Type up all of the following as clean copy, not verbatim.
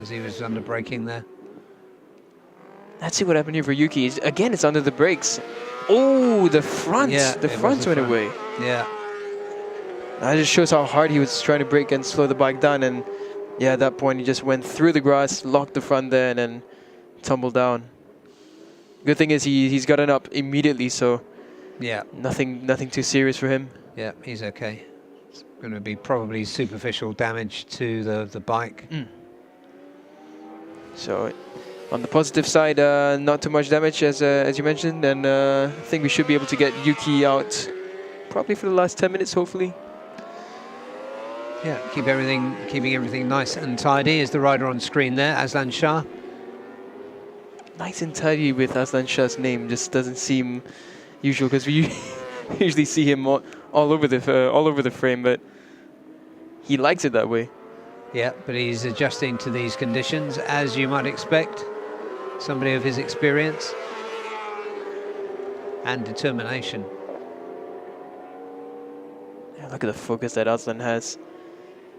as he was under braking there. Let's see what happened here for Yuki. Again, it's under the brakes. Oh, the front. Yeah, the front went away. Yeah. That just shows how hard he was trying to brake and slow the bike down. And yeah, at that point, he just went through the grass, locked the front there, and then tumbled down. Good thing is he's gotten up immediately, so yeah, nothing too serious for him. Yeah, he's okay. It's going to be probably superficial damage to the bike. So on the positive side, not too much damage as you mentioned, and I think we should be able to get Yuki out probably for the last 10 minutes, hopefully. Yeah, keeping everything nice and tidy is the rider on screen there, Aslan Shah. Nice and tidy with Aslan Shah's name, just doesn't seem usual because we usually see him all over the frame, but he likes it that way. Yeah, but he's adjusting to these conditions, as you might expect. Somebody of his experience and determination. Yeah, look at the focus that Aslan has.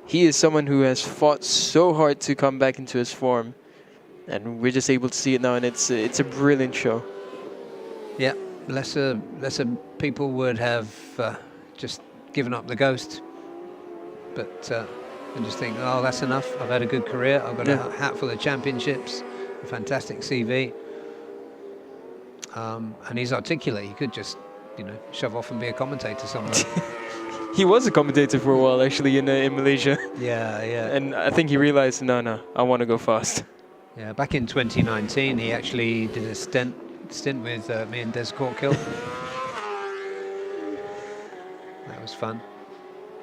He is someone who has fought so hard to come back into his form, and we're just able to see it now, and it's a brilliant show. Yeah, lesser people would have just given up the ghost, but and just think, oh, that's enough. I've had a good career. I've got a hat full of championships, a fantastic CV, and he's articulate. He could just, shove off and be a commentator somewhere. He was a commentator for a while, actually, in Malaysia. Yeah. And I think he realized, no, I want to go fast. Yeah, back in 2019, he actually did a stint with me and Des Corkill. That was fun.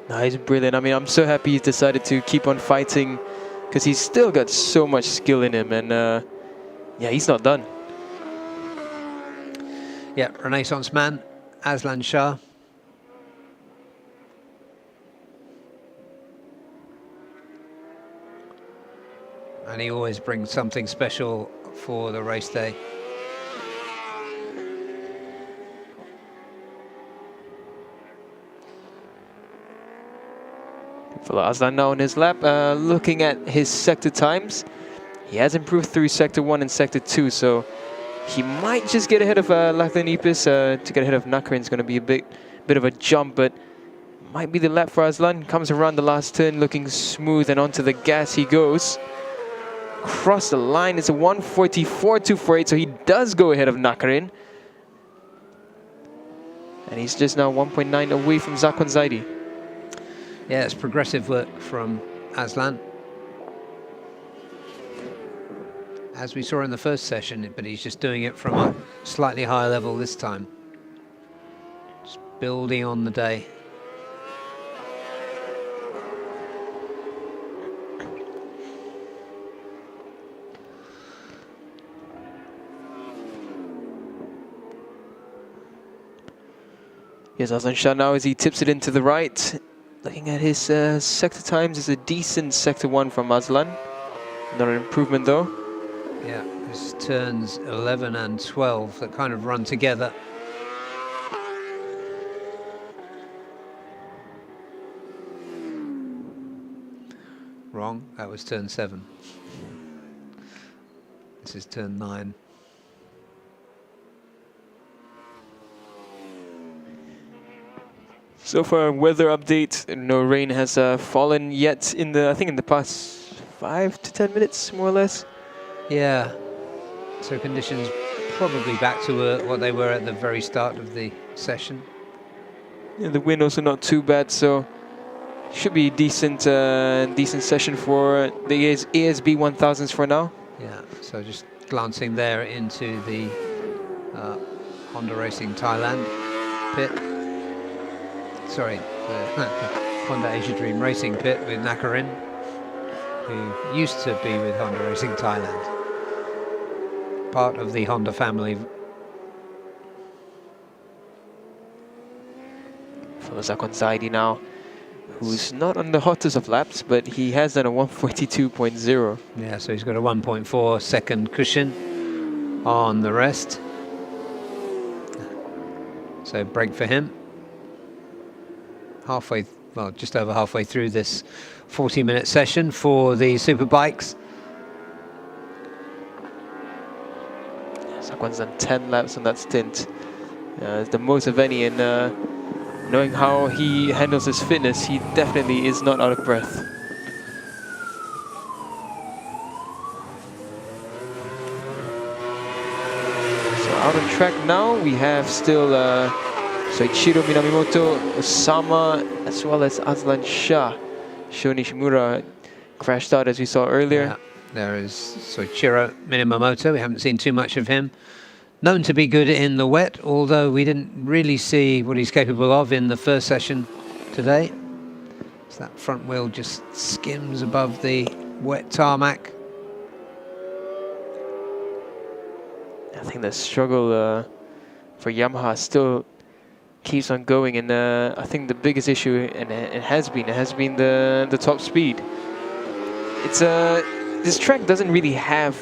No, he's brilliant. I mean, I'm so happy he's decided to keep on fighting because he's still got so much skill in him, and yeah, he's not done. Yeah, Renaissance man, Aslan Shah. And he always brings something special for the race day. For Aslan now on his lap, looking at his sector times, he has improved through sector 1 and sector 2, so he might just get ahead of Lachlan Epis. To get ahead of Nakarin is going to be a bit of a jump, but might be the lap for Aslan. Comes around the last turn looking smooth, and onto the gas he goes. Across the line, it's a 1:44.248, so he does go ahead of Nakarin. And he's just now 1.9 away from Zakwan Zaidi. Yeah, it's progressive work from Aslan, as we saw in the first session, but he's just doing it from a slightly higher level this time. Just building on the day. Here's Aslan Shah now as he tips it into the right. Looking at his sector times, it's a decent sector 1 from Aslan. Not an improvement though. Yeah, it's turns 11 and 12 that kind of run together. Wrong, that was turn 7. This is turn 9. So far, weather update. No rain has fallen yet in the past 5 to 10 minutes, more or less. Yeah. So conditions probably back to what they were at the very start of the session. Yeah, the wind also not too bad, so should be decent session for the ASB 1000s for now. Yeah. So just glancing there into the Honda Racing Thailand pit. Sorry, the Honda Asia Dream Racing pit with Nakarin, who used to be with Honda Racing Thailand. Part of the Honda family. For Zakwan Zaidi now, who's not on the hottest of laps, but he has done a 1:42.0. Yeah, so he's got a 1.4 second cushion on the rest. So break for him. Just over halfway through this 40-minute session for the Superbikes. Sakwan's done 10 laps on that stint. It's the most of any, and knowing how he handles his fitness, he definitely is not out of breath. So out on track now, we have still Soichiro Minamimoto, Osama, as well as Aslan Shah. Sho Nishimura crashed out, as we saw earlier. Yeah, there is Soichiro Minamoto. We haven't seen too much of him. Known to be good in the wet, although we didn't really see what he's capable of in the first session today. So that front wheel just skims above the wet tarmac. I think the struggle for Yamaha still keeps on going, and I think the biggest issue, and it has been the top speed. It's this track doesn't really have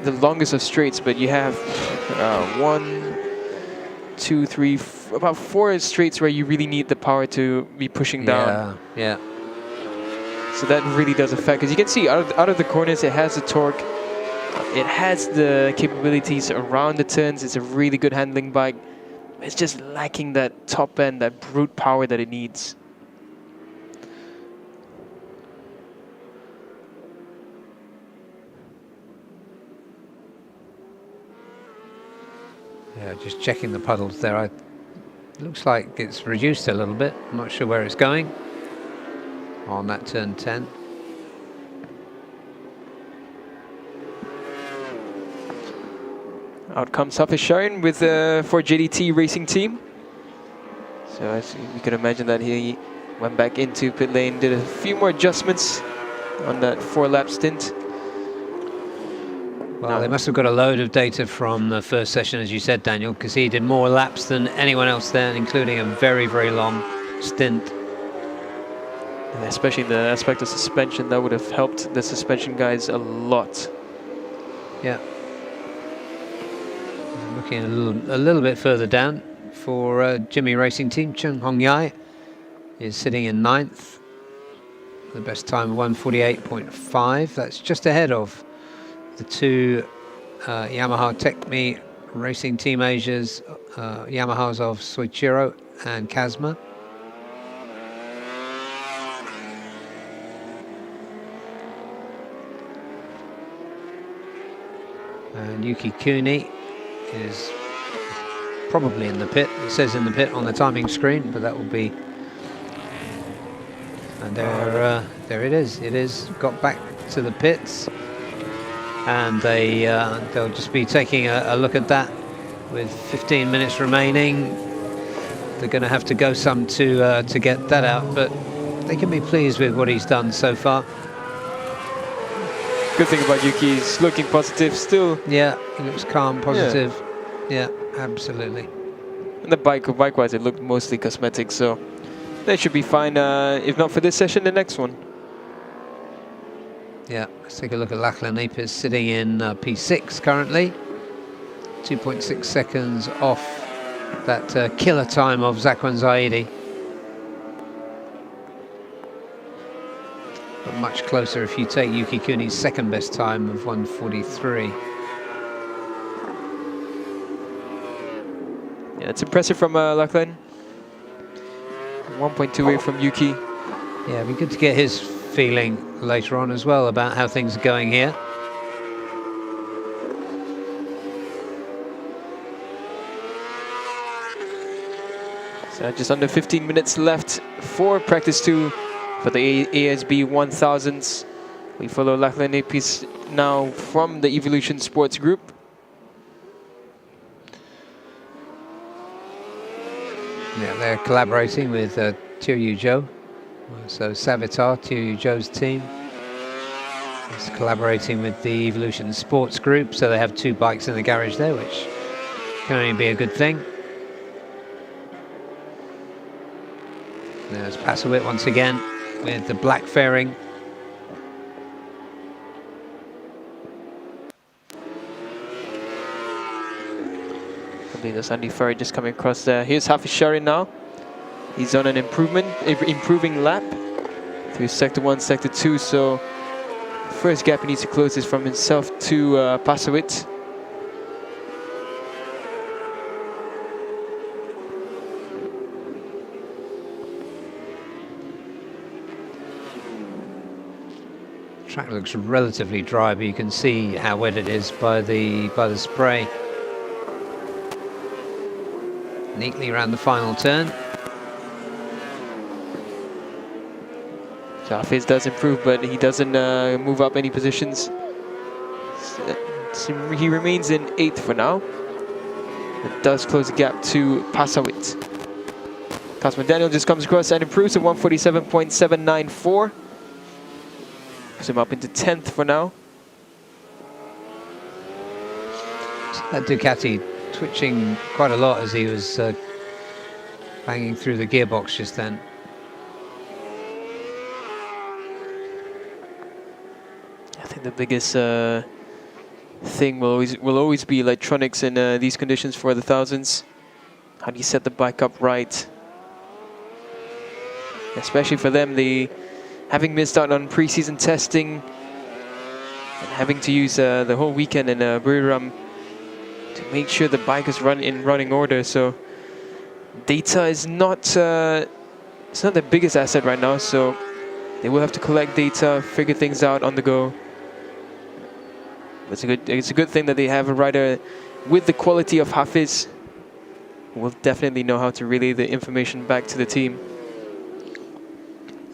the longest of straights, but you have 1, 2, 3, about 4 straights where you really need the power to be pushing down. Yeah. So that really does affect, because you can see out of the corners, it has the torque, it has the capabilities around the turns. It's a really good handling bike. It's just lacking that top end, that brute power that it needs. Yeah, just checking the puddles there. It looks like it's reduced a little bit. I'm not sure where it's going on that turn 10. Out comes Hafizh with for JDT Racing Team. So as you can imagine that he went back into pit lane, did a few more adjustments on that 4-lap stint. Well, they must have got a load of data from the first session, as you said, Daniel, because he did more laps than anyone else there, including a very, very long stint. And especially in the aspect of suspension, that would have helped the suspension guys a lot. Yeah. Looking a little bit further down for Jimmy Racing Team, Chung Hong Yai is sitting in 9th. The best time of 1:48.5. That's just ahead of the two Yamaha Techme Racing Team Asia's Yamahas of Soichiro and Kazma. And Yuki Kuni is probably in the pit. It says in the pit on the timing screen, but that will be. And there it is. It is got back to the pits. And they'll just be taking a look at that with 15 minutes remaining. They're going to have to go some to get that out, but they can be pleased with what he's done so far. Good thing about Yuki, he's looking positive still. Yeah, he looks calm, positive. Yeah, absolutely. And the bike-wise, it looked mostly cosmetic, so they should be fine. If not for this session, the next one. Yeah, let's take a look at Lachlan Epis sitting in P6 currently. 2.6 seconds off that killer time of Zakwan Zaidi. But much closer if you take Yuki Kuni's second best time of 1:43. Yeah, it's impressive from Lachlan. 1.2 away from Yuki. Yeah, it'd be good to get his feeling later on as well about how things are going here. So just under 15 minutes left for practice 2 for the ASB 1000s. We follow Lachlan Epis now from the Evolution Sports Group. Yeah, they're collaborating with Tiryu Zhou. So Savitar, Tiryu Zhou's team, is collaborating with the Evolution Sports Group. So they have 2 bikes in the garage there, which can only be a good thing. There's Pasowit once again with the black fairing. There's Andy Furry just coming across there. Here's Hafizh now. He's on an improving lap through Sector 1, Sector 2. So first gap he needs to close is from himself to Pasowit. track looks relatively dry, but you can see how wet it is by the spray. Neatly around the final turn. So Hafiz does improve, but he doesn't move up any positions. So he remains in 8th for now. It does close the gap to Pasawit. Cosmo Daniel just comes across and improves to 147.794. Puts him up into 10th for now. That Ducati twitching quite a lot as he was banging through the gearbox just then. I think the biggest thing will always be electronics in these conditions for the thousands. How do you set the bike up right? Especially for them, having missed out on pre-season testing and having to use the whole weekend in Buriram to make sure the bike is in running order. So data is not it's not the biggest asset right now. So they will have to collect data, figure things out on the go. It's a good thing that they have a rider with the quality of Hafiz, who will definitely know how to relay the information back to the team.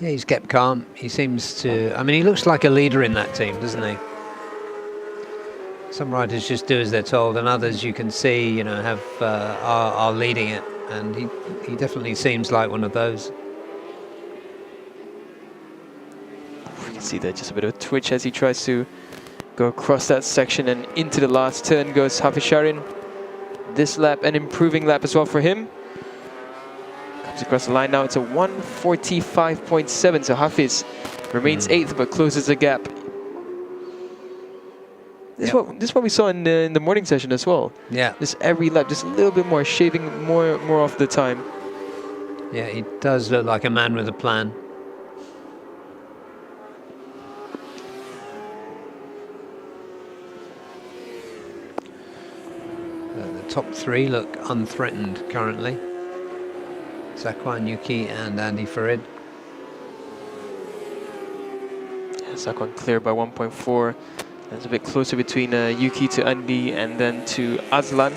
Yeah, he's kept calm. He seems to... I mean, he looks like a leader in that team, doesn't he? Some riders just do as they're told, and others you can see, you know, are leading it. And he definitely seems like one of those. We can see there just a bit of a twitch as he tries to go across that section, and into the last turn goes Hafiz Sharin. This lap, an improving lap as well for him. Comes across the line now, it's a 145.7, so Hafiz remains 8th but closes the gap. This is what we saw in the morning session as well. Yeah. Just every lap, just a little bit more, shaving more off the time. Yeah, he does look like a man with a plan. The top 3 look unthreatened currently. Sakwan, Yuki and Andy Farid. Yeah, Sakwan clear by 1.4. That's a bit closer between Yuki to Andy and then to Azlan.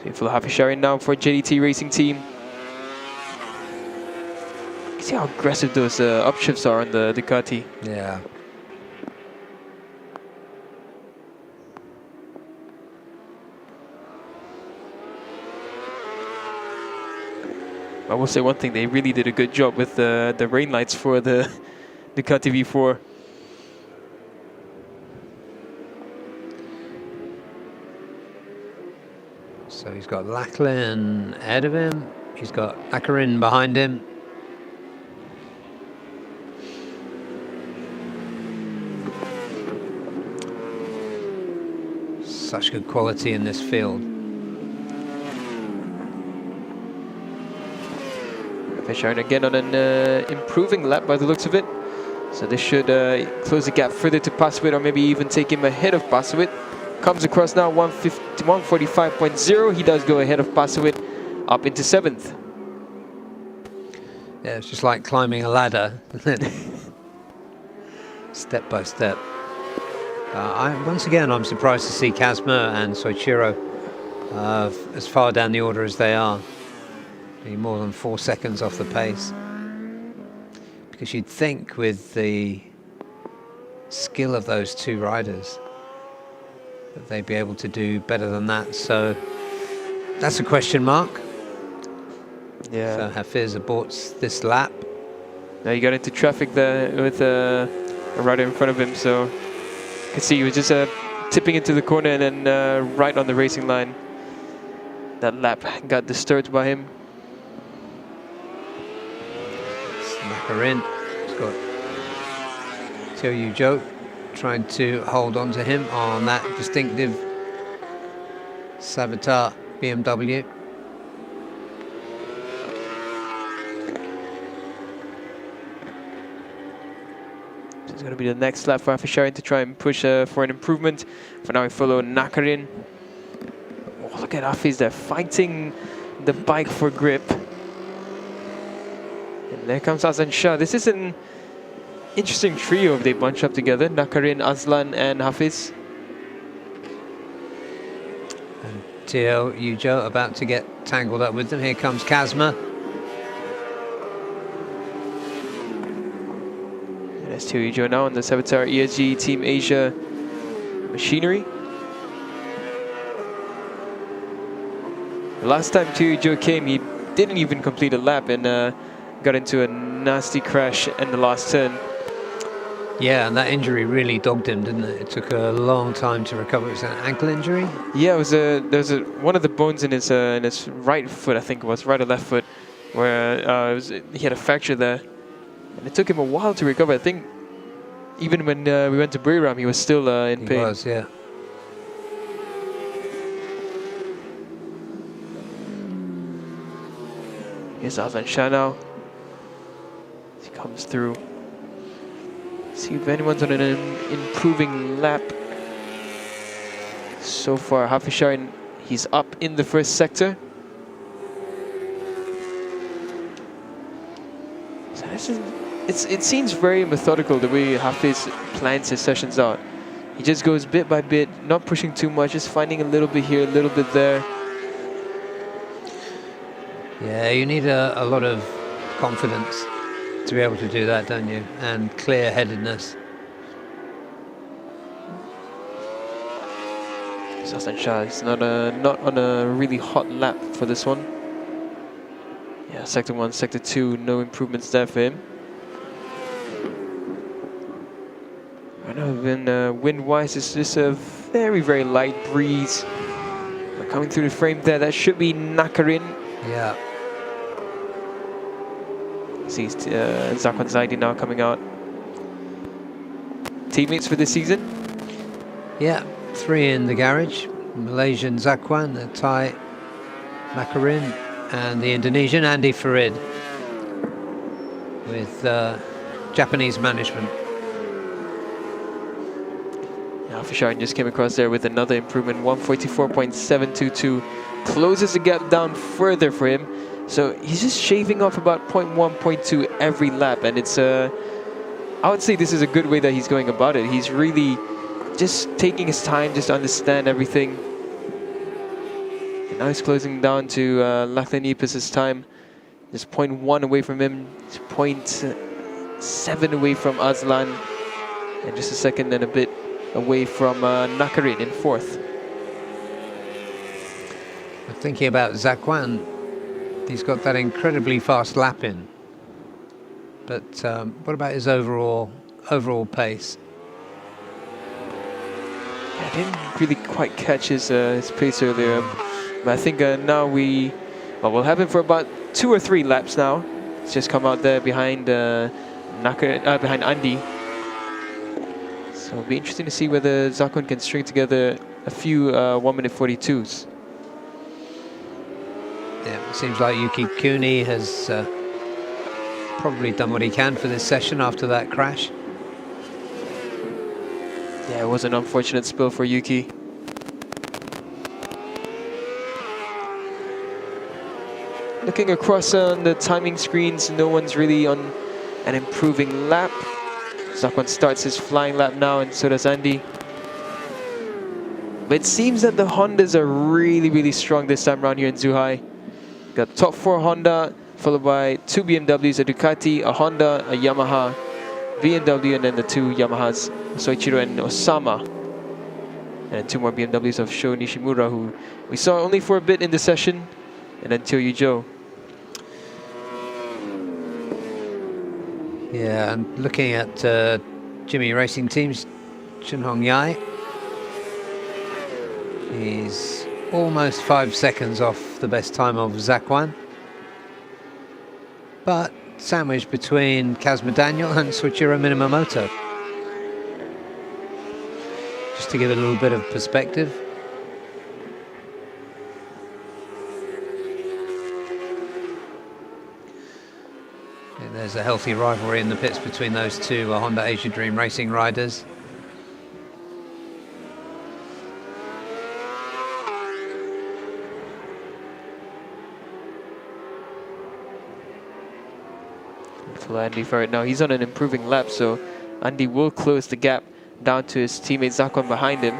So for Hafiz Sharin now for JDT Racing Team. You can see how aggressive those upshifts are on the Ducati. Yeah. I will say one thing, they really did a good job with the rain lights for the Ducati V4. So he's got Lachlan ahead of him. He's got Akarin behind him. Such good quality in this field. Sharon again on an improving lap by the looks of it. So this should close the gap further to Pasawit, or maybe even take him ahead of Pasawit. Comes across now 145.0. He does go ahead of Pasawit up into 7th. Yeah, it's just like climbing a ladder, isn't it? Step by step. Once again, I'm surprised to see Kazma and Soichiro as far down the order as they are. Be more than 4 seconds off the pace. Because you'd think with the skill of those two riders that they'd be able to do better than that. So that's a question mark. Yeah. So Hafiz aborts this lap. Now he got into traffic there with a rider in front of him, so you can see he was just tipping into the corner and then right on the racing line. That lap got disturbed by him. Nakarin. He's got Teo Joe trying to hold on to him on that distinctive Savitar BMW. So it's going to be the next lap for Hafiz Sharin to try and push for an improvement. For now we follow Nakarin. Oh, look at Hafiz there fighting the bike for grip. And there comes Azan Shah. This is an interesting trio if they bunch up together. Nakarin, Aslan and Hafiz. And Teo Yujo about to get tangled up with them. Here comes Kazma. And there's Teo Yujo now on the Savitar ESG Team Asia machinery. The last time Teo Yujo came, he didn't even complete a lap and got into a nasty crash in the last turn. Yeah, and that injury really dogged him, didn't it? It took a long time to recover. It was an ankle injury? Yeah, it was there's one of the bones in his right foot, I think it was, right or left foot, where he had a fracture there. And it took him a while to recover. I think even when we went to Buriram, he was still in pain. He was, yeah. Here's Azan Shah now. He comes through. See if anyone's on an improving lap. So far, Hafiz Shah, he's up in the first sector. So it seems very methodical the way Hafiz plans his sessions out. He just goes bit by bit, not pushing too much, just finding a little bit here, a little bit there. Yeah, you need a lot of confidence to be able to do that, don't you? And clear-headedness. Azan Shah is not on a really hot lap for this one. Yeah, sector 1, sector 2, no improvements there for him. I know wind-wise, it's just a very, very light breeze. But coming through the frame there, that should be Nakarin. Yeah. See Zakwan Zaidi now coming out. Teammates for this season? Yeah, 3 in the garage. Malaysian Zakwan, the Thai Nakarin, and the Indonesian Andy Farid with Japanese management. Hafiz Shah just came across there with another improvement, 144.722. Closes the gap down further for him. So he's just shaving off about 0.1, 0.2 every lap, and it's I would say this is a good way that he's going about it. He's really just taking his time, just to understand everything. And now he's closing down to Lachlan Epis' time. Just 0.1 away from him, 0.7 away from Aslan, and just a second and a bit away from Nakarin in 4th. Thinking about Zakwan, he's got that incredibly fast lap in. But what about his overall pace? I didn't really quite catch his pace earlier, but I think now we'll have him for about 2 or 3 laps now. He's just come out there behind behind Andy. So it'll be interesting to see whether Zakwan can string together a few 1 minute 42s. Yeah, it seems like Yuki Kuni has probably done what he can for this session after that crash. Yeah, it was an unfortunate spill for Yuki. Looking across on the timing screens, no one's really on an improving lap. Zakwan starts his flying lap now, and so does Andy. But it seems that the Hondas are really, really strong this time around here in Zhuhai. Got top 4 Honda, followed by 2 BMWs, a Ducati, a Honda, a Yamaha, BMW, and then the 2 Yamahas, Soichiro and Osama. And 2 more BMWs of Sho Nishimura, who we saw only for a bit in the session, and then Teo Yujo. Yeah, and looking at Jimmy Racing Team's Chun Hong Yai, he's almost 5 seconds off the best time of Zakwan, but sandwiched between Kazma Daniel and Soichiro Minamoto. Just to give it a little bit of perspective. And there's a healthy rivalry in the pits between those 2 Honda Asia Dream Racing riders. Follow Andy for it now. He's on an improving lap, so Andy will close the gap down to his teammate Zakwan behind him.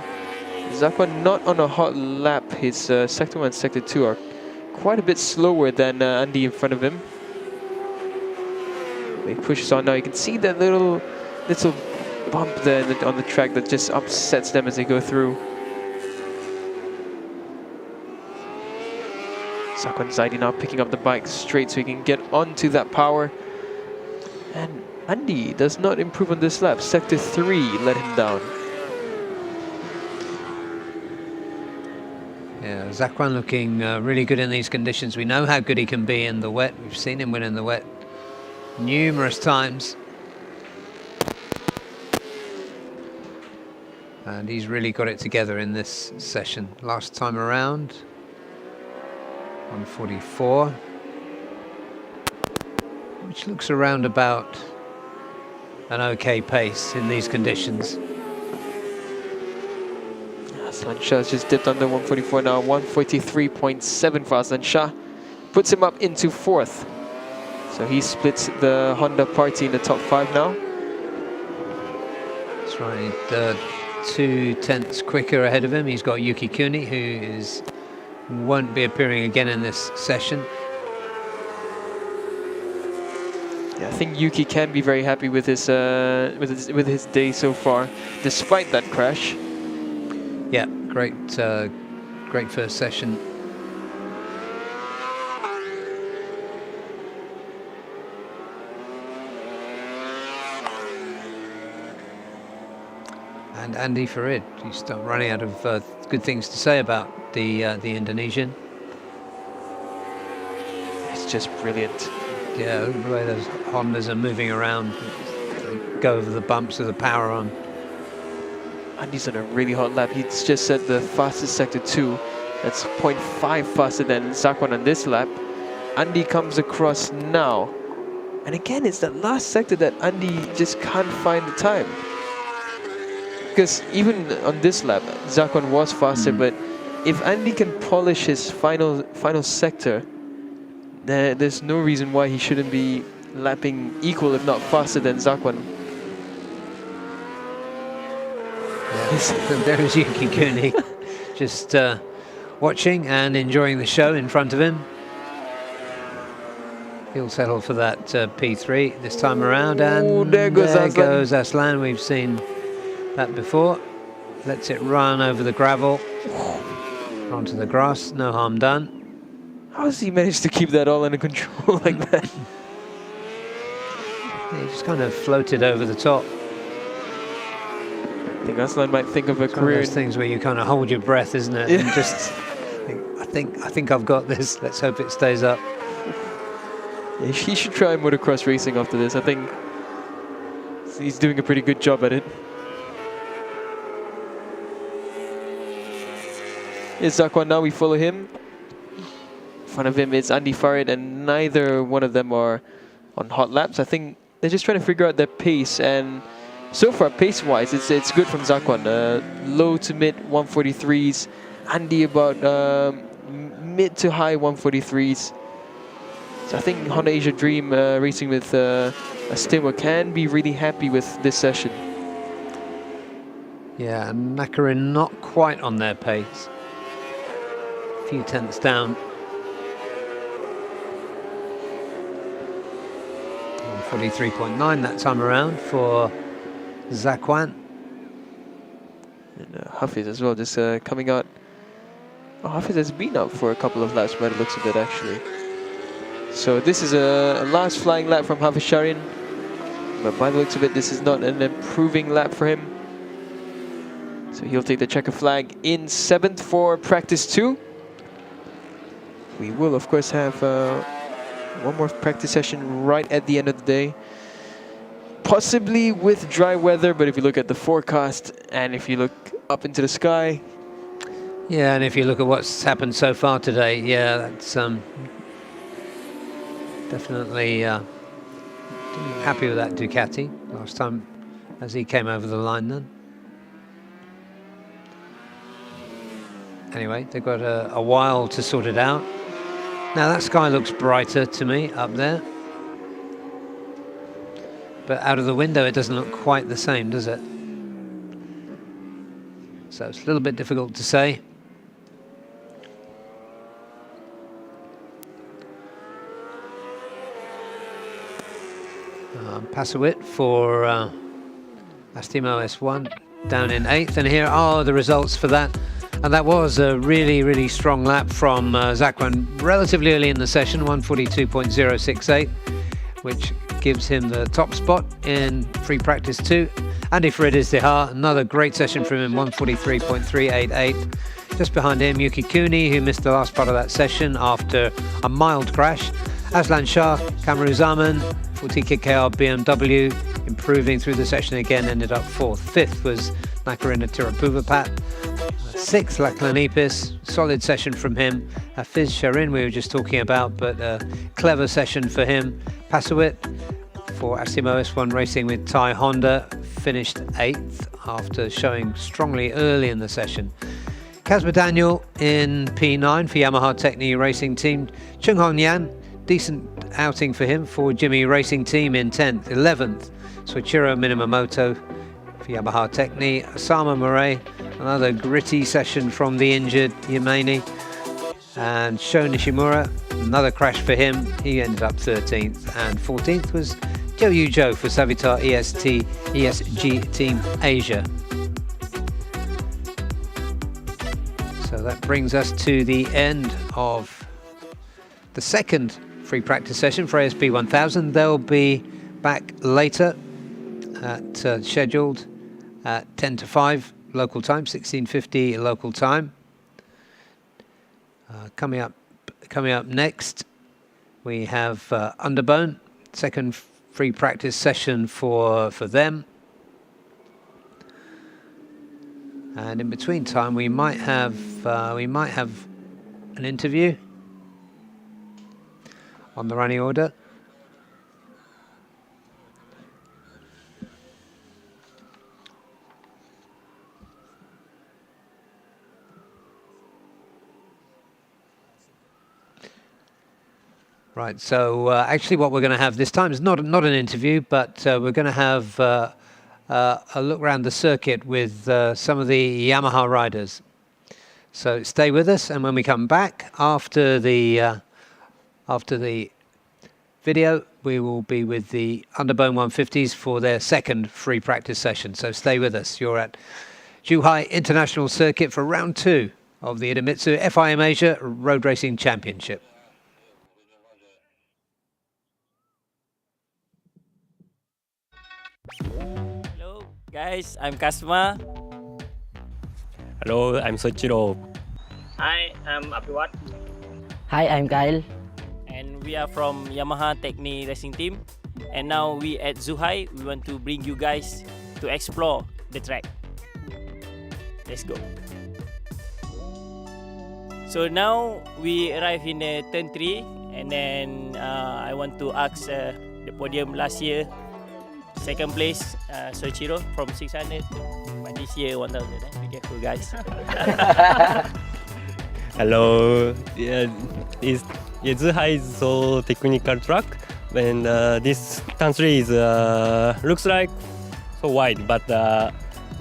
Zakwan not on a hot lap. His Sector 1 and Sector 2 are quite a bit slower than Andy in front of him. He pushes on now. You can see that little bump there on the track that just upsets them as they go through. Zakwan Zaidi now picking up the bike straight so he can get onto that power. And Andy does not improve on this lap. Sector 3 let him down. Yeah, Zakwan looking really good in these conditions. We know how good he can be in the wet. We've seen him win in the wet numerous times. And he's really got it together in this session. Last time around, 144, which looks around about an okay pace in these conditions. Aslan Shah's just dipped under 144 now, 143.7 for Aslan Shah. Puts him up into 4th. So he splits the Honda party in the top 5 now. That's right, 2/10 quicker ahead of him. He's got Yuki Kuni, who won't be appearing again in this session. Yeah, I think Yuki can be very happy with his day so far, despite that crash. Yeah, great first session. And Andy Farid, you start running out of good things to say about the Indonesian. It's just brilliant. Yeah, the way those Hondas are moving around, they go over the bumps with the power on. Andy's on a really hot lap. He's just set the fastest Sector 2. That's 0.5 faster than Zakwan on this lap. Andy comes across now. And again, it's that last sector that Andy just can't find the time. Because even on this lap, Zakwan was faster, but if Andy can polish his final sector, there's no reason why he shouldn't be lapping equal, if not faster, than Zakwan. Yeah, there is Yuki Kuni, just watching and enjoying the show in front of him. He'll settle for that P3 this time around, and there goes Aslan. We've seen that before. Lets it run over the gravel onto the grass. No harm done. How has he managed to keep that all under control like that? He just kind of floated over the top. I think Aslan might think of a career. One of those things where you kind of hold your breath, isn't it? Yeah. And just think, I think I've got this. Let's hope it stays up. Yeah, he should try motocross racing after this. I think he's doing a pretty good job at it. Here's Zakwan now, we follow him. In front of him is Andy Farid, and neither one of them are on hot laps. I think they're just trying to figure out their pace, and so far, pace-wise, it's good from Zakwan. Low to mid 143s. Andy about mid to high 143s. So I think Honda Asia Dream racing with a Steamer can be really happy with this session. Yeah, and Nakarin not quite on their pace. A few tenths down. 143.9 that time around for Zakwan. And Hafiz as well, just coming out. Oh, Hafiz has been out for a couple of laps by the looks of it, actually. So this is a last flying lap from Hafiz Sharin. But by the looks of it, this is not an improving lap for him. So he'll take the checker flag in 7th for practice 2. We will, of course, have one more practice session right at the end of the day. Possibly with dry weather, but if you look at the forecast and if you look up into the sky. Yeah, and if you look at what's happened so far today, yeah, that's definitely happy with that Ducati last time as he came over the line then. Anyway, they've got a while to sort it out. Now that sky looks brighter to me up there. but out of the window it doesn't look quite the same, does it? So it's a little bit difficult to say. Pasawit for Astemo S1 down in 8th, and here are the results for that. And that was a really strong lap from Zakwan relatively early in the session, 142.068, which gives him the top spot in free practice 2. Andy Faridis Dihar, another great session from him, 143.388. Just behind him, Yuki Kuni, who missed the last part of that session after a mild crash. Aslan Shah, Kamaru Zaman, 40KKR BMW, improving through the session again, ended up 4th. 5th was Nakarina Tirapuvapat. 6th, Lachlan Epis, solid session from him. Hafiz Sharin, we were just talking about, but a clever session for him. Pasawit for Astemo S1 Racing with Thai Honda, finished 8th after showing strongly early in the session. Kazma Daniel in P9 for Yamaha Techni Racing Team. Chung Hon Yan, decent outing for him for Jimmy Racing Team in 10th. 11th, Soichiro Minamoto for Yamaha Techni. Osama Murray, another gritty session from the injured Yamane. And Sho Nishimura, another crash for him. He ended up 13th. And 14th was Joe Yujo for Savitar ESG Team Asia. So that brings us to the end of the second free practice session for ASP 1000. They'll be back later at scheduled at 10 to 5 local time, 16:50 local time. Coming up next, we have Underbone, second free practice session for them. And in between time, we might have an interview on the running order. Right, so actually what we're going to have this time is not an interview, but we're going to have a look around the circuit with some of the Yamaha riders. So stay with us, and when we come back after the video, we will be with the Underbone 150s for their second free practice session. So stay with us. You're at Zhuhai International Circuit for round 2 of the Idemitsu FIM Asia Road Racing Championship. Hello guys, I'm Kasma. Hello, I'm Soichiro. Hi, I'm Apiwat. Hi, I'm Kyle. And we are from Yamaha Techni Racing Team. And now we at Zhuhai, we want to bring you guys to explore the track. Let's go. So now we arrive in turn 3, and then I want to ask the podium last year. Second place, Soichiro from 600. But this year 1000. Be careful, guys. Hello. Zhuhai is so technical track, and this turn 3 is looks like so wide, but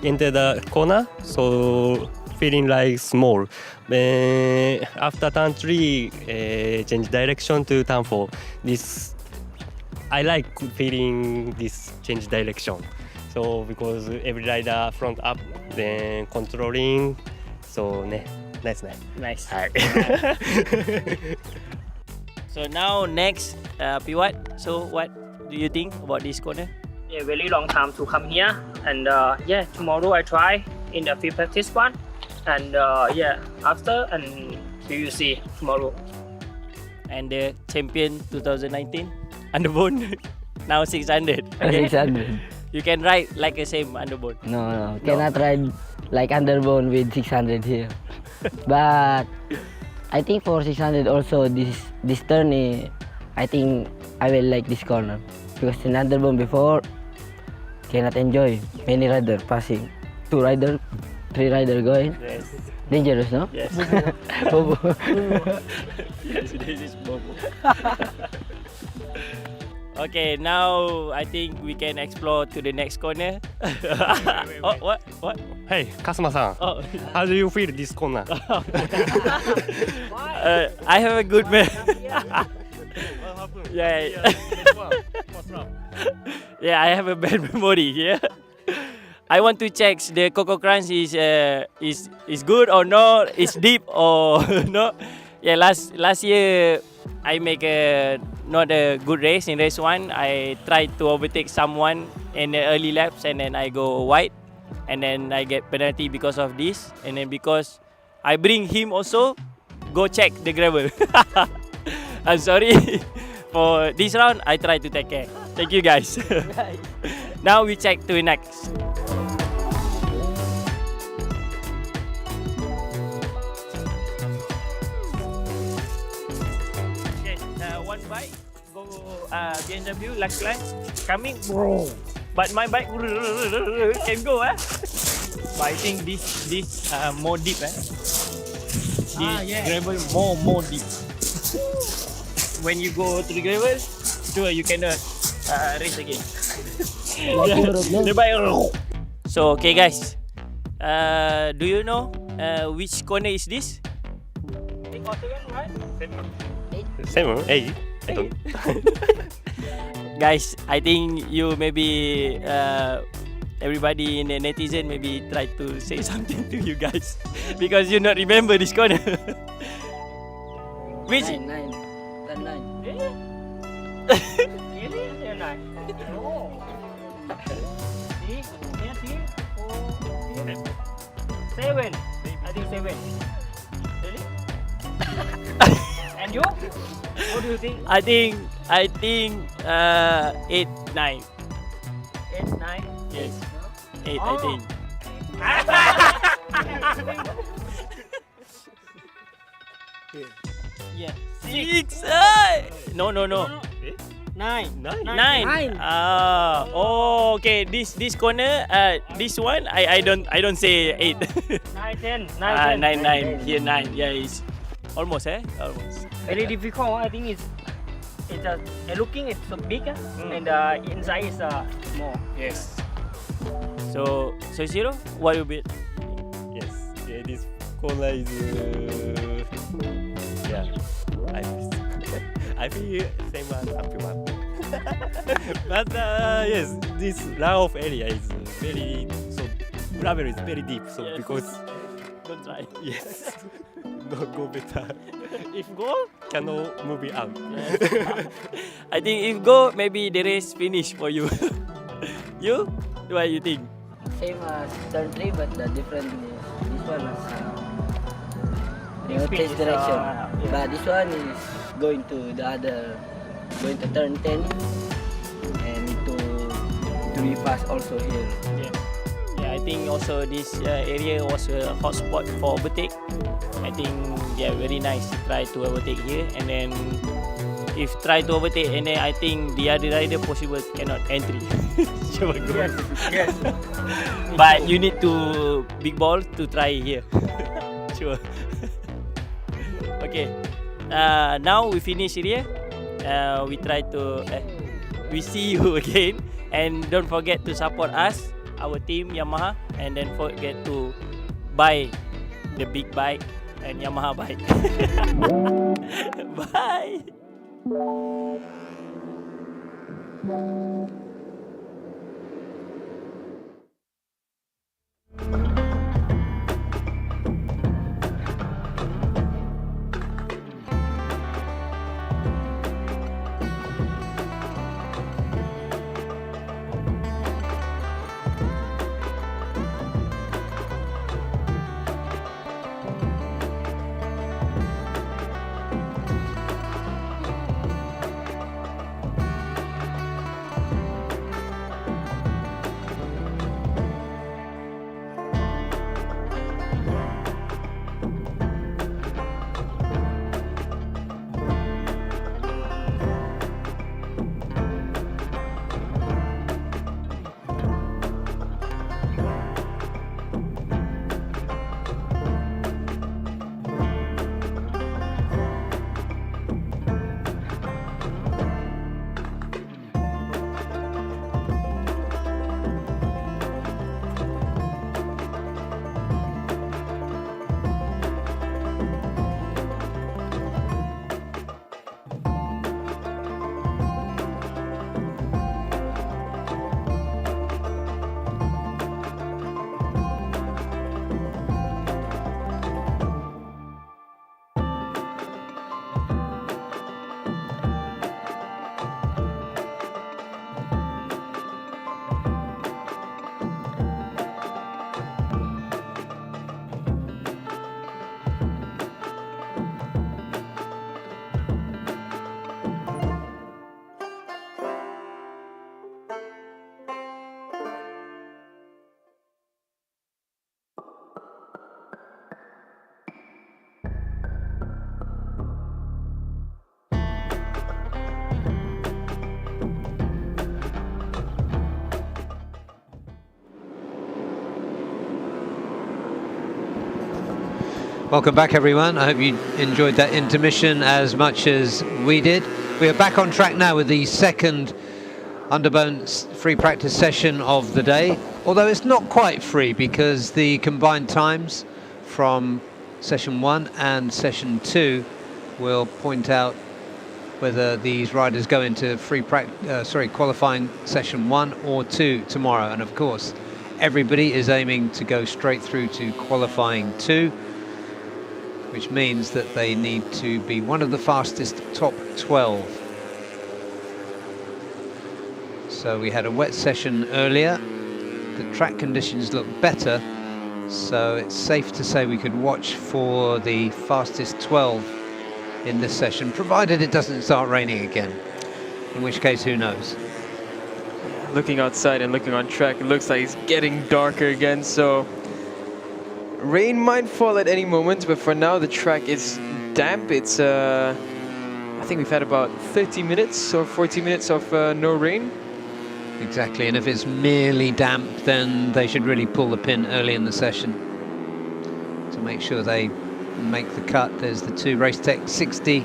into the corner, so feeling like small. After turn 3, change direction to turn 4. This I like feeling this change direction. So because every rider front up, then controlling. So nice. Nice. So now next, Piwat. So what do you think about this corner? Yeah, very long time to come here, and yeah, tomorrow I try in the free practice one, and yeah, after and we will see tomorrow. And the champion 2019, Underbone, now 600. Okay? 600. You can ride like the same Underbone. No, cannot ride like Underbone with 600 here. But I think for 600 also this turn, I think I will like this corner because in Underbone before cannot enjoy many rider passing, 2 rider, 3 rider going. Yes. Dangerous, no? Yes. Bobo. Yes, this is Bobo. Okay, now I think we can explore to the next corner. Oh, what? What? Hey, Kasuma-san, Oh, how do you feel this corner? I have a good man. Yeah. Yeah, I have a bad memory here. I want to check the Coco Crunch is good or not, is deep or no. Yeah, last year I make not a good race in race 1. I tried to overtake someone in the early laps and then I go wide and then I get penalty because of this, and then because I bring him also go check the gravel. I'm sorry. For this round, I try to take care. Thank you guys. Now we check to the next. Okay, one bike go BMW last line coming, but my bike can go. But I think this more deep. This gravel more deep. When you go to the gravel, sure you cannot race again. The bike. So okay guys, do you know which corner is this? Right? 7, 8? I don't. Guys, I think you maybe everybody in the netizen maybe try to say something to you guys because you not remember this corner. Which? 9. Turn 9. Really? Really? You're not. No. See? Here, see? 4, 7. I think 7. Really? And you? What do you think? I think 8, 9. 8, 9? Yes. 8, I think. Yeah. 6. No. 9. 9. Oh, okay. This corner, this one, I don't say 8. 9, 10. 9. Here 9. Yeah, it's almost, almost. Very difficult. I think it's looking it's so big and inside is small. Yes. So Zero, what you bit? Yes, this corner is. I feel same as everyone. But yes, this runoff area is very gravel is very deep. So Yes. because Don't try. yes, not go better. If go, Cannot move it out. I think if go, maybe the race finish for you. You? What you think? Same as turn 3, but the difference is this one is This change is, direction. yeah. But this one is going to turn 10 and to be fast also here. Yeah, I think also this area was a hot spot for overtake. I think they are very nice to try to overtake here, and then if try to overtake, and then I think the other rider possible cannot entry. Sure go. Yes. But you need to big ball to try here. Sure. Okay. Now we finish here. We try to. We see you again, and don't forget to support us, our team Yamaha, and then forget to buy the big bike and Yamaha bike. Bye. Welcome back, everyone. I hope you enjoyed that intermission as much as we did. We are back on track now with the second Underbone free practice session of the day, although it's not quite free because the combined times from session 1 and session 2 will point out whether these riders go into qualifying session 1 or 2 tomorrow. And of course, everybody is aiming to go straight through to qualifying 2, which means that they need to be one of the fastest top 12. So we had a wet session earlier. The track conditions look better, so it's safe to say we could watch for the fastest 12 in this session, provided it doesn't start raining again, in which case, who knows. Looking outside and looking on track, it looks like it's getting darker again, so rain might fall at any moment, but for now the track is damp. It's I think we've had about 30 minutes or 40 minutes of no rain. Exactly, and if it's merely damp, then they should really pull the pin early in the session to make sure they make the cut. There's the two Race Tech 60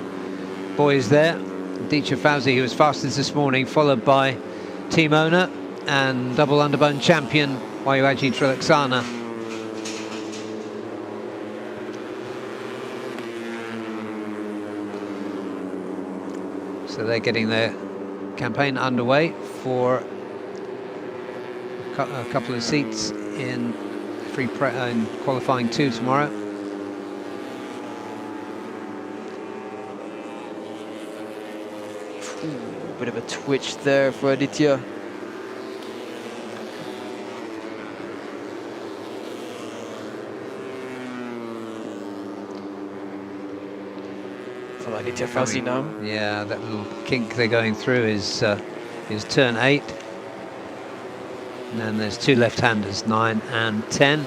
boys there. Idemitsu FIM, who was fastest this morning, followed by team owner and double underbone champion Wayuaji Trilaksana. So they're getting their campaign underway for a couple of seats in in qualifying 2 tomorrow. Ooh, bit of a twitch there for Aditya. For Aditya FIM now. Yeah, that little kink they're going through is turn 8. And then there's two left-handers, 9 and 10.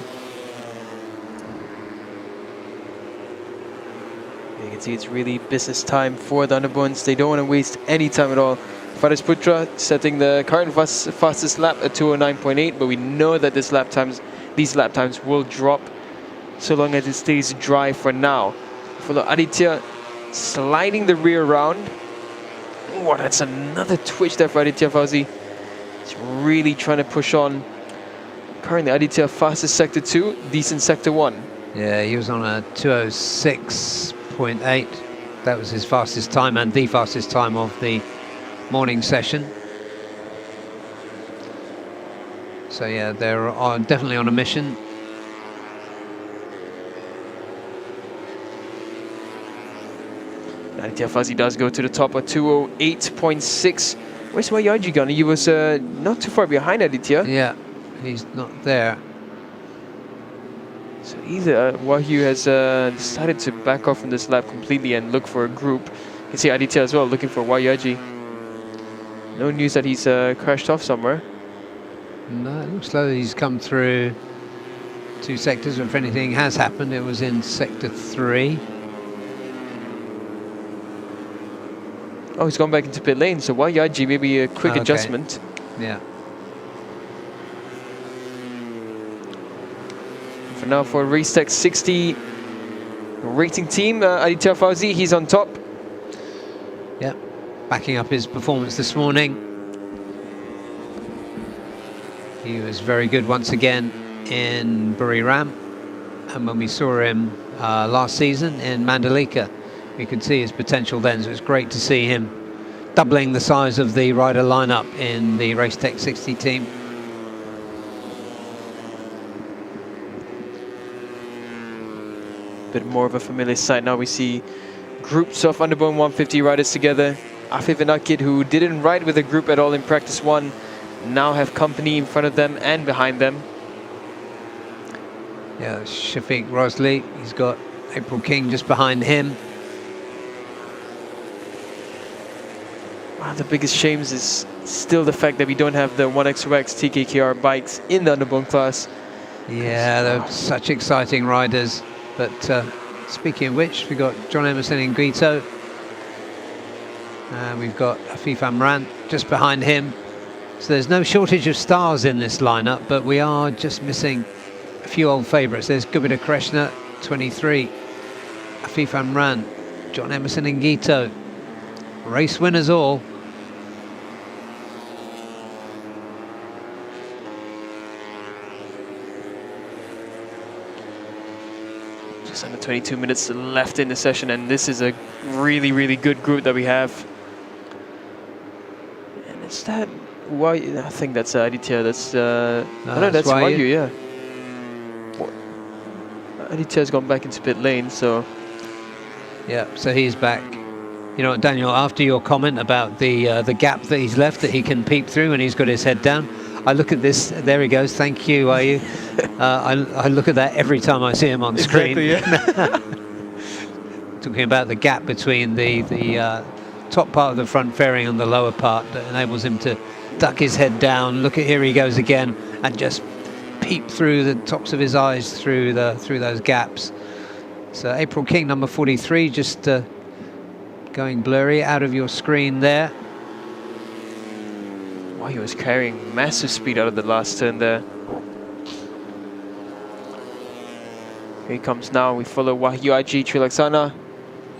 You can see it's really business time for the Underbones. They don't want to waste any time at all. Faris Putra setting the current fastest lap at 209.8, but we know that these lap times will drop so long as it stays dry for now. For Aditya sliding the rear round. Oh, that's another twitch there for Aditya FIM. He's really trying to push on. Currently Aditya fastest sector 2, decent sector 1. Yeah, he was on a 206.8. That was his fastest time and the fastest time of the morning session. So yeah, they're definitely on a mission. Aditya FIM does go to the top at 208.6. Where's Wayuaji gone? He was not too far behind Aditya. Yeah, he's not there. So either Wahyu has decided to back off from this lap completely and look for a group. You can see Aditya as well looking for Wayuaji. No news that he's crashed off somewhere. No, it looks like he's come through 2 sectors. If anything has happened, it was in sector 3. Oh, he's gone back into pit lane, so Wayuaji, maybe a quick adjustment. Yeah. For now, for Race Tech 60 rating team, Aditya FIM, he's on top. Yeah, backing up his performance this morning. He was very good once again in Buriram, and when we saw him last season in Mandalika, we could see his potential then, so it's great to see him doubling the size of the rider lineup in the Race Tech 60 team. Bit more of a familiar sight now. We see groups of Underbone 150 riders together. Afif and Akid, who didn't ride with a group at all in practice 1, now have company in front of them and behind them. Yeah, Shafiq Rosley, he's got April King just behind him. One of the biggest shames is still the fact that we don't have the 1XOX TKKR bikes in the Underbone class. Yeah, they're such exciting riders. But speaking of which, we've got John Emerson in Guito. And we've got Afif Amran just behind him. So there's no shortage of stars in this lineup, but we are just missing a few old favourites. There's Gupita Krishna, 23, FIFAM ran. John Emerson and Gito, race winners all. Just under 22 minutes left in the session, and this is a really, really good group that we have. And is that why? I think that's Aditya. That's no, that's Wahyu. Yeah. Aditya's gone back into pit lane, so yeah. So he's back. You know what, Daniel? After your comment about the gap that he's left that he can peep through, and he's got his head down. I look at this. There he goes. Thank you, Wahyu. I look at that every time I see him on screen. Exactly, yeah. Talking about the gap between the top part of the front fairing and the lower part that enables him to duck his head down. Look at, here he goes again, and just peep through the tops of his eyes through those gaps. So April King, number 43, just going blurry out of your screen there. Wow, he was carrying massive speed out of the last turn there. Here he comes now. We follow Wahyu Aji Trilaksana.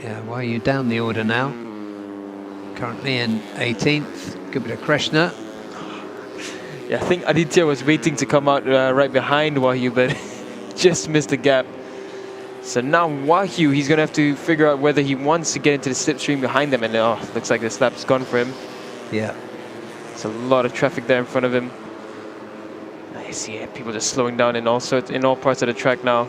Yeah, Wahyu down the order now. Currently in 18th. Gupita Krishna. Yeah, I think Aditya was waiting to come out right behind Wahyu, but just missed the gap. So now Wahyu, he's going to have to figure out whether he wants to get into the slipstream behind them. And oh, looks like this lap's gone for him. Yeah. There's a lot of traffic there in front of him. I see people just slowing down in all parts of the track now.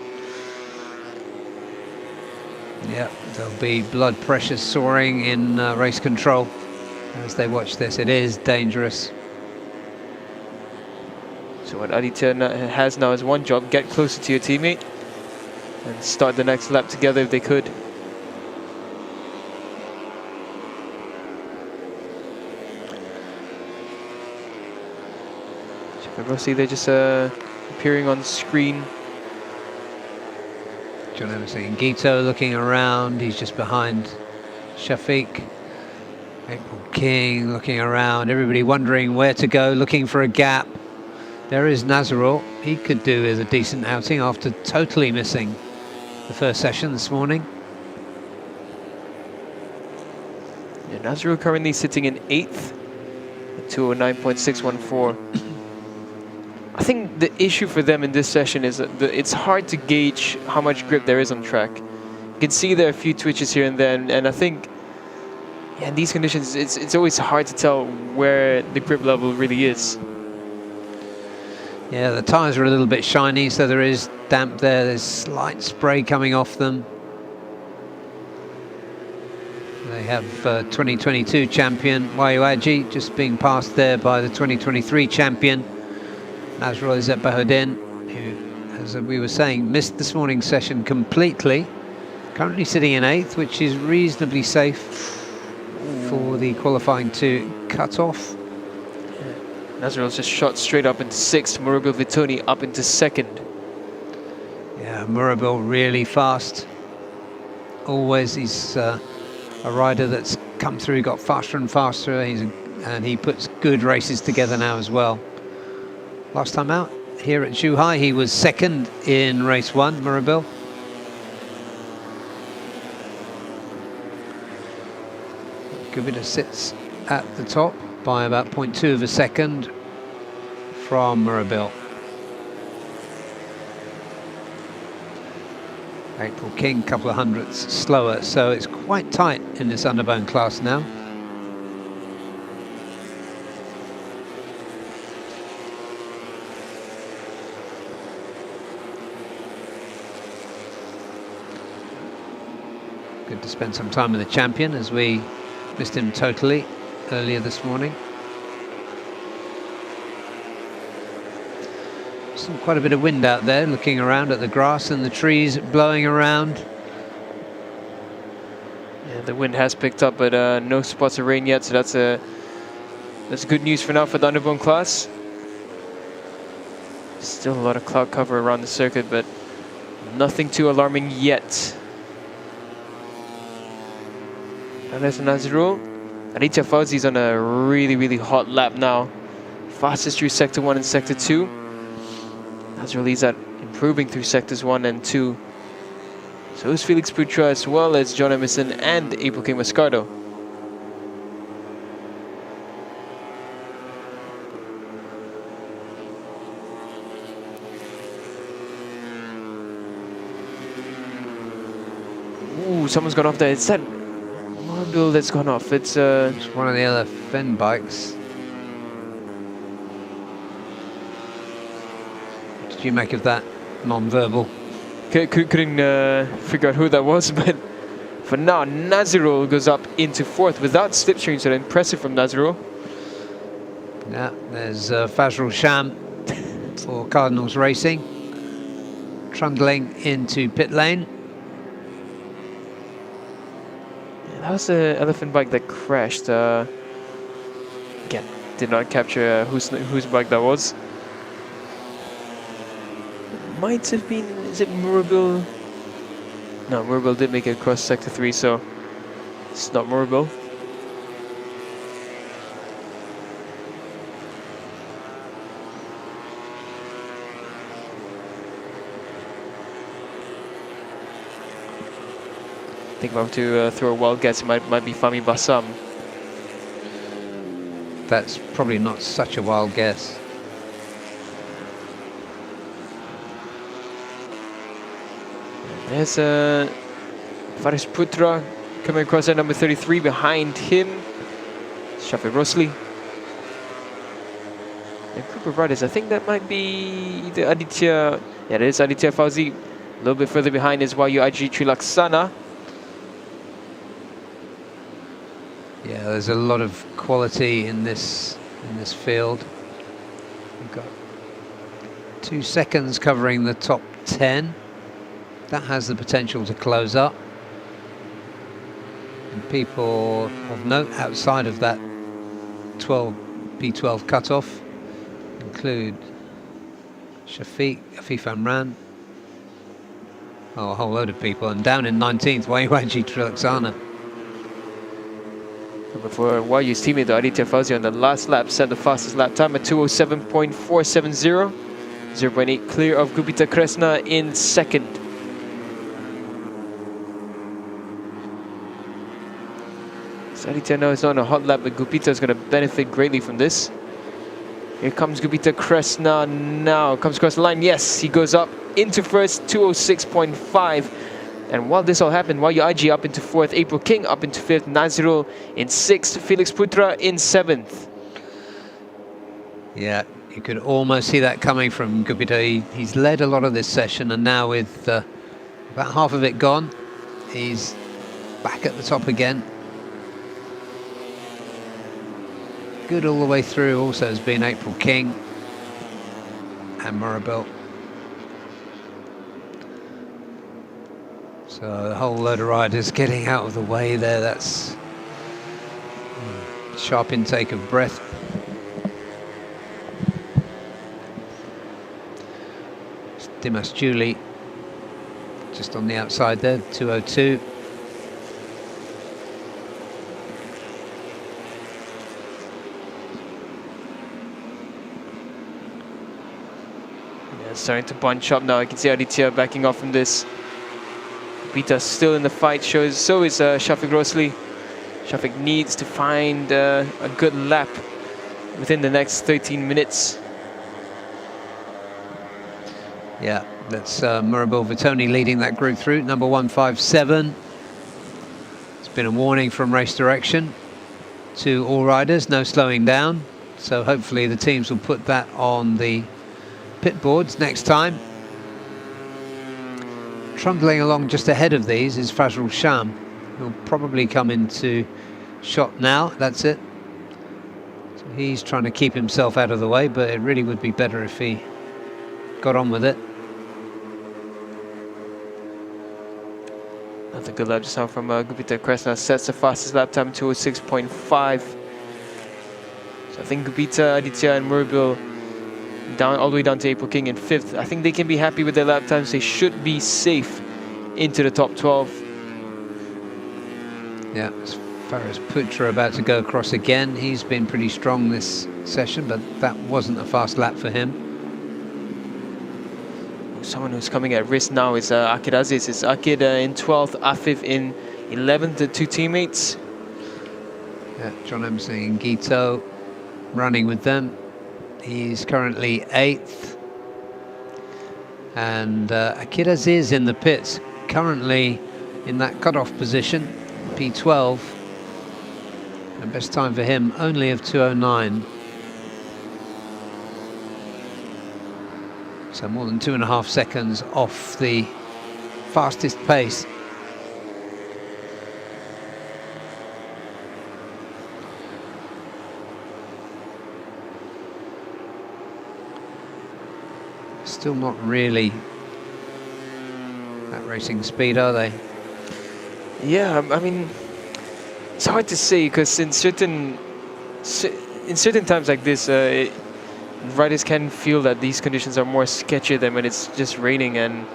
Yeah, there'll be blood pressure soaring in race control as they watch this. It is dangerous. So what Aditya has now is one job: get closer to your teammate and start the next lap together if they could. Rossi, they're just appearing on screen. John Emerson, Gito looking around. He's just behind Shafiq. April King looking around. Everybody wondering where to go, looking for a gap. There is Nazarul. He could do with a decent outing after totally missing the first session this morning. Yeah, Nazarul currently sitting in 8th at 209.614. I think the issue for them in this session is that it's hard to gauge how much grip there is on track. You can see there are a few twitches here and there, and I think, yeah, in these conditions, it's always hard to tell where the grip level really is. Yeah, the tyres are a little bit shiny, so there is damp there. There's slight spray coming off them. They have 2022 champion Wahyu Aji just being passed there by the 2023 champion Nazrul Izzat Bahudin, who, as we were saying, missed this morning's session completely. Currently sitting in 8th, which is reasonably safe for the qualifying 2 cut-off. Nazrul's just shot straight up into 6th. Murabil Vitoni up into 2nd. Yeah, Murabil really fast. Always, he's a rider that's come through, got faster and faster, and he puts good races together now as well. Last time out here at Zhuhai, he was 2nd in race 1, Murabil. Gupita sits at the top by about 0.2 of a second from Murabil. April King, couple of hundredths slower, so it's quite tight in this underbone class now. Good to spend some time with the champion, as we missed him totally earlier this morning. Quite a bit of wind out there, looking around at the grass and the trees blowing around. Yeah, the wind has picked up, but no spots of rain yet, so that's good news for now for the underbone class. Still a lot of cloud cover around the circuit, but nothing too alarming yet. And there's Nazrul. Aditya Fauzi's on a really, really hot lap now. Fastest through Sector 1 and Sector 2. Nazrul Izzat improving through Sectors 1 and 2. So is Felix Putra as well as John Emerson and April King Moscardo. Ooh, someone's gone off there. It's that Marble that's gone off. It's one of the other Finn bikes. What did you make of that non-verbal? couldn't figure out who that was, but for now, Nazirul goes up into 4th without slipstream, so impressive from Nazirul. Yeah, there's Fazrul Sham for Cardinals Racing, trundling into pit lane. Yeah, that was the elephant bike that crashed. Again, did not capture whose bike that was. Might have been, is it Murabil? No, Murabil did make it across Sector 3, so it's not Murabil. I think if I were to throw a wild guess, it might be Fami Bassam. That's probably not such a wild guess. There's Faris Putra coming across at number 33. Behind him, Shafiq Rosli. And group of riders, I think that might be either Aditya. Yeah, it is Aditya Fauzi. A little bit further behind is YUIG Trilaksana. Yeah, there's a lot of quality in this field. We've got 2 seconds covering the top 10. That has the potential to close up. And people of note outside of that P12 cutoff include Shafiq, Afif Amran, a whole load of people, and down in 19th, YUIG Trilaksana. Before YU's teammate Aditya Fauzi on the last lap set the fastest lap time at 2:07.470. 0.8 clear of Gupita Kresna in second. So Aditya now is on a hot lap, but Gupita is going to benefit greatly from this. Here comes Gupita Kresna now. Comes across the line. Yes, he goes up into first, 2:06.5. And while this all happened, YUIG up into 4th, April King up into 5th, Nazirul in 6th, Felix Putra in 7th. Yeah, you could almost see that coming from Gupita. He's led a lot of this session, and now with about half of it gone, he's back at the top again. Good all the way through also has been April King and Murabil. So the whole load of riders getting out of the way there. That's sharp intake of breath. Dimas Julie just on the outside there, 2:02. Yeah, starting to bunch up now. I can see Aditya backing off from this. Gupita still in the fight, so is Shafiq Rosli. Shafiq needs to find a good lap within the next 13 minutes. Yeah, that's Murabil Vitoni leading that group through, number 157. It's been a warning from race direction to all riders, no slowing down. So hopefully the teams will put that on the pit boards next time. Trundling along just ahead of these is Fazrul Sham, who'll probably come into shot now. That's it. So he's trying to keep himself out of the way, but it really would be better if he got on with it. Another good lap just now from Gupita Kresna. Sets the fastest lap time, 2:06.5. So I think Gupita, Aditya and Murabil down all the way down to April King in 5th. I think they can be happy with their lap times. They should be safe into the top 12. Yeah, as far as Putra about to go across again, he's been pretty strong this session, but that wasn't a fast lap for him. someone who's coming at risk now is Akid Aziz. It's Akid in 12th, Afif in 11th, the two teammates. Yeah, John Emerson and Gito running with them. He's currently 8th. And Akid Aziz in the pits, currently in that cut-off position, P12. And best time for him, only of 2:09. So more than 2.5 seconds off the fastest pace. Still not really at racing speed, are they? Yeah, I mean, it's hard to say because in certain times like this, riders can feel that these conditions are more sketchier than when it's just raining, and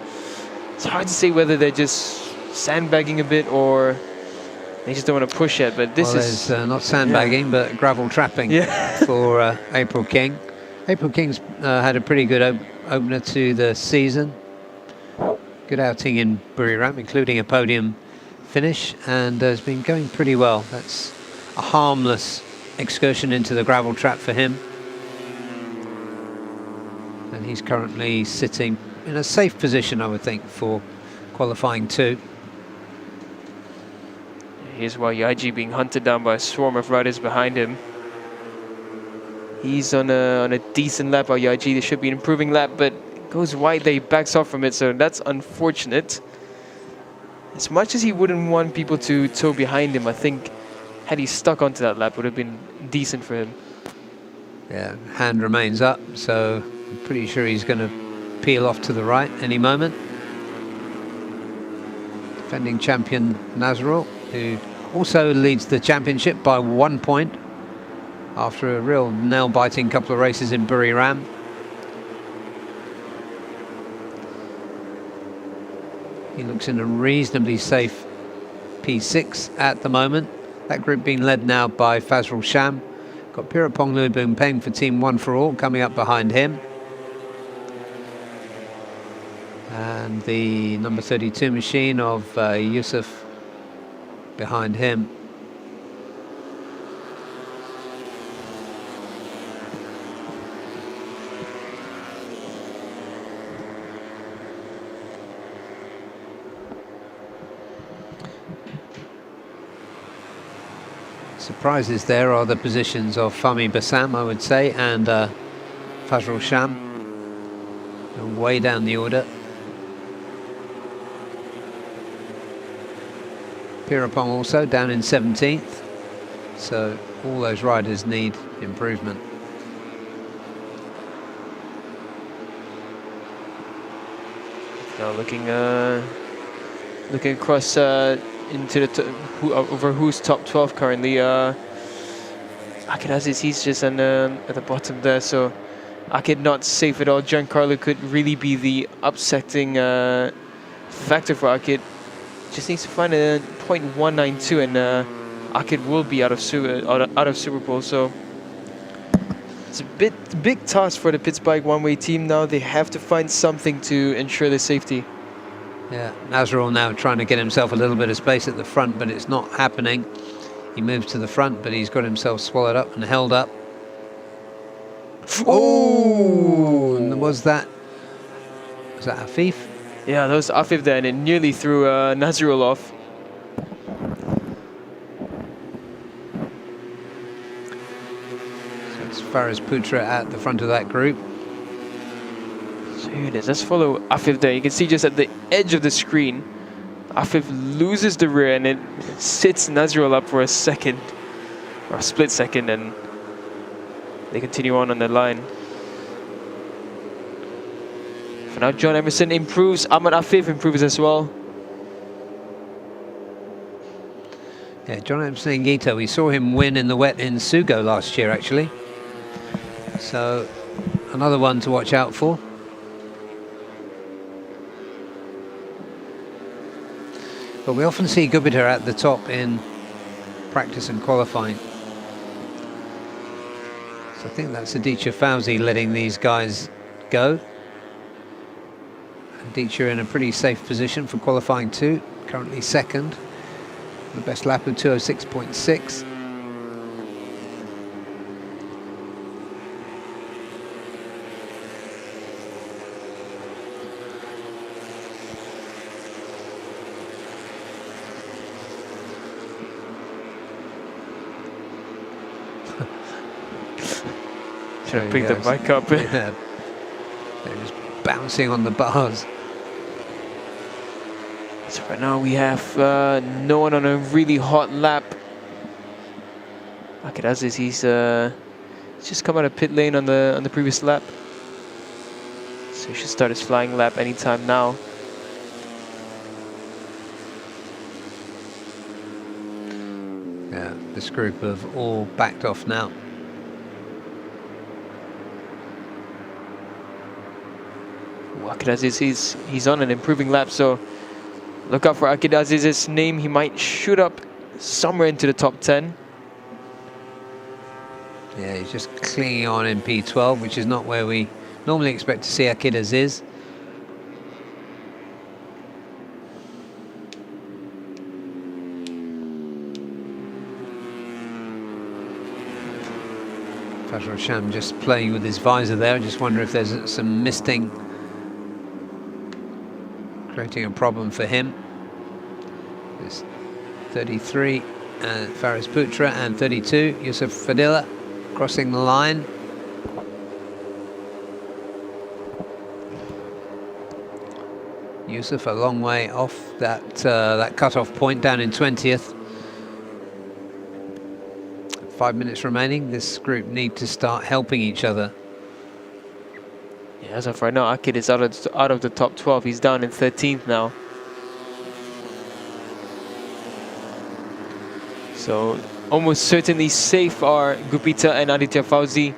it's hard to say whether they're just sandbagging a bit or they just don't want to push yet. But this is not sandbagging, but gravel trapping for April King. April King's had a pretty good opener to the season. Good outing in Buriram, including a podium finish, and has been going pretty well. That's a harmless excursion into the gravel trap for him. And he's currently sitting in a safe position, I would think, for qualifying 2. Here's Yaiji being hunted down by a swarm of riders behind him. He's on a decent lap. Yaiji, there should be an improving lap, but goes wide there, he backs off from it, so that's unfortunate. As much as he wouldn't want people to tow behind him, I think had he stuck onto that lap, would have been decent for him. Yeah, hand remains up, so I'm pretty sure he's going to peel off to the right any moment. Defending champion Nazarul, who also leads the championship by 1 point after a real nail-biting couple of races in Buriram. He looks in a reasonably safe P6 at the moment. That group being led now by Fazrul Sham. Got Pirapong Luibung Peng for Team One for All coming up behind him. And the number 32 machine of Yusuf behind him. Surprises there are the positions of Fahmi Bassam, I would say, and Fazrul Sham. They're way down the order. Pirapong also down in 17th. So all those riders need improvement. Now looking across into the over who's top 12 currently. Akid Aziz, he's just at the bottom there, so Akid not safe at all. Giancarlo could really be the upsetting factor for Akid. Just needs to find a .192, and Akid will be out of Super Bowl. So it's a big task for the Pittsbike one-way team now. They have to find something to ensure their safety. Yeah, Nazarul now trying to get himself a little bit of space at the front, but it's not happening. He moves to the front, but he's got himself swallowed up and held up. Oh! And was that Afif? Yeah, that was Afif there, and it nearly threw Nazarul off. So it's Faraz Putra at the front of that group. So here it is. Let's follow Afif there. You can see just at the edge of the screen, Afif loses the rear and it sits Nazarul up for a second, or a split second, and they continue on the line. For now, John Emerson improves. Ahmad Afif improves as well. Yeah, John Emerson Ngito, we saw him win in the wet in Sugo last year, actually. So another one to watch out for. But we often see Gupita at the top in practice and qualifying. So I think that's Aditya Fauzi letting these guys go. Dicha in a pretty safe position for qualifying 2, currently second. The best lap of 2:06.6. Trying to pick the bike up. Yeah. They're just bouncing on the bars. So right now we have no one on a really hot lap. Akiraziz, he's just come out of pit lane on the previous lap. So he should start his flying lap anytime now. Yeah, this group have all backed off now. Akiraziz, he's on an improving lap, so look out for Akiraziz's name. He might shoot up somewhere into the top 10. Yeah, he's just clinging on in P12, which is not where we normally expect to see Akirazis. Fazrul Sham just playing with his visor there. I just wonder if there's some misting creating a problem for him. There's 33, Faris Putra, and 32, Yusuf Fadila, crossing the line. Yusuf a long way off that cut-off point, down in 20th. 5 minutes remaining. This group need to start helping each other. Yeah, as of right now, Akid is out of the top 12. He's down in 13th now. So almost certainly safe are Gupita and Aditya Fauzi.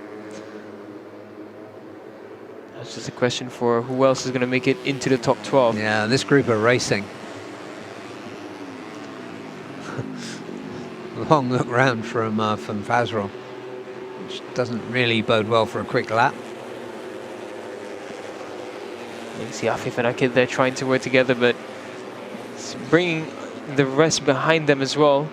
That's just a question for who else is going to make it into the top 12. Yeah, this group are racing. Long look round from Fazrul, which doesn't really bode well for a quick lap. You can see Afif and Akid, they're trying to work together, but it's bringing the rest behind them as well.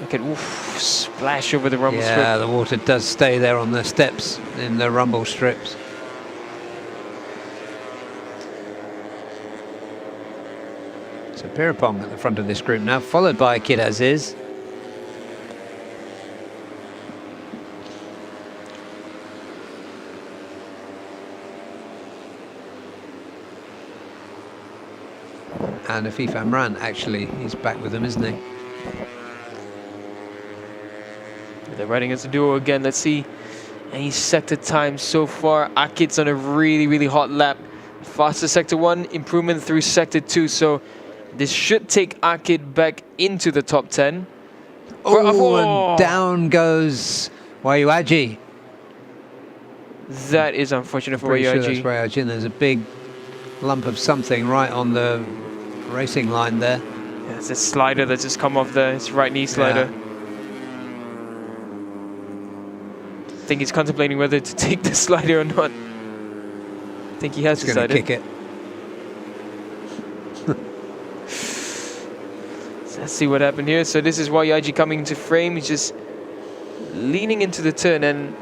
Akid, oof, splash over the rumble strip. Yeah, the water does stay there on the steps in the rumble strips. So Pirapong at the front of this group now, followed by Akid Aziz. And Afif Amran, actually, he's back with them, isn't he? They're riding as a duo again. Let's see any sector time so far. Akid's on a really, really hot lap. Faster sector 1, improvement through sector 2. So this should take Akid back into the top 10. Oh, and down goes Wayuaji. That is unfortunate for Pretty sure Wayuaji. that's Wayuaji, and there's a big lump of something right on the racing line there. Yeah, it's a slider that's just come off his right knee slider. Yeah. I think he's contemplating whether to take the slider or not. I think he has He's going to decided. kick it. So let's see what happened here. So this is Wayuaji coming into frame. He's just leaning into the turn, and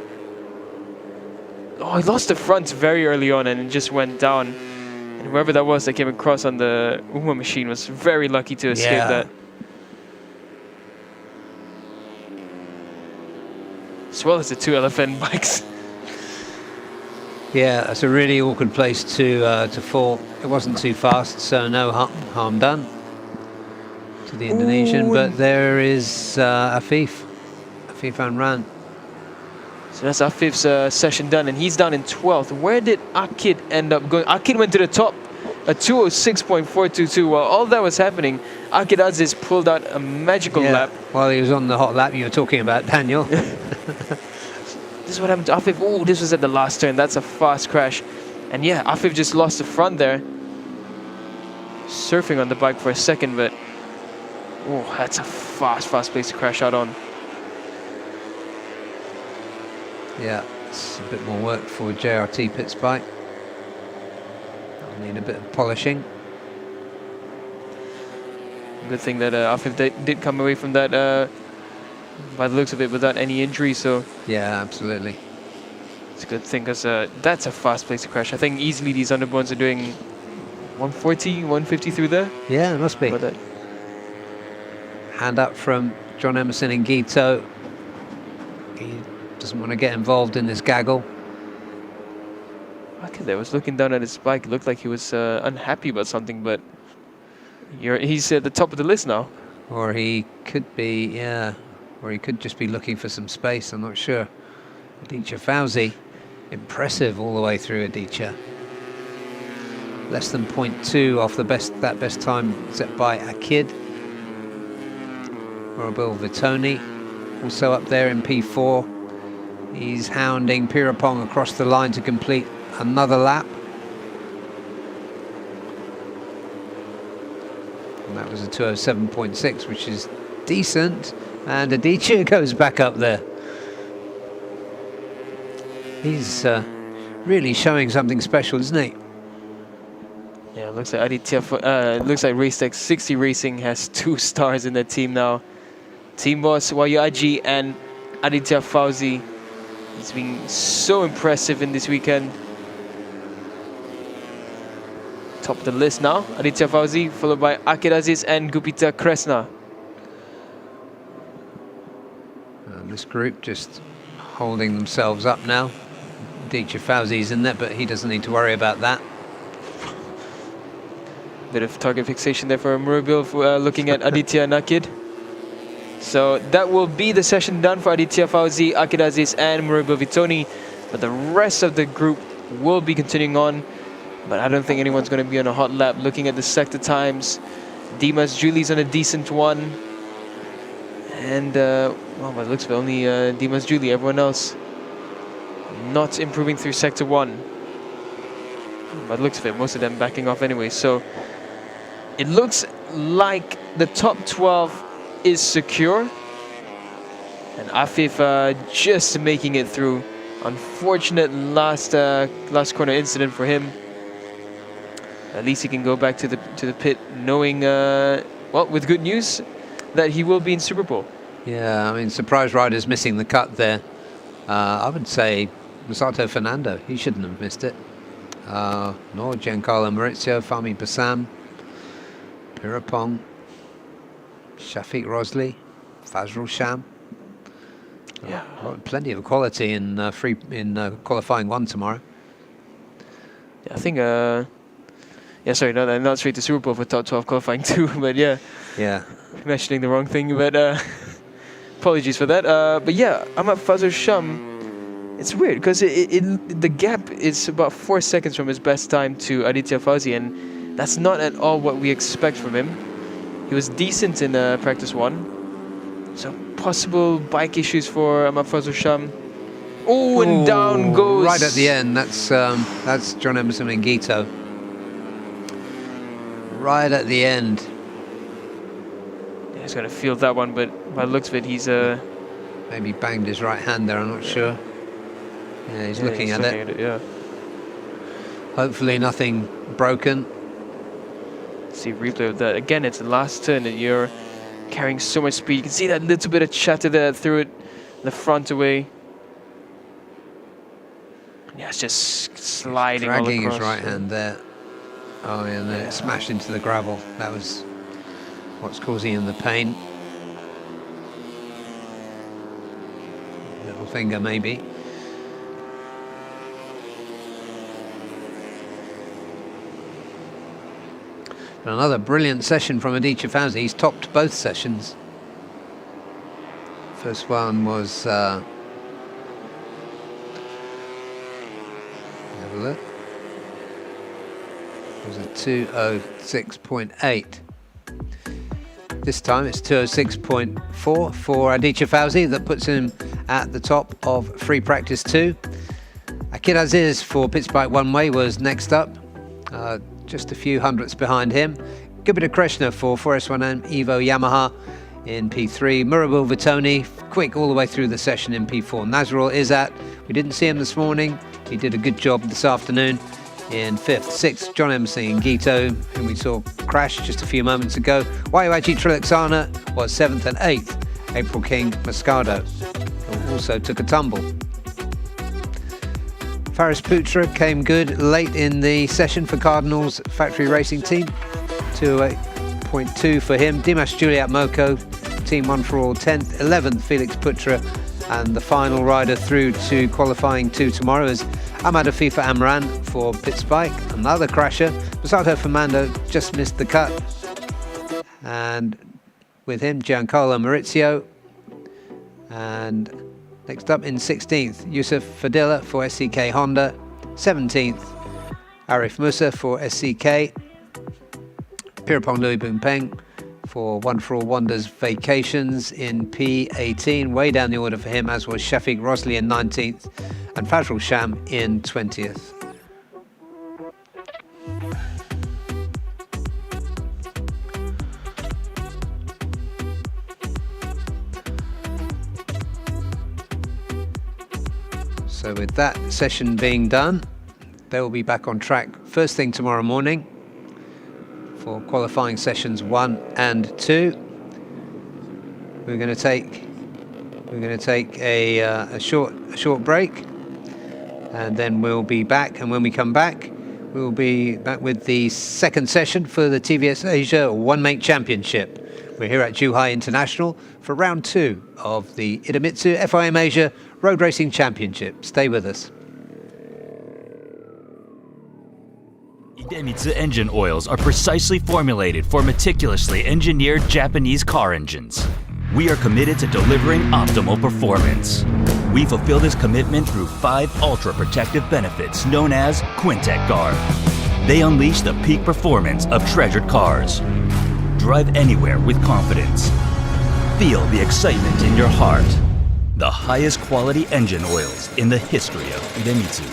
he lost the front very early on and it just went down. And whoever that was that came across on the UMA machine was very lucky to escape that. As well as the two LFN bikes. Yeah, that's a really awkward place to fall. It wasn't too fast, so no harm done to the Indonesian. But there is Afif Amran. So that's Afif's session done, and he's down in 12th. Where did Akid end up going? Akid went to the top, a 2:06.422. While all that was happening, Akid Aziz pulled out a magical lap. While he was on the hot lap you were talking about, Daniel. This is what happened to Afif. Oh, this was at the last turn. That's a fast crash. And yeah, Afif just lost the front there. Surfing on the bike for a second, but that's a fast place to crash out on. Yeah, it's a bit more work for JRT Pit's bike. need a bit of polishing. Good thing that FIM did come away from that, by the looks of it, without any injury. So Yeah, absolutely. it's a good thing, because that's a fast place to crash. I think easily these underborns are doing 140, 150 through there. Yeah, it must be. But that, Hand up from John Emerson and Gito. He doesn't want to get involved in this gaggle. okay, there was looking down at his bike. It looked like he was unhappy about something, but he's at the top of the list now. Or he could be, yeah, or he could just be looking for some space, I'm not sure. Aditya Fauzi, impressive all the way through Aditya. Less than 0.2 off the best time set by Akid. Murabil Vitoni, also up there in P4. He's hounding Pirapong across the line to complete another lap. And that was a 207.6, which is decent. And Aditya goes back up there. He's really showing something special, isn't he? Yeah, it looks like looks like Racetech 60 Racing has 2 stars in their team now. Team boss Wayaji and Aditya Fauzi. He's been so impressive in this weekend. Top of the list now, Aditya Fauzi, followed by Akid Aziz and Gupita Kresna. This group just holding themselves up now. Aditya Fauzi's in there, but he doesn't need to worry about that. Bit of target fixation there for Murabil, looking at Aditya and Akid. So that will be the session done for Aditya Fauzi, Akid Aziz and Murabil Vitoni. But the rest of the group will be continuing on. But I don't think anyone's going to be on a hot lap. Looking at the sector times, Dimas Julie's on a decent one. And, well, by the looks of it, only Dimas Julie. Everyone else not improving through sector 1. By the looks of it, most of them backing off anyway. So it looks like the top 12 is secure. And Afif just making it through. Unfortunate last corner incident for him. At least he can go back to the pit knowing, well, with good news that he will be in Super Bowl. Yeah, I mean, surprise rider's missing the cut there. I would say Masato Fernando, he shouldn't have missed it. Nor Giancarlo Maurizio, Fahmi Bassam, Pirapong, Shafiq Rosley, Fazrul Sham. Yeah, plenty of quality in qualifying 1 tomorrow. Yeah, I think. Yeah, sorry, not straight to Super Bowl for top 12 qualifying 2, but yeah. Yeah. Mentioning the wrong thing, but apologies for that. But yeah, Ahmad Fazrul Sham. It's weird because the gap is about 4 seconds from his best time to Aditya Fauzi, and that's not at all what we expect from him. He was decent in practice 1, so possible bike issues for Ahmad Fazrul Sham. Oh, and down goes right at the end. That's John Emerson and Gito. Right at the end. Yeah, he's gonna field that one, but by the looks of it, he's maybe banged his right hand there. I'm not sure. Yeah, he's looking at it. Yeah. Hopefully nothing broken. See replay of that again. It's the last turn, and you're carrying so much speed. You can see that little bit of chatter there through it, the front away. Yeah, it's just sliding all dragging across. his right hand there. Oh, yeah, and then it smashed into the gravel. That was what's causing him the pain. Little finger, maybe. But another brilliant session from Aditya Fauzi. He's topped both sessions. First one was... have a look. It was a 206.8. This time it's 206.4 for Aditya Fauzi. That puts him at the top of free practice 2. Akid Aziz for Pits Bike One Way was next up. Just a few hundredths behind him. Gupita Krishna for 4S1M Evo Yamaha in P3. Murabil Vitoni, quick all the way through the session in P4. Nazrul Izzat, we didn't see him this morning. He did a good job this afternoon. in 5th. 6th, John Emerson and Gito, whom we saw crash just a few moments ago. Waiwaji Trilaksana was 7th and 8th. April King Moscado who also took a tumble. Faris Putra came good late in the session for Cardinals factory racing team. 208.2 for him. Dimash Juliet Moko, team 1 for all, 10th. 11th, Felix Putra. And the final rider through to qualifying 2 tomorrow is Ahmad Afifa Amran for pit spike. Another crasher. Masato Fernando just missed the cut. And with him, Giancarlo Maurizio. And next up in 16th, Yusuf Fadila for SCK Honda. 17th, Arif Musa for SCK. Pirapong Louis Bumpeng for One for All Wonders Vacations in P18. Way down the order for him, as was Shafiq Rosli in 19th and Fazrul Sham in 20th. So with that session being done, they will be back on track first thing tomorrow morning for qualifying sessions 1 and 2. We're going to take a short break, and then we'll be back. And when we come back, we'll be back with the second session for the TVS Asia One-Make Championship. We're here at Zhuhai International for round 2 of the Idemitsu FIM Asia Road Racing Championship. Stay with us. Idemitsu engine oils are precisely formulated for meticulously engineered Japanese car engines. We are committed to delivering optimal performance. We fulfill this commitment through 5 ultra-protective benefits known as Quintec Guard. They unleash the peak performance of treasured cars. Drive anywhere with confidence. Feel the excitement in your heart. The highest quality engine oils in the history of Idemitsu.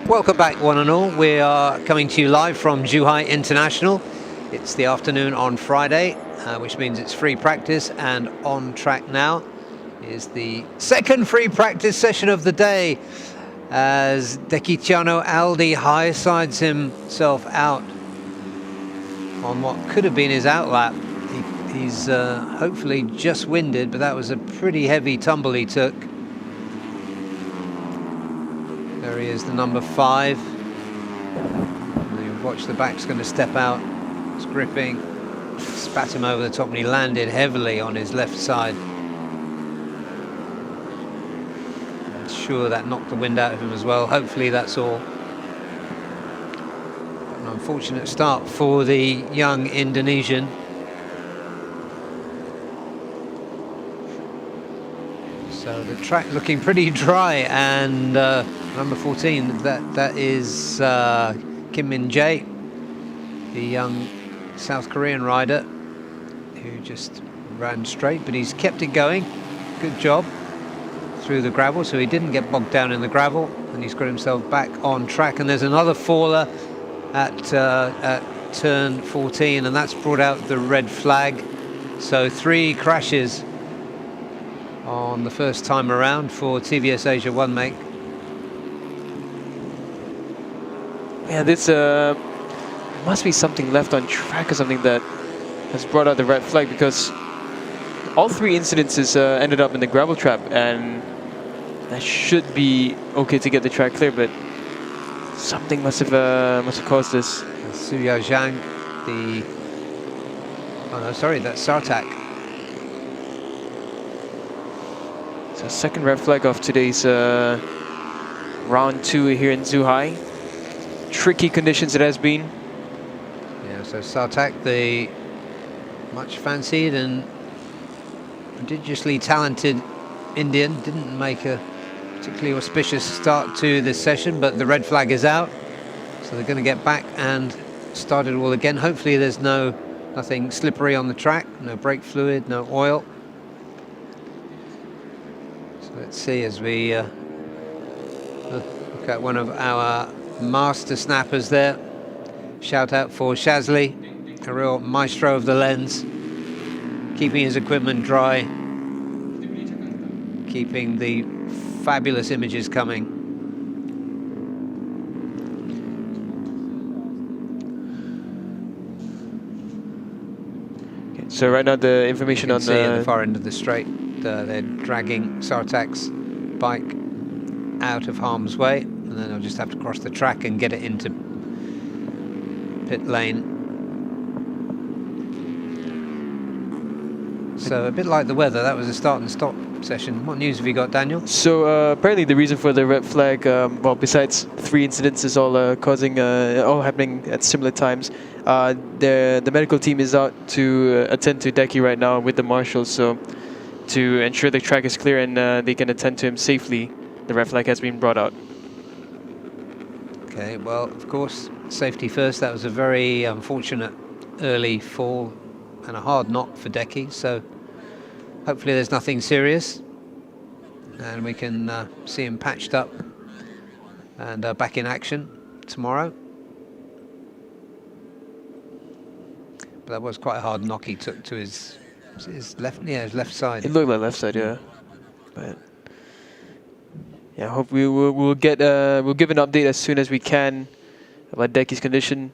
Welcome back, one and all. We are coming to you live from Zhuhai International. It's the afternoon on Friday, which means it's free practice, and on track now is the second free practice session of the day as Dekiciano Aldi high sides himself out on what could have been his outlap. He's hopefully just winded, but that was a pretty heavy tumble he took. There he is, the number 5. And you watch the back's going to step out. It's gripping, spat him over the top, and he landed heavily on his left side. I'm sure that knocked the wind out of him as well. Hopefully that's all. An unfortunate start for the young Indonesian. So the track looking pretty dry, and number 14, that is Kim Min Jae, the young South Korean rider who just ran straight, but he's kept it going. Good job through the gravel, so he didn't get bogged down in the gravel, and he's got himself back on track. And there's another faller at turn 14, and that's brought out the red flag. So 3 crashes on the first time around for TVS Asia 1 make. Yeah, this must be something left on track or something that has brought out the red flag, because all 3 incidences ended up in the gravel trap, and that should be okay to get the track clear, but something must have caused this. Suya Zhang, that's Sartak. So second red flag of today's round 2 here in Zhuhai. Tricky conditions it has been. Yeah, so Sartak, the much fancied and prodigiously talented Indian, didn't make a particularly auspicious start to this session, but the red flag is out, so they're going to get back and start it all again. Hopefully there's nothing slippery on the track, no brake fluid, no oil. So let's see as we look at one of our master snappers there. Shout out for Shazli, a real maestro of the lens, keeping his equipment dry, keeping the fabulous images coming. Okay, so right now the information on the far end of the straight, they're dragging Sartak's bike out of harm's way, and then they'll just have to cross the track and get it into pit lane. So a bit like the weather, that was a start and stop session. What news have you got, Daniel? So apparently the reason for the red flag, well, besides 3 incidences all all happening at similar times, the medical team is out to attend to Deki right now with the marshals, so to ensure the track is clear and they can attend to him safely, the red flag has been brought out. Okay, well, of course, safety first. That was a very unfortunate early fall and a hard knock for Deki, so hopefully there's nothing serious and we can see him patched up and back in action tomorrow. But that was quite a hard knock he took to his left side. It looked like left side, yeah. But yeah, I hope we'll give an update as soon as we can about Deki's condition.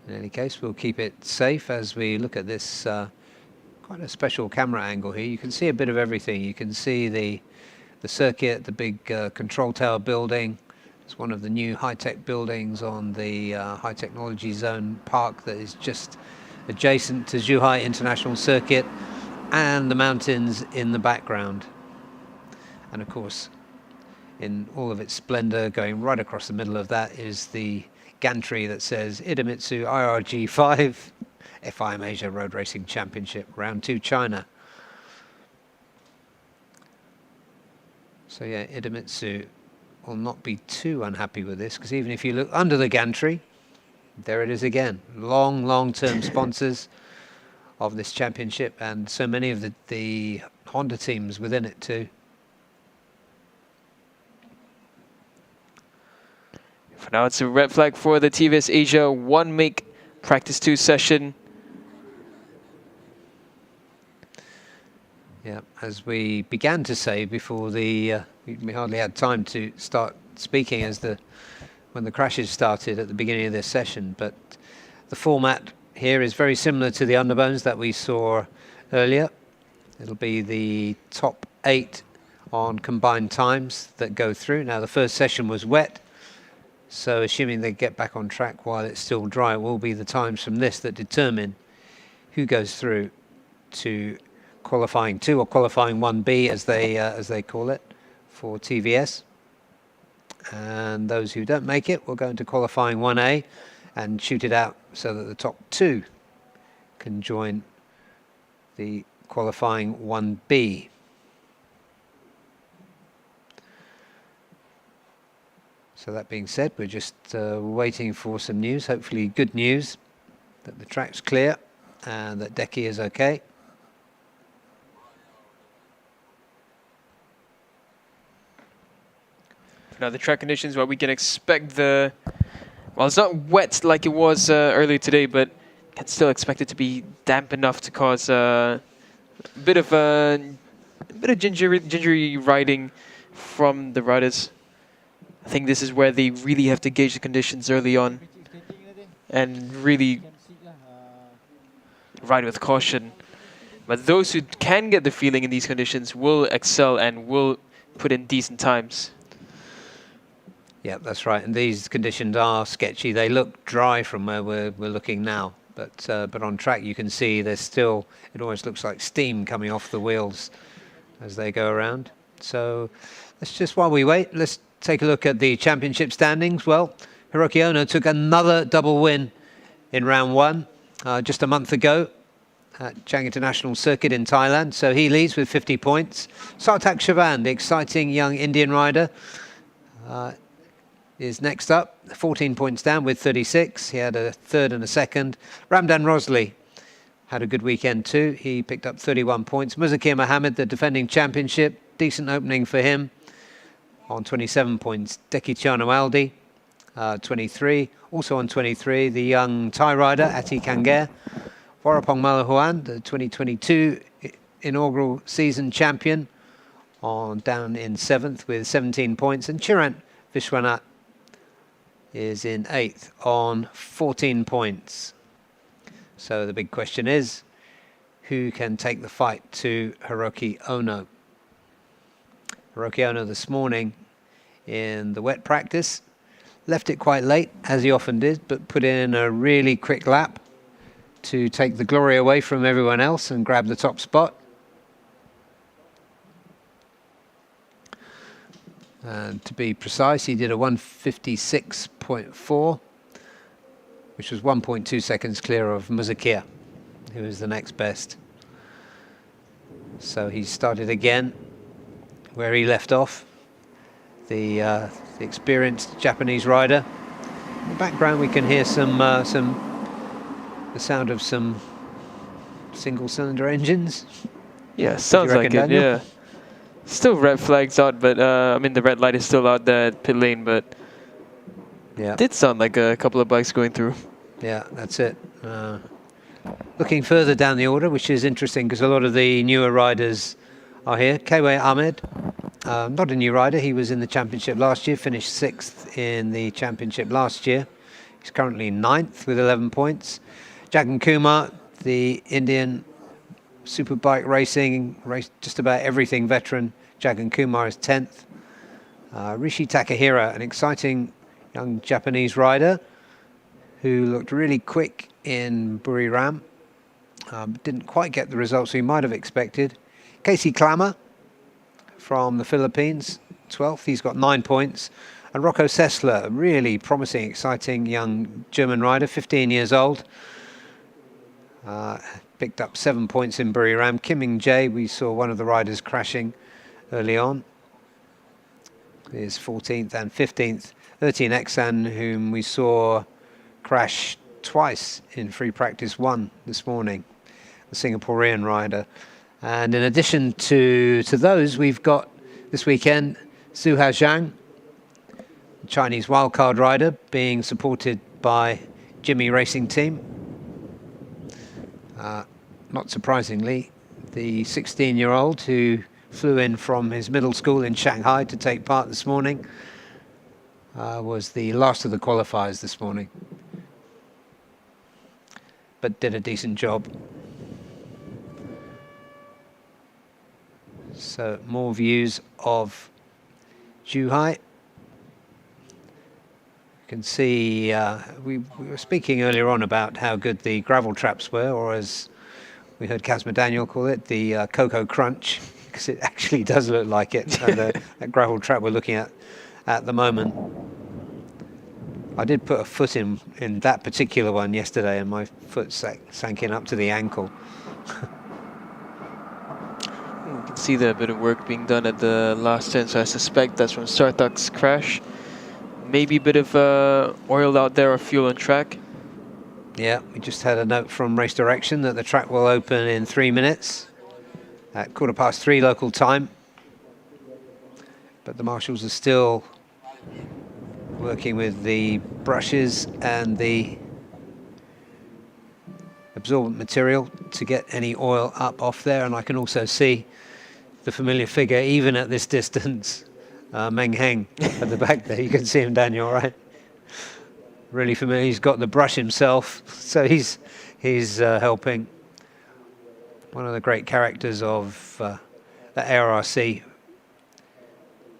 In any case, we'll keep it safe as we look at this quite a special camera angle here. You can see a bit of everything. You can see the circuit, the big control tower building. It's one of the new high-tech buildings on the High Technology Zone Park that is just adjacent to Zhuhai International Circuit, and the mountains in the background. And of course, in all of its splendor, going right across the middle of that is the gantry that says Idemitsu IRG5 FIM Asia Road Racing Championship Round 2 China. So yeah, Idemitsu will not be too unhappy with this, because even if you look under the gantry, there it is again. Long-term sponsors of this championship, and so many of the Honda teams within it too. For now, it's a red flag for the TVS Asia 1 MIG Practice 2 session. Yeah, as we began to say before the, we hardly had time to start speaking when the crashes started at the beginning of this session, but the format here is very similar to the underbones that we saw earlier. It'll be the top 8 on combined times that go through. Now the first session was wet, so assuming they get back on track while it's still dry, it will be the times from this that determine who goes through to qualifying 2 or qualifying 1B as they call it for TVS. And those who don't make it will go into qualifying 1A and shoot it out so that the top 2 can join the qualifying 1B. So that being said, we're just waiting for some news, hopefully good news, that the track's clear and that Deki is okay. Now the track conditions, well, we can expect well, it's not wet like it was earlier today, but can still expect it to be damp enough to cause a bit of gingery riding from the riders. I think this is where they really have to gauge the conditions early on and really ride with caution. But those who can get the feeling in these conditions will excel and will put in decent times. Yeah, that's right. And these conditions are sketchy. They look dry from where we're looking now, but on track you can see there's still, it almost looks like steam coming off the wheels as they go around. So let's just, while we wait, let's take a look at the championship standings. Well, Hiroki Ono took another double win in round 1 just a month ago at Chang International Circuit in Thailand. So he leads with 50 points. Sarthak Chavan, the exciting young Indian rider, is next up, 14 points down with 36. He had a third and a second. Ramdan Rosley had a good weekend too. He picked up 31 points. Muzakir Mohammed, the defending championship, decent opening for him on 27 points. Deki Chano Aldi, 23. Also on 23, the young Thai rider, Ati Kanger. Warapong Malahuan, the 2022 inaugural season champion, down in 7th with 17 points. And Chirant Vishwanath is in 8th on 14 points. So the big question is, who can take the fight to Hiroki Ono? Hiroki Ono this morning in the wet practice left it quite late, as he often did, but put in a really quick lap to take the glory away from everyone else and grab the top spot. And to be precise, he did a 156.4, which was 1.2 seconds clear of Muzakir, who was the next best. So he started again where he left off. The experienced Japanese rider. In the background, we can hear the sound of some single-cylinder engines. Yeah, sounds like it. Daniel? Yeah. Still red flags out, but I mean the red light is still out there at pit lane, but yeah, it did sound like a couple of bikes going through. Yeah, that's it. Looking further down the order, which is interesting because a lot of the newer riders are here. Keiwei Ahmed, not a new rider. He was in the championship last year, finished 6th in the championship last year. He's currently 9th with 11 points. Jagan Kumar, the Indian superbike racing, just about everything veteran. Jagan Kumar is 10th. Rishi Takahira, an exciting young Japanese rider who looked really quick in Buriram. Didn't quite get the results we might have expected. Casey Klammer from the Philippines, 12th. He's got 9 points. And Rocco Sessler, a really promising, exciting young German rider, 15 years old. Picked up 7 points in Buriram. Kim Ming-jae, we saw one of the riders crashing early on, is 14th and 15th. 13 Exan, whom we saw crash twice in free practice 1 this morning, the Singaporean rider. And in addition to those, we've got this weekend Zhuhai, Chinese wildcard rider, being supported by Jimmy Racing Team. Not surprisingly, the 16-year-old who flew in from his middle school in Shanghai to take part this morning was the last of the qualifiers this morning, but did a decent job. So more views of Zhuhai. You can see we were speaking earlier on about how good the gravel traps were, or as we heard Kazma Daniel call it, the Cocoa Crunch, because it actually does look like it. That gravel trap we're looking at the moment. I did put a foot in that particular one yesterday, and my foot sank in up to the ankle. You can see the bit of work being done at the last turn, so I suspect that's from Sartak's crash. Maybe a bit of oil out there or fuel on track. Yeah, we just had a note from Race Direction that the track will open in 3 minutes at 3:15 local time. But the marshals are still working with the brushes and the absorbent material to get any oil up off there. And I can also see the familiar figure, even at this distance, Meng Heng at the back there. You can see him, Daniel, right? Really familiar. He's got the brush himself, so he's helping. One of the great characters of the ARRC,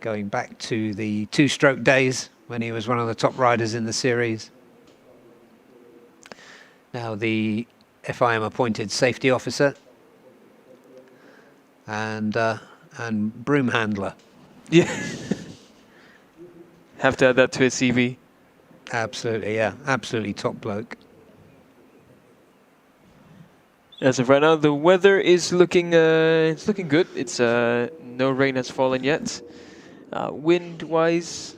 going back to the two-stroke days when he was one of the top riders in the series. Now the FIM appointed safety officer and broom handler. Yeah. Have to add that to his CV. Absolutely, yeah. Absolutely top bloke. As of right now, the weather is looking it's looking good. It's no rain has fallen yet. Wind-wise,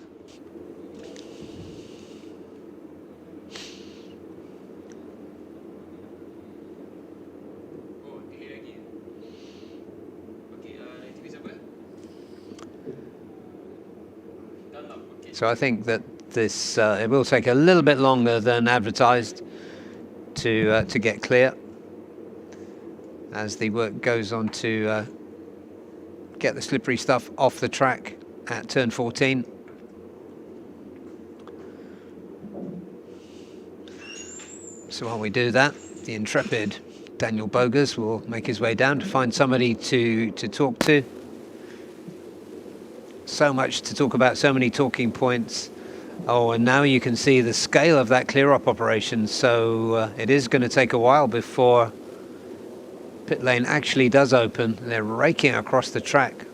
so I think that this it will take a little bit longer than advertised to get clear, as the work goes on to get the slippery stuff off the track at turn 14. So while we do that, the intrepid Daniel Bogas will make his way down to find somebody to talk to. So much to talk about, so many talking points. Oh, and now you can see the scale of that clear-up operation. So it is going to take a while before pit lane actually does open. They're raking across the track.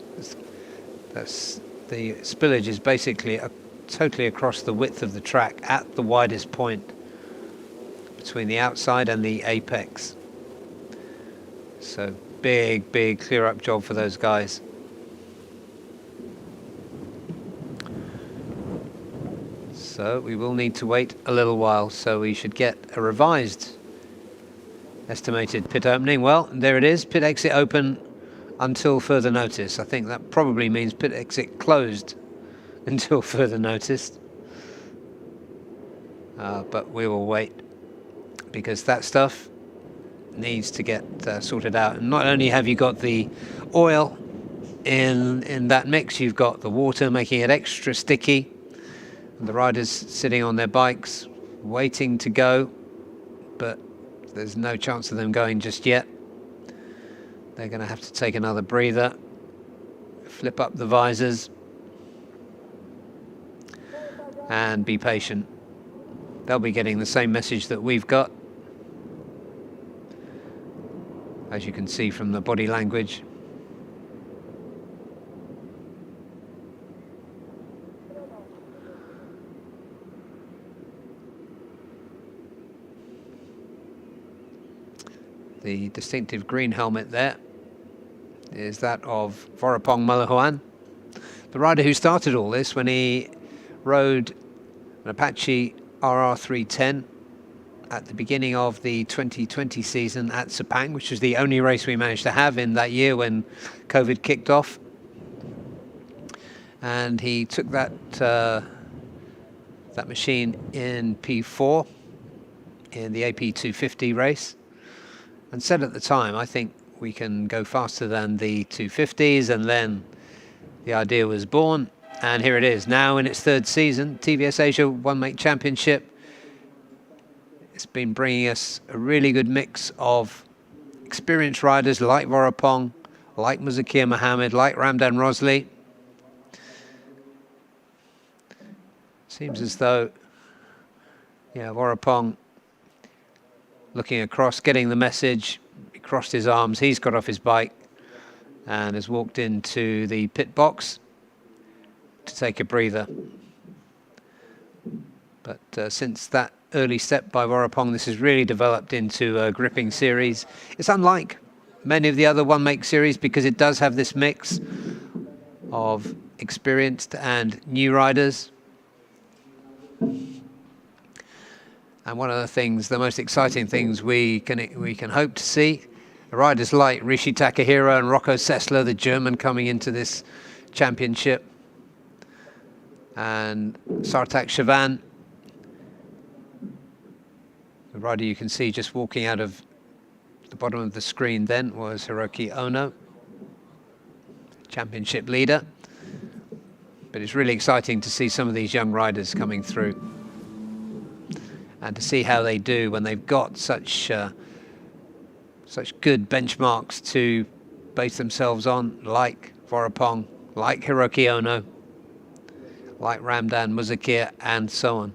That's the spillage is basically totally across the width of the track at the widest point between the outside and the apex. So big clear-up job for those guys. So we will need to wait a little while, so we should get a revised estimated pit opening. Well, there it is, pit exit open until further notice. I think that probably means pit exit closed until further notice. But we will wait, because that stuff needs to get sorted out. And not only have you got the oil in that mix, you've got the water making it extra sticky. And the riders sitting on their bikes, waiting to go, but there's no chance of them going just yet. They're going to have to take another breather, flip up the visors, and be patient. They'll be getting the same message that we've got, as you can see from the body language. The distinctive green helmet there is that of Vorapong Malahuan, the rider who started all this when he rode an Apache RR310 at the beginning of the 2020 season at Sepang, which was the only race we managed to have in that year when COVID kicked off. And he took that that machine in P4 in the AP 250 race, and said at the time, I think we can go faster than the 250s, and then the idea was born, and here it is now in its third season, TVS Asia One Make Championship. It's been bringing us a really good mix of experienced riders like Vorapong, like Muzakir Mohammed, like Ramdan Rosli. Seems as though, yeah, Vorapong looking across, getting the message, he crossed his arms, he's got off his bike and has walked into the pit box to take a breather. But since that early step by Vorapong, this has really developed into a gripping series. It's unlike many of the other One Make series because it does have this mix of experienced and new riders. And one of the things, the most exciting things we can hope to see, riders like Rishi Takahiro and Rocco Sessler, the German, coming into this championship, and Sartak Chavan, the rider you can see just walking out of the bottom of the screen then was Hiroki Ono, championship leader. But it's really exciting to see some of these young riders coming through and to see how they do when they've got such good benchmarks to base themselves on, like Vorapong, like Hiroki Ono, like Ramdan, Muzakir, and so on.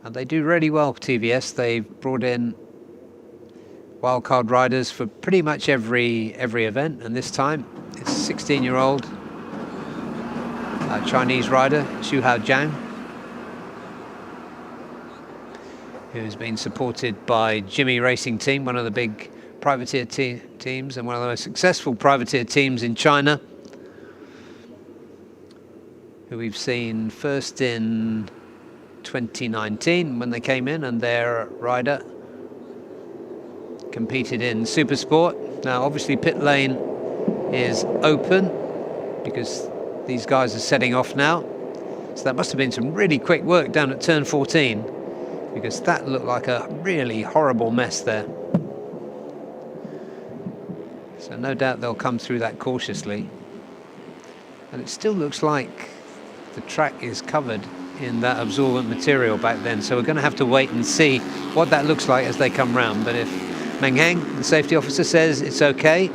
And they do really well, TVS. They've brought in wildcard riders for pretty much every event, and this time it's a 16-year-old Chinese rider, Zhuhai Zhang, who's been supported by Jimmy Racing Team, one of the big privateer teams and one of the most successful privateer teams in China, who we've seen first in 2019 when they came in, and their rider competed in Supersport. Now obviously pit lane is open because these guys are setting off now, so that must have been some really quick work down at turn 14, because that looked like a really horrible mess there. So no doubt they'll come through that cautiously, and it still looks like the track is covered in that absorbent material back then, so we're going to have to wait and see what that looks like as they come round. But if Meng Heng, the safety officer, says it's okay,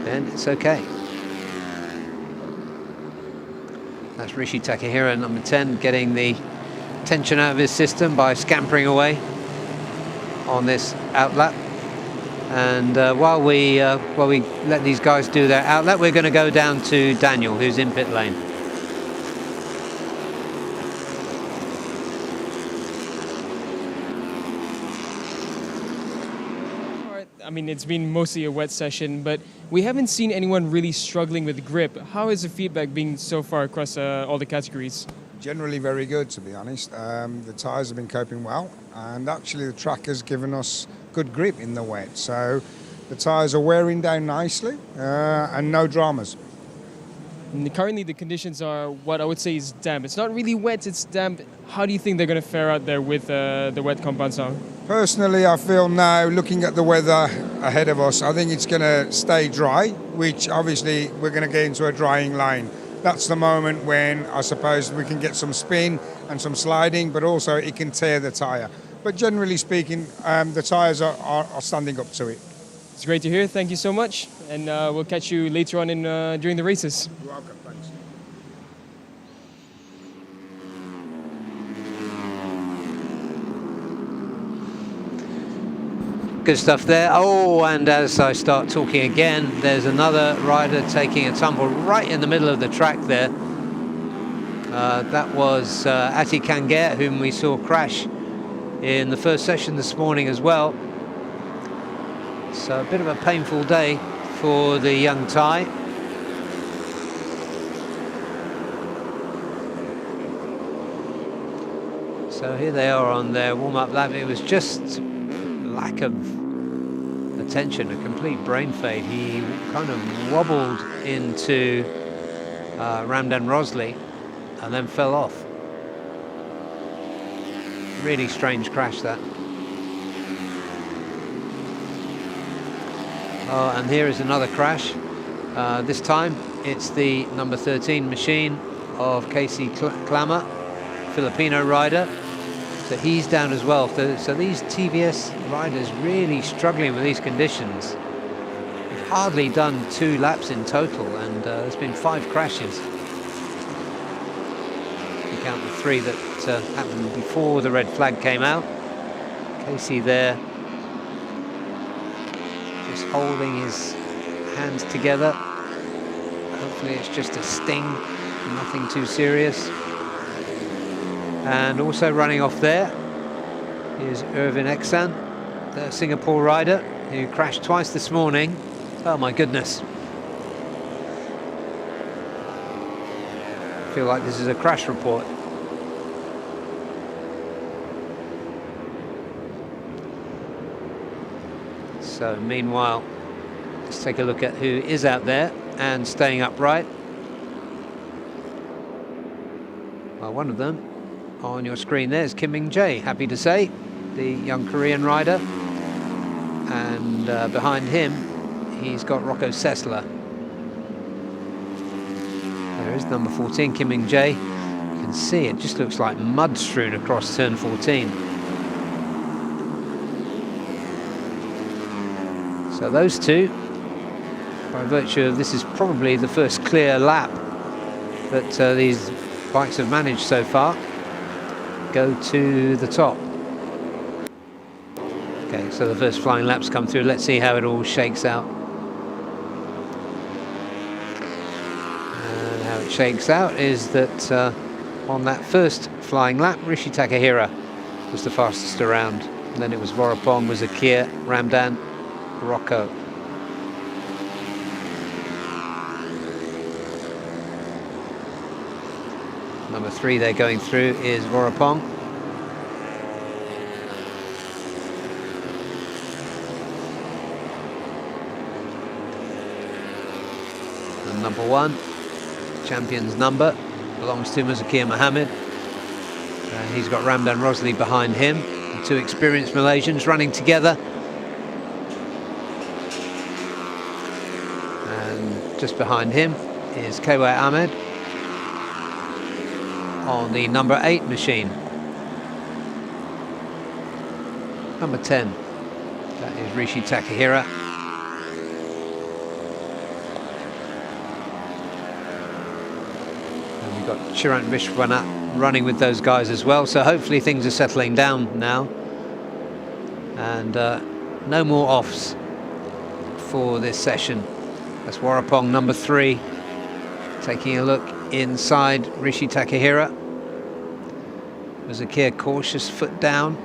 then it's okay. That's Rishi Takahiro, number 10, getting the tension out of his system by scampering away on this outlap. And while we let these guys do their outlet, we're going to go down to Daniel, who's in pit lane. I mean, it's been mostly a wet session, but we haven't seen anyone really struggling with grip. How is the feedback been so far across all the categories? Generally very good, to be honest. The tyres have been coping well, and actually the track has given us good grip in the wet. So the tyres are wearing down nicely and no dramas. And currently the conditions are what I would say is damp. It's not really wet, it's damp. How do you think they're going to fare out there with the wet compound song? Personally, I feel now, looking at the weather ahead of us, I think it's going to stay dry, which obviously we're going to get into a drying line. That's the moment when I suppose we can get some spin and some sliding, but also it can tear the tyre. But generally speaking, the tyres are standing up to it. It's great to hear. Thank you so much. And we'll catch you later on during the races. You're welcome, thanks. Good stuff there. Oh, and as I start talking again, there's another rider taking a tumble right in the middle of the track there. That was Ati Kanger, whom we saw crash in the first session this morning as well. So a bit of a painful day for the young Thai. So here they are on their warm-up lap. It was just lack of attention, a complete brain fade. He kind of wobbled into Ramdan Rosley and then fell off. Really strange crash, that. Oh, and here is another crash. This time it's the number 13 machine of Casey Clammer, Filipino rider. So he's down as well. So these TVS riders really struggling with these conditions. They've hardly done 2 laps in total, and there's been 5 crashes. You count the 3 that happened before the red flag came out. Casey there, just holding his hands together. Hopefully it's just a sting, nothing too serious. And also running off there is Irvin Eksan, the Singapore rider who crashed twice this morning. Oh my goodness. I feel like this is a crash report. So meanwhile, let's take a look at who is out there and staying upright. Well, one of them on your screen there is Kim Min-jae, happy to say, the young Korean rider. And behind him, he's got Rocco Sessler. There is number 14, Kim Min-jae. You can see it just looks like mud strewn across turn 14. So those two, by virtue of this is probably the first clear lap that these bikes have managed so far, go to the top. Okay, so the first flying laps come through. Let's see how it all shakes out. And how it shakes out is that on that first flying lap, Rishi Takahira was the fastest around. And then it was Vorapong, Zakir, Ramdan, Rocco. Number 3 they're going through is Vorapong. And number 1, champion's number, belongs to Zakir Mohammed. And he's got Ramdan Rosley behind him. The 2 experienced Malaysians running together. And just behind him is Kewai Ahmed on the number 8 machine. Number 10, that is Rishi Takahira. And we've got Chirant Vishwanath running with those guys as well, so hopefully things are settling down now. And no more offs for this session. That's Warapong, number 3, taking a look inside Rishi Takahira. Zakir cautious, foot down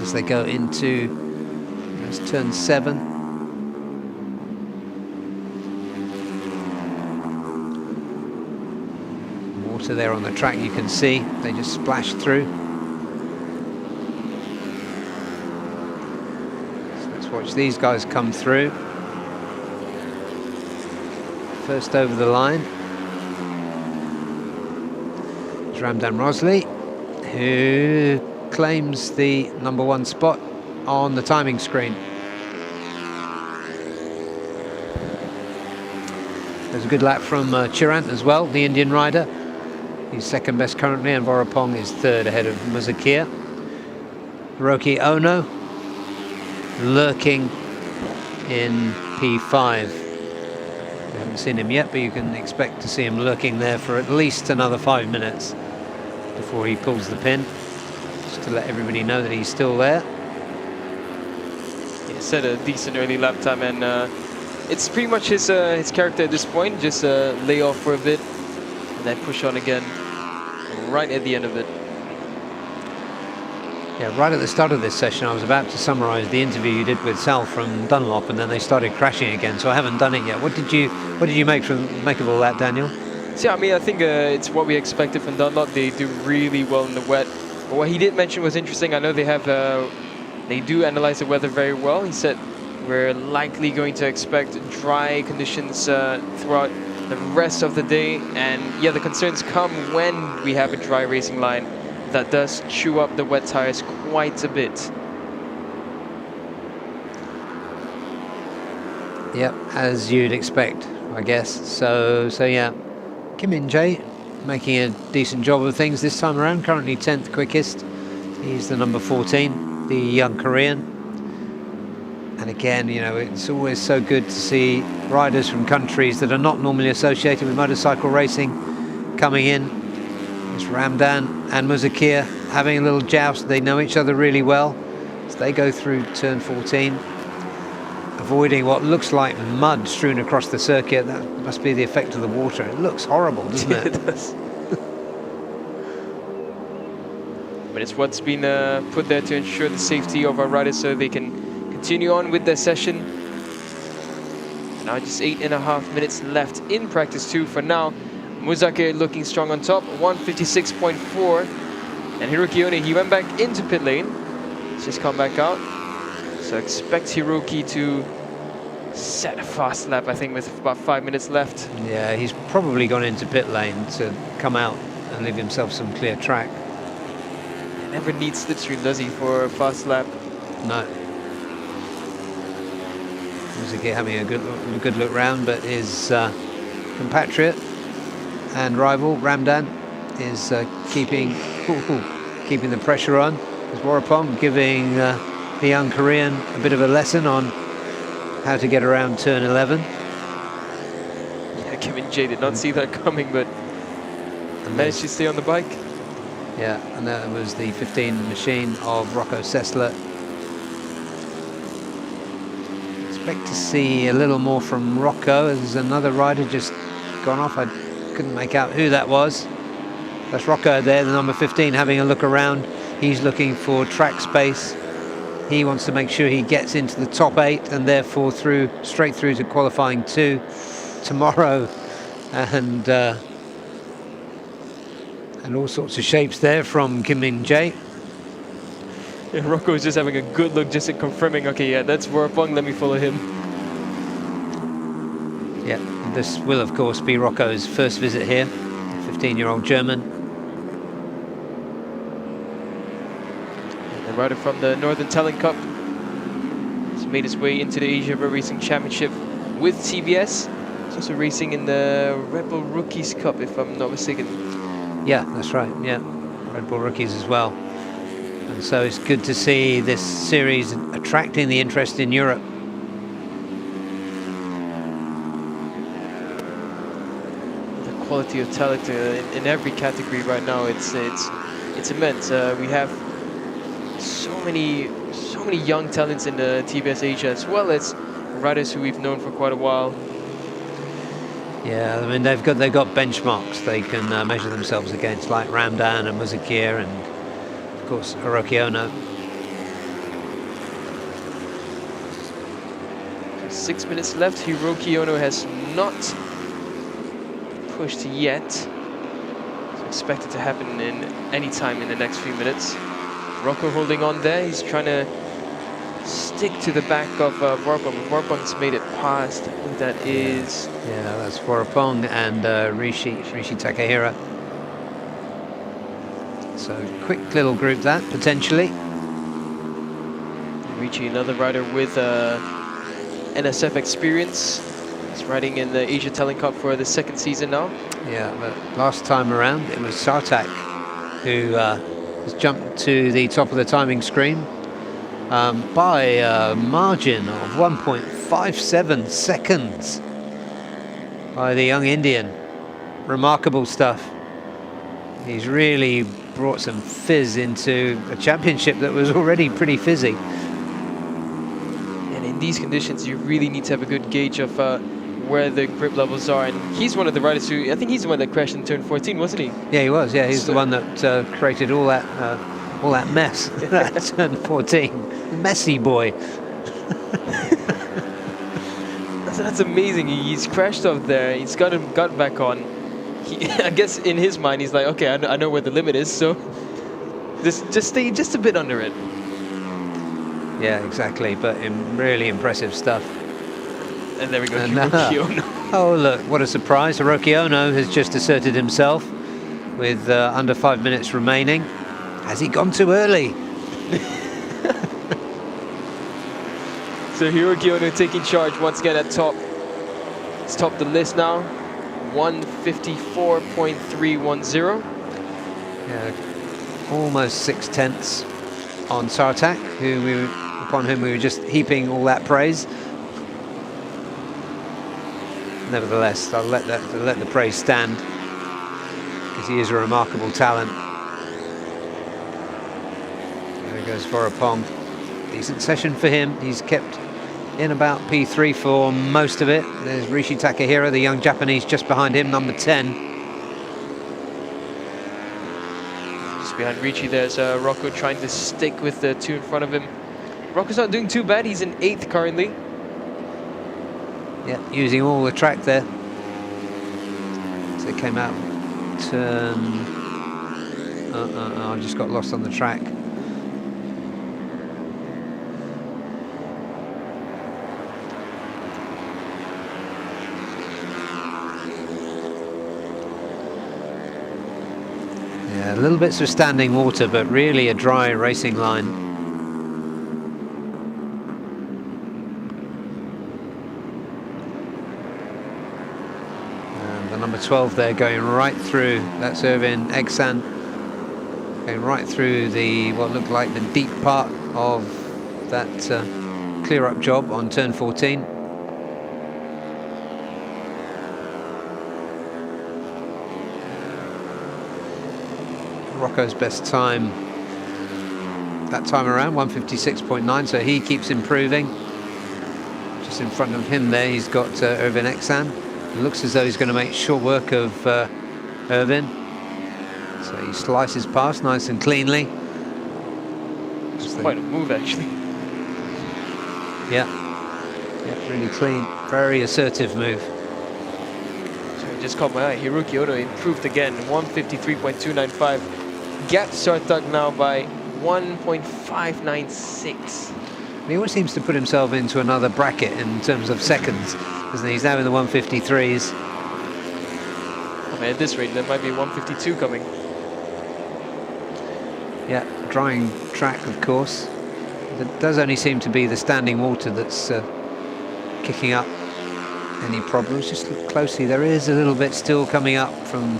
as they go into turn 7. Water there on the track, you can see they just splashed through. So let's watch these guys come through. First over the line is Ramdan Rosley, who claims the number 1 spot on the timing screen. There's a good lap from Chirant as well, the Indian rider. He's second best currently, and Vorapong is 3rd ahead of Muzakir. Hiroki Ono lurking in P5. We haven't seen him yet, but you can expect to see him lurking there for at least another 5 minutes before he pulls the pin, just to let everybody know that he's still there. He set a decent early lap time, and it's pretty much his character at this point. Just lay off for a bit and then push on again right at the end of it. Yeah, right at the start of this session, I was about to summarise the interview you did with Sal from Dunlop, and then they started crashing again. So I haven't done it yet. What did you make of all that, Daniel? So yeah, I mean, I think it's what we expected from Dunlop. They do really well in the wet. But what he did mention was interesting. I know they have, they do analyze the weather very well. He said we're likely going to expect dry conditions throughout the rest of the day. And yeah, the concerns come when we have a dry racing line that does chew up the wet tires quite a bit. Yep, as you'd expect, I guess. So yeah, Kim In-jae making a decent job of things this time around. Currently 10th quickest. He's the number 14, the young Korean. And again, you know, it's always so good to see riders from countries that are not normally associated with motorcycle racing coming in. It's Ramdan and Muzakir having a little joust. They know each other really well as they go through turn 14. Avoiding what looks like mud strewn across the circuit. That must be the effect of the water. It looks horrible, doesn't it? It does. But it's what's been put there to ensure the safety of our riders so they can continue on with their session. Now just 8.5 minutes left in practice 2 for now. Muzakir looking strong on top, 156.4. And Hiroki One, he went back into pit lane. He's just come back out. So expect Hiroki to set a fast lap, I think, with about 5 minutes left. Yeah, he's probably gone into pit lane to come out and leave himself some clear track. Never needs slipstream, does he, for a fast lap? No. Muzaki having a good look round, but his compatriot and rival Ramdan is keeping the pressure on. As Warapong giving the young Korean a bit of a lesson on how to get around turn 11. Yeah, Kim In-jae did not see that coming, but managed to stay on the bike. Yeah, and that was the 15 machine of Rocco Sessler. Expect to see a little more from Rocco. There's another rider just gone off. I couldn't make out who that was. That's Rocco there, the number 15, having a look around. He's looking for track space. He wants to make sure he gets into the top 8 and therefore straight through to qualifying 2 tomorrow. And all sorts of shapes there from Kim In-jae. Yeah, Rocco is just having a good look, just at confirming, okay, yeah, that's Warapong, let me follow him. Yeah, this will of course be Rocco's first visit here, 15-year-old German. The rider from the Northern Talent Cup has made his way into the Asia Road Racing Championship with TBS. He's also racing in the Red Bull Rookies Cup, if I'm not mistaken. Yeah, that's right, yeah. Red Bull Rookies as well. And so it's good to see this series attracting the interest in Europe. The quality of talent in every category right now, it's immense. We have so many young talents in the TBS Asia, as well as riders who we've known for quite a while. Yeah, I mean they've got benchmarks they can measure themselves against, like Ramdan and Muzakir, and of course Hiroki Ono. 6 minutes left. Hiroki Ono has not pushed yet. So expect it to happen in any time in the next few minutes. Rocco holding on there. He's trying to stick to the back of Warapong. Warapong's made it past. I think that is... Yeah, that's Warapong and Rishi Takahira. So quick little group that, potentially. Rishi, another rider with NSF experience. He's riding in the Asia Talent Cup for the 2nd season now. Yeah, but last time around it was Sartak who has jumped to the top of the timing screen by a margin of 1.57 seconds by the young Indian. Remarkable stuff. He's really brought some fizz into a championship that was already pretty fizzy. And in these conditions, you really need to have a good gauge of where the grip levels are. And he's one of the riders who, I think he's the one that crashed in turn 14, wasn't he? Yeah, he was. Yeah, he's the one that created all that mess. That turn 14. Messy boy. That's amazing. He's crashed off there. He's got back on. I guess in his mind, he's like, okay, I know where the limit is, so just stay just a bit under it. Yeah, exactly. But really impressive stuff. And there we go, And, Hiroki Ono. oh, look, what a surprise. Hiroki Ono has just asserted himself with under 5 minutes remaining. Has he gone too early? So Hiroki Ono taking charge once again at top. He's topped the list now. 154.310. Yeah, almost 6/10 on Sartak, upon whom we were just heaping all that praise. Nevertheless, I'll let the praise stand, because he is a remarkable talent. There goes Vorapong. Decent session for him. He's kept in about P3 for most of it. There's Rishi Takahira, the young Japanese, just behind him, number 10. Just behind Ricci, there's Rocco trying to stick with the two in front of him. Rocco's not doing too bad. He's in 8th currently. Yeah, using all the track there. So it came out turn. I just got lost on the track. Yeah, little bits of standing water, but really a dry racing line. Number 12 there going right through, that's Irvin Egsan, going right through what looked like the deep part of that clear up job on turn 14. Rocco's best time that time around, 156.9, so he keeps improving. Just in front of him there, he's got Irvin Egsan. It looks as though he's going to make short work of Irvin. So he slices past nice and cleanly. It's quite a move, actually. Yeah, really clean, very assertive move. So it just caught my eye. Hiroki Ono improved again, 153.295. Gap Sartak now by 1.596. He always seems to put himself into another bracket in terms of seconds, doesn't he? He's now in the 153s. I mean, at this rate, there might be 152 coming. Yeah, drying track, of course. There does only seem to be the standing water that's kicking up any problems. Just look closely, there is a little bit still coming up from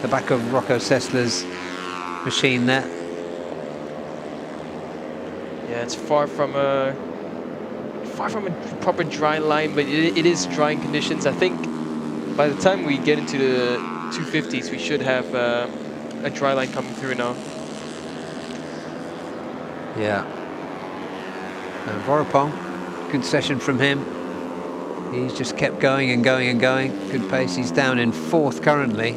the back of Rocco Sessler's machine there. Yeah, it's far from a proper dry line, but it is drying conditions. I think by the time we get into the 250s, we should have a dry line coming through now. Yeah. And Vorapong, good session from him. He's just kept going and going and going. Good pace. He's down in 4th currently.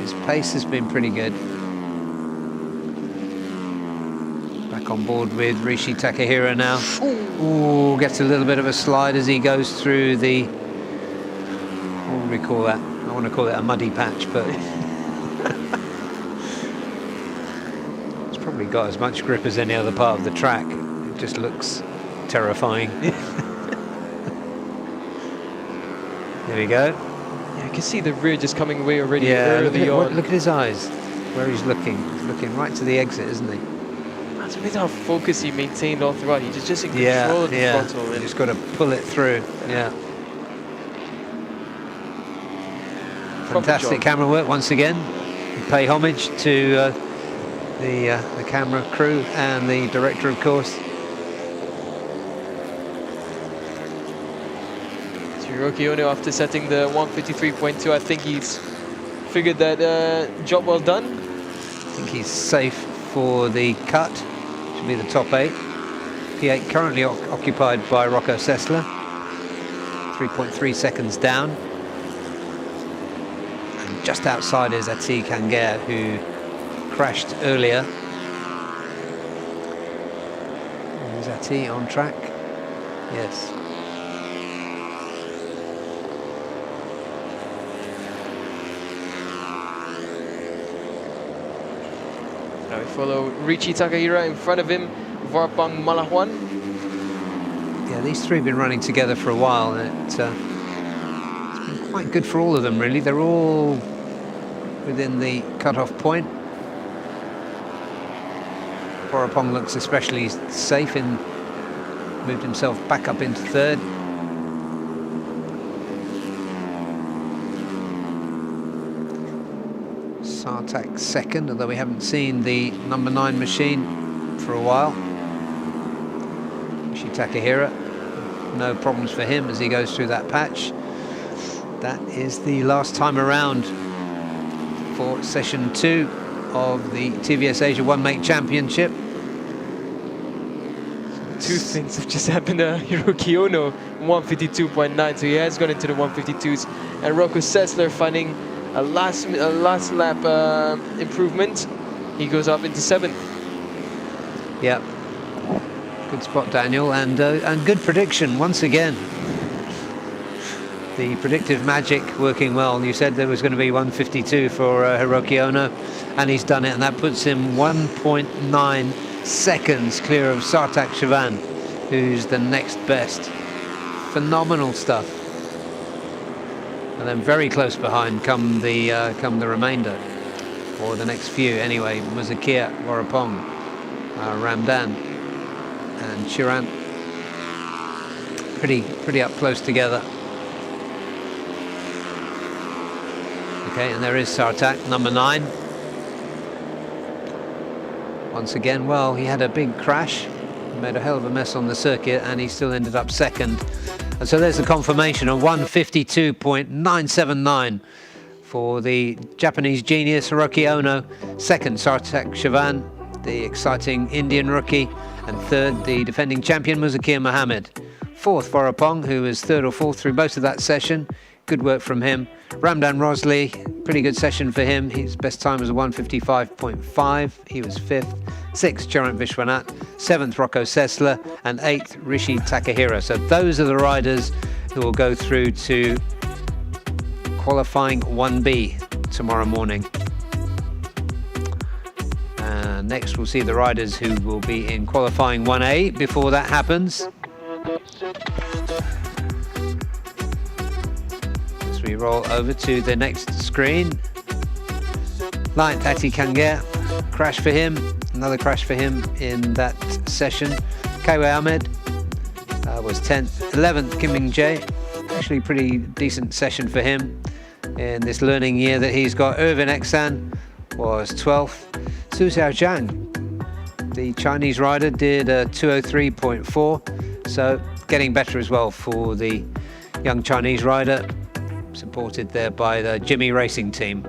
His pace has been pretty good. Back on board with Rishi Takahira now. Ooh, gets a little bit of a slide as he goes through the... What would we call that? I want to call it a muddy patch, but... It's probably got as much grip as any other part of the track. It just looks terrifying. There we go. Yeah, I can see the rear just coming away already early on. Look at his eyes, where he's looking. He's looking right to the exit, isn't he? That's amazing how focus he maintained all throughout. He's just in control of the throttle. You just got to pull it through. Yeah. Fantastic camera work once again. We pay homage to the camera crew and the director, of course. Hiroki Ono, after setting the 153.2, I think he's figured that job well done. I think he's safe for the cut. Should be the top 8. P8 currently occupied by Rocco Sessler. 3.3 seconds down. And just outside is Ati Kanger, who crashed earlier. Is Ati on track? Yes. Now we follow Richie Takahira in front of him, Varpang Malahwan. Yeah, these three have been running together for a while, and it's been quite good for all of them, really. They're all within the cut-off point. Vorapong looks especially safe in, moved himself back up into third. Sartak second, although we haven't seen the number 9 machine for a while. Rishi Takahira, no problems for him as he goes through that patch. That is the last time around for session 2 of the TVS Asia One Make Championship. Two things have just happened. Hiroki Ono 152.9, so he has gone into the 152s, and Rocco Sessler finding a last lap improvement. He goes up into 7th. Yep, good spot, Daniel, and good prediction once again. The predictive magic working well. You said there was going to be 152 for Hiroki Ono, and he's done it, and that puts him 1.9 seconds clear of Sartak Shivan, who's the next best. Phenomenal stuff. And then very close behind come the remainder, or the next few anyway. Muzakia, Vorapong, Ramdan, and Chiran. Pretty up close together. Okay, and there is Sartak, number 9. Once again, well, he had a big crash, made a hell of a mess on the circuit, and he still ended up second. And so there's the confirmation of 152.979 for the Japanese genius Hiroki Ono. Second, Sartak Shivan, the exciting Indian rookie. And third, the defending champion Muzakia Mohammed. Fourth, Vorapong, who was third or fourth through most of that session. Good work from him. Ramdan Rosley, pretty good session for him. His best time was a 155.5. He was 5th. 6th, Chirant Vishwanath. 7th, Rocco Sessler. And 8th, Rishi Takahira. So those are the riders who will go through to qualifying 1B tomorrow morning. Next, we'll see the riders who will be in qualifying 1A before that happens. We roll over to the next screen. Lion Tati Kanger, crash for him, another crash for him in that session. Kaiwei Ahmed was 10th. 11th, Kim Ming Jae, actually pretty decent session for him in this learning year that he's got. Irvin Exan was 12th. Su Xiao Zhang, the Chinese rider, did a 203.4, so getting better as well for the young Chinese rider, supported there by the Jimmy Racing team.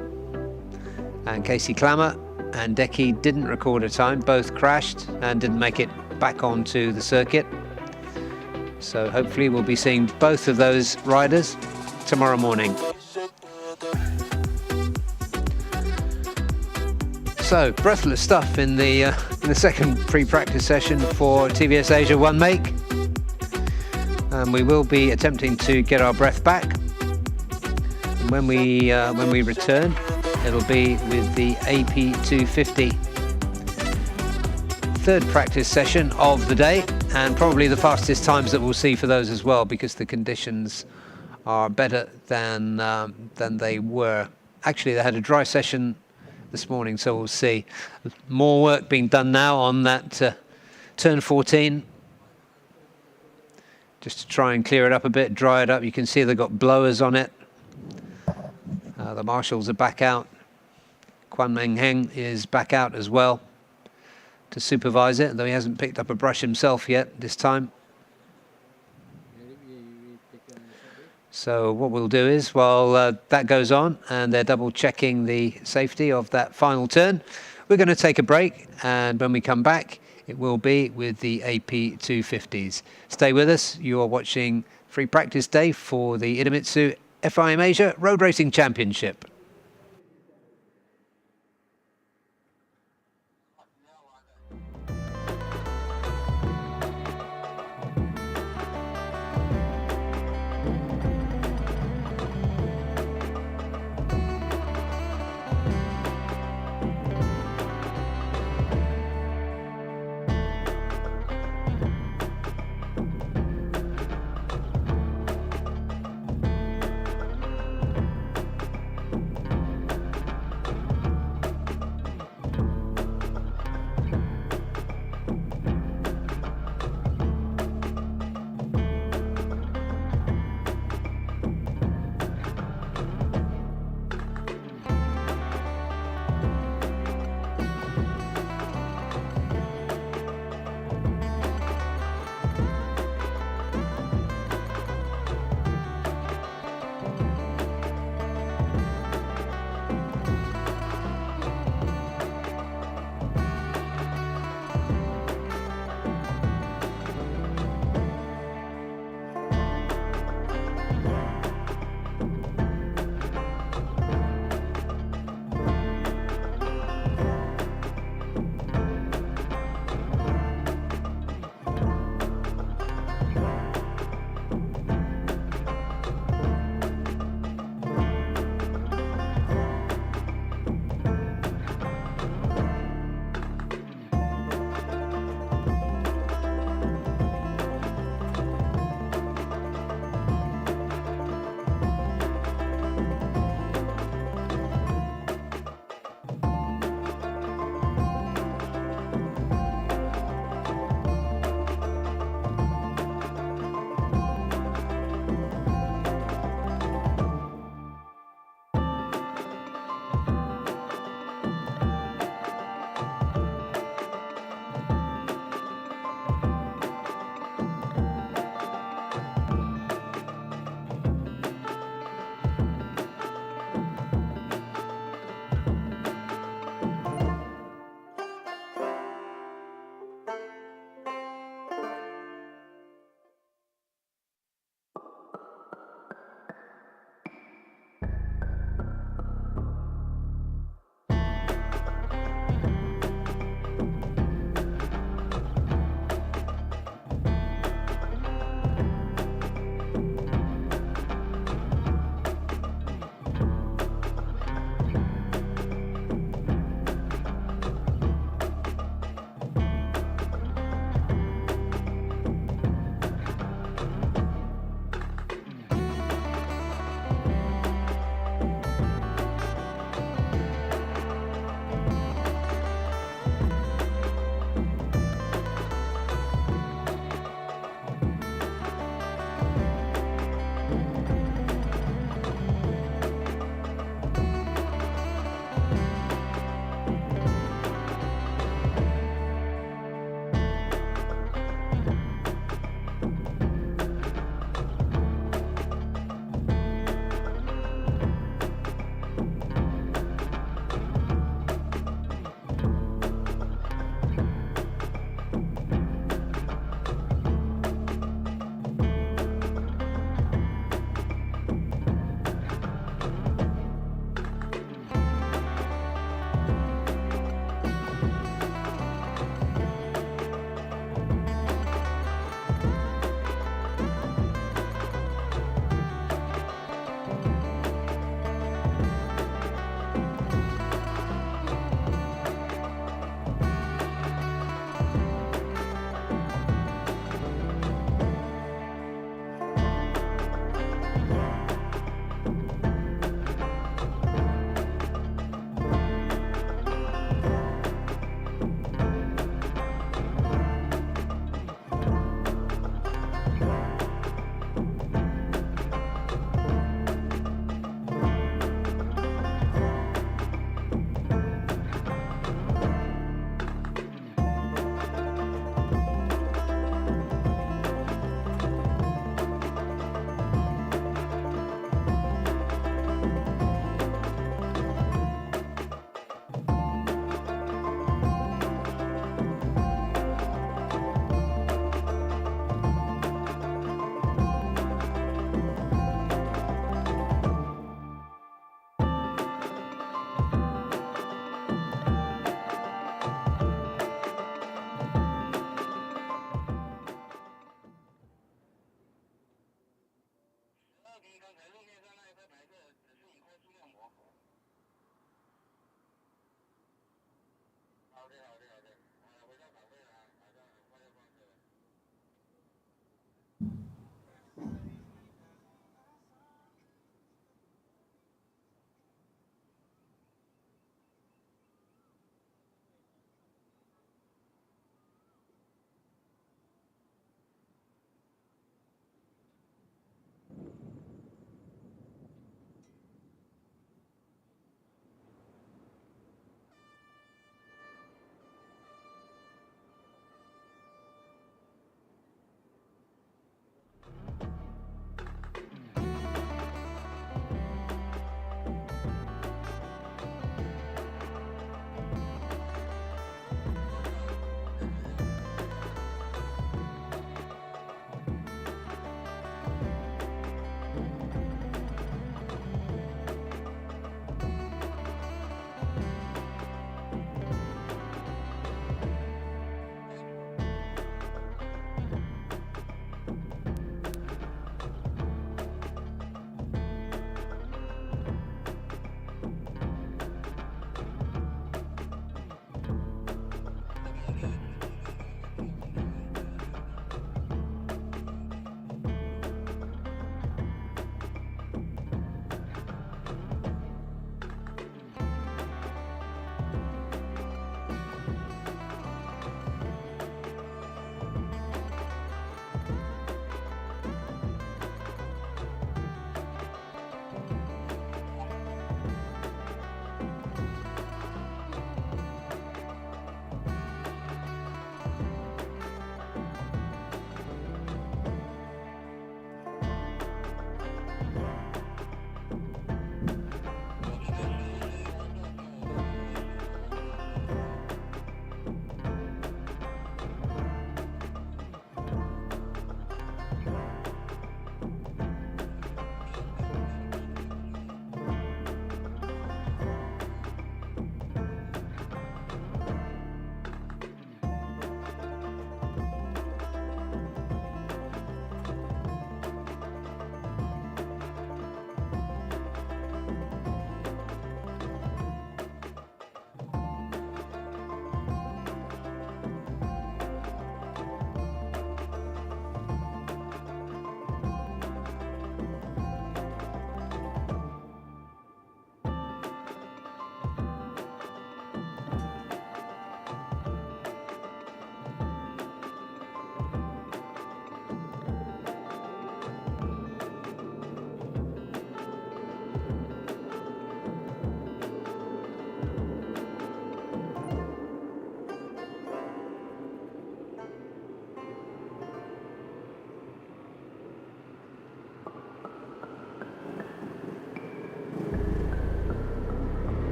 And Casey Clammer and Deki didn't record a time, both crashed and didn't make it back onto the circuit. So hopefully we'll be seeing both of those riders tomorrow morning. So breathless stuff in the second pre-practice session for TVS Asia One Make. And we will be attempting to get our breath back. When we return, it'll be with the AP250. Third practice session of the day, and probably the fastest times that we'll see for those as well, because the conditions are better than they were. Actually, they had a dry session this morning, so we'll see. More work being done now on that turn 14. Just to try and clear it up a bit, dry it up. You can see they've got blowers on it. The marshals are back out. Kwan Meng Heng is back out as well to supervise it, though he hasn't picked up a brush himself yet this time. So what we'll do is, while that goes on and they're double checking the safety of that final turn, we're going to take a break, and when we come back, it will be with the AP250s. Stay with us. You are watching Free Practice Day for the Idemitsu FIM Asia Road Racing Championship.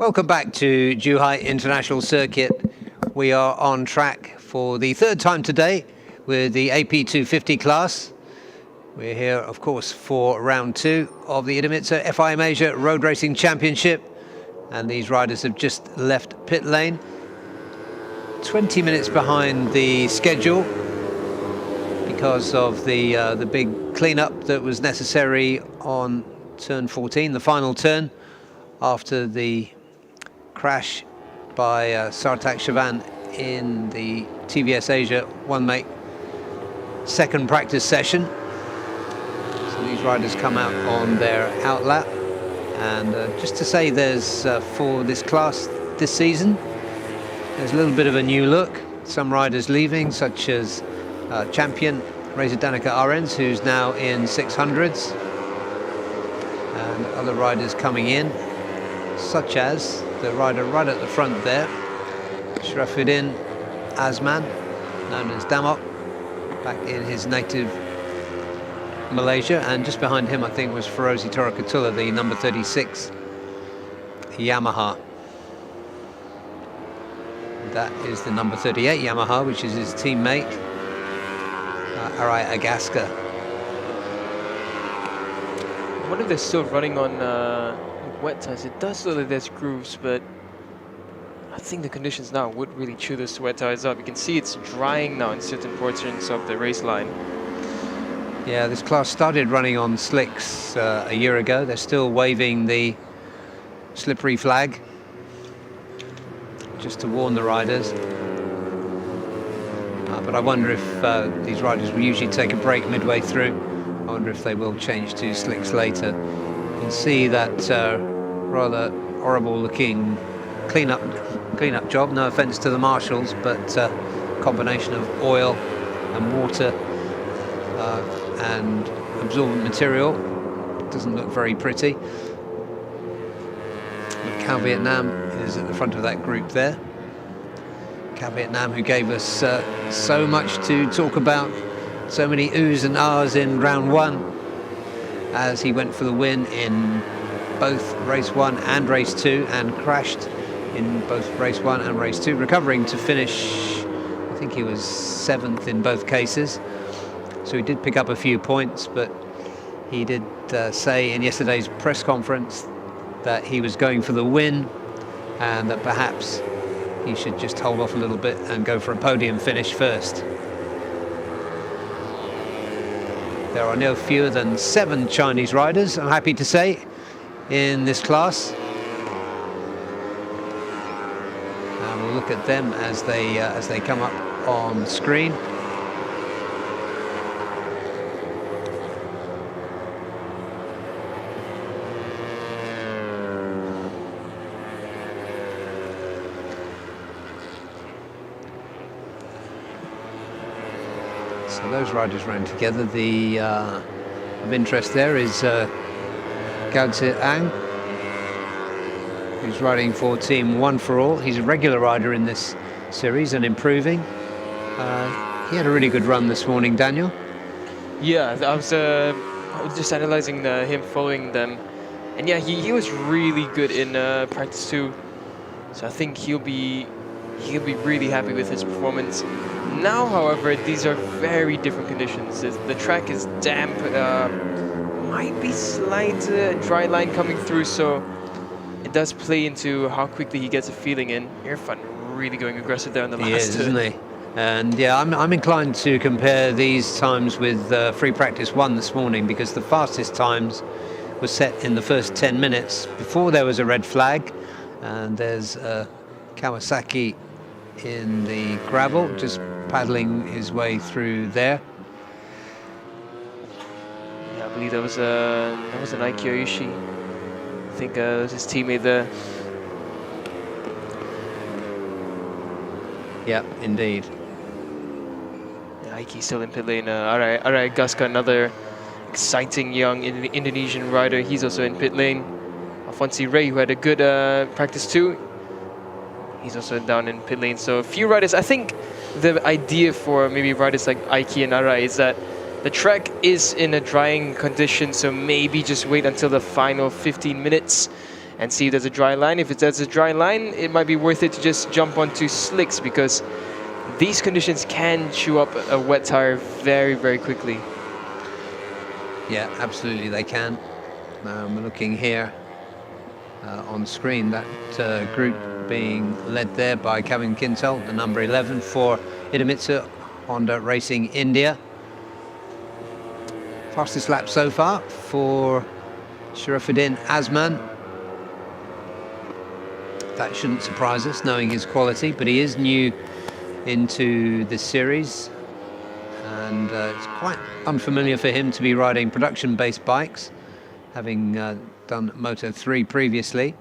Welcome back to Zhuhai International Circuit. We are on track for the third time today with the AP250 class. We're here, of course, for round 2 of the Idemitsu FIM Asia Road Racing Championship. And these riders have just left pit lane. 20 minutes behind the schedule because of the big cleanup that was necessary on turn 14, the final turn, after the crash by Sartak Chavan in the TVS Asia one-make second practice session. So these riders come out on their outlap. And just to say, there's for this class this season, there's a little bit of a new look. Some riders leaving, such as champion Reza Danica Arens, who's now in 600s, and other riders coming in, such as the rider right at the front there, Shrafuddin Azman, known as Damok, back in his native Malaysia, and just behind him I think was Ferozi Torakatullah, the number 36 Yamaha. That is the number 38 Yamaha, which is his teammate Arai Agaska. I wonder if they're still running on wet tires. It does look like there's grooves, but I think the conditions now would really chew those wet tires up. You can see it's drying now in certain portions of the race line. Yeah, this class started running on slicks a year ago. They're still waving the slippery flag just to warn the riders. But I wonder if these riders will usually take a break midway through. I wonder if they will change to slicks later. You can see that rather horrible looking cleanup job. No offence to the marshals, but combination of oil and water and absorbent material. Doesn't look very pretty. Cal Vietnam is at the front of that group there. Cal Vietnam, who gave us so much to talk about, so many oohs and ahs in round 1, as he went for the win in both race 1 and race 2, and crashed in both race 1 and race 2, recovering to finish, I think he was 7th in both cases. So he did pick up a few points, but he did say in yesterday's press conference that he was going for the win, and that perhaps he should just hold off a little bit and go for a podium finish first. There are no fewer than 7 Chinese riders, I'm happy to say, in this class. And we'll look at them as they come up on screen. So those riders ran together. The of interest there is Gao Ziang, who's riding for Team One for All. He's a regular rider in this series and improving. He had a really good run this morning, Daniel. Yeah, I was just analyzing him following them, and yeah, he was really good in practice 2. So I think he'll be really happy with his performance. Now, however, these are very different conditions. The track is damp, might be slight dry line coming through, so it does play into how quickly he gets a feeling in. Irfan really going aggressive there on the last. He is, isn't he? And yeah, I'm inclined to compare these times with free practice 1 this morning, because the fastest times were set in the first 10 minutes before there was a red flag. And there's Kawasaki in the gravel, just paddling his way through there. Yeah, I believe that was an Aiki Oishi. I think it was his teammate there. Yeah, indeed. Yeah, Aiki still in pit lane. Arai Gaska, another exciting young Indonesian rider. He's also in pit lane. Alfonsi Ray, who had a good practice 2. He's also down in pit lane. So a few riders. I think the idea for maybe riders like Aiki and Arai is that the track is in a drying condition, so maybe just wait until the final 15 minutes and see if there's a dry line. If there's a dry line, it might be worth it to just jump onto slicks, because these conditions can chew up a wet tire very, very quickly. Yeah, absolutely they can. We're looking here on screen, that group being led there by Kevin Kintel, the number 11 for Idemitsu Honda Racing India. Fastest lap so far for Sharifuddin Azman. That shouldn't surprise us, knowing his quality, but he is new into this series, and it's quite unfamiliar for him to be riding production-based bikes, having done Moto3 previously.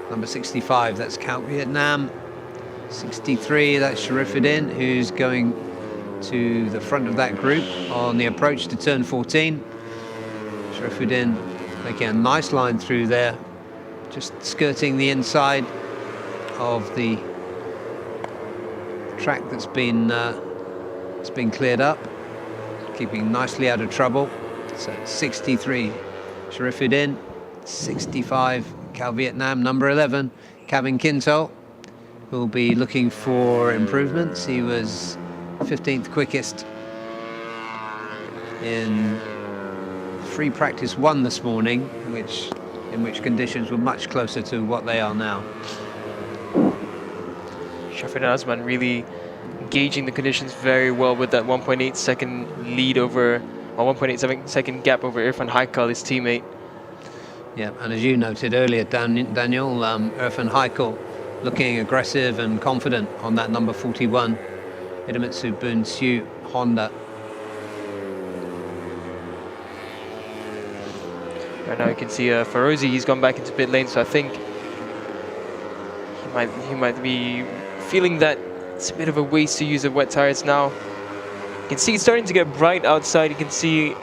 Number 65, that's Cal Vietnam. 63, that's Sharifuddin, who's going to the front of that group on the approach to turn 14. Sharifuddin making a nice line through there, just skirting the inside of the track that's been cleared up, keeping nicely out of trouble. So 63 Sharifuddin, 65 Cal Vietnam, number 11 Kevin Kintel, who will be looking for improvements. He was 15th quickest in free practice 1 this morning, in which conditions were much closer to what they are now. Sharifuddin Azman really gauging the conditions very well with that 1.8 second lead over, or 1.87 second gap over Irfan Haikal, his teammate. Yeah, and as you noted earlier, Daniel, Irfan Haikal looking aggressive and confident on that number 41 Idemitsu Bunsu Honda. Right now you can see Ferozi, he's gone back into pit lane, so I think he might be feeling that it's a bit of a waste to use the wet tires now. You can see it's starting to get bright outside. You can see,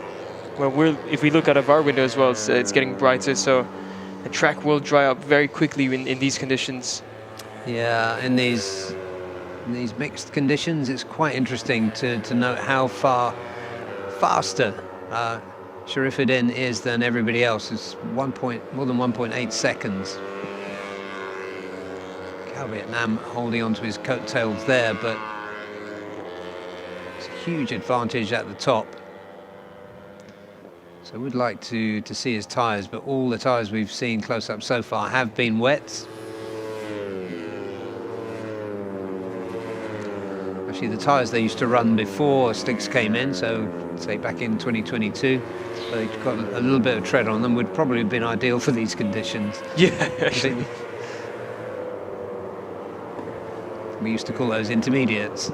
well, if we look out of our window as well, it's getting brighter, so the track will dry up very quickly in these conditions. Yeah, in these mixed conditions, it's quite interesting to note how far faster Sharifuddin is than everybody else. It's more than 1.8 seconds. Cal Vietnam holding onto his coattails there, but it's a huge advantage at the top. So we'd like to see his tyres, but all the tyres we've seen close up so far have been wet. Actually, the tyres they used to run before slicks came in, so say back in 2022, so they've got a little bit of tread on them, would probably have been ideal for these conditions. Yeah, actually. We used to call those intermediates.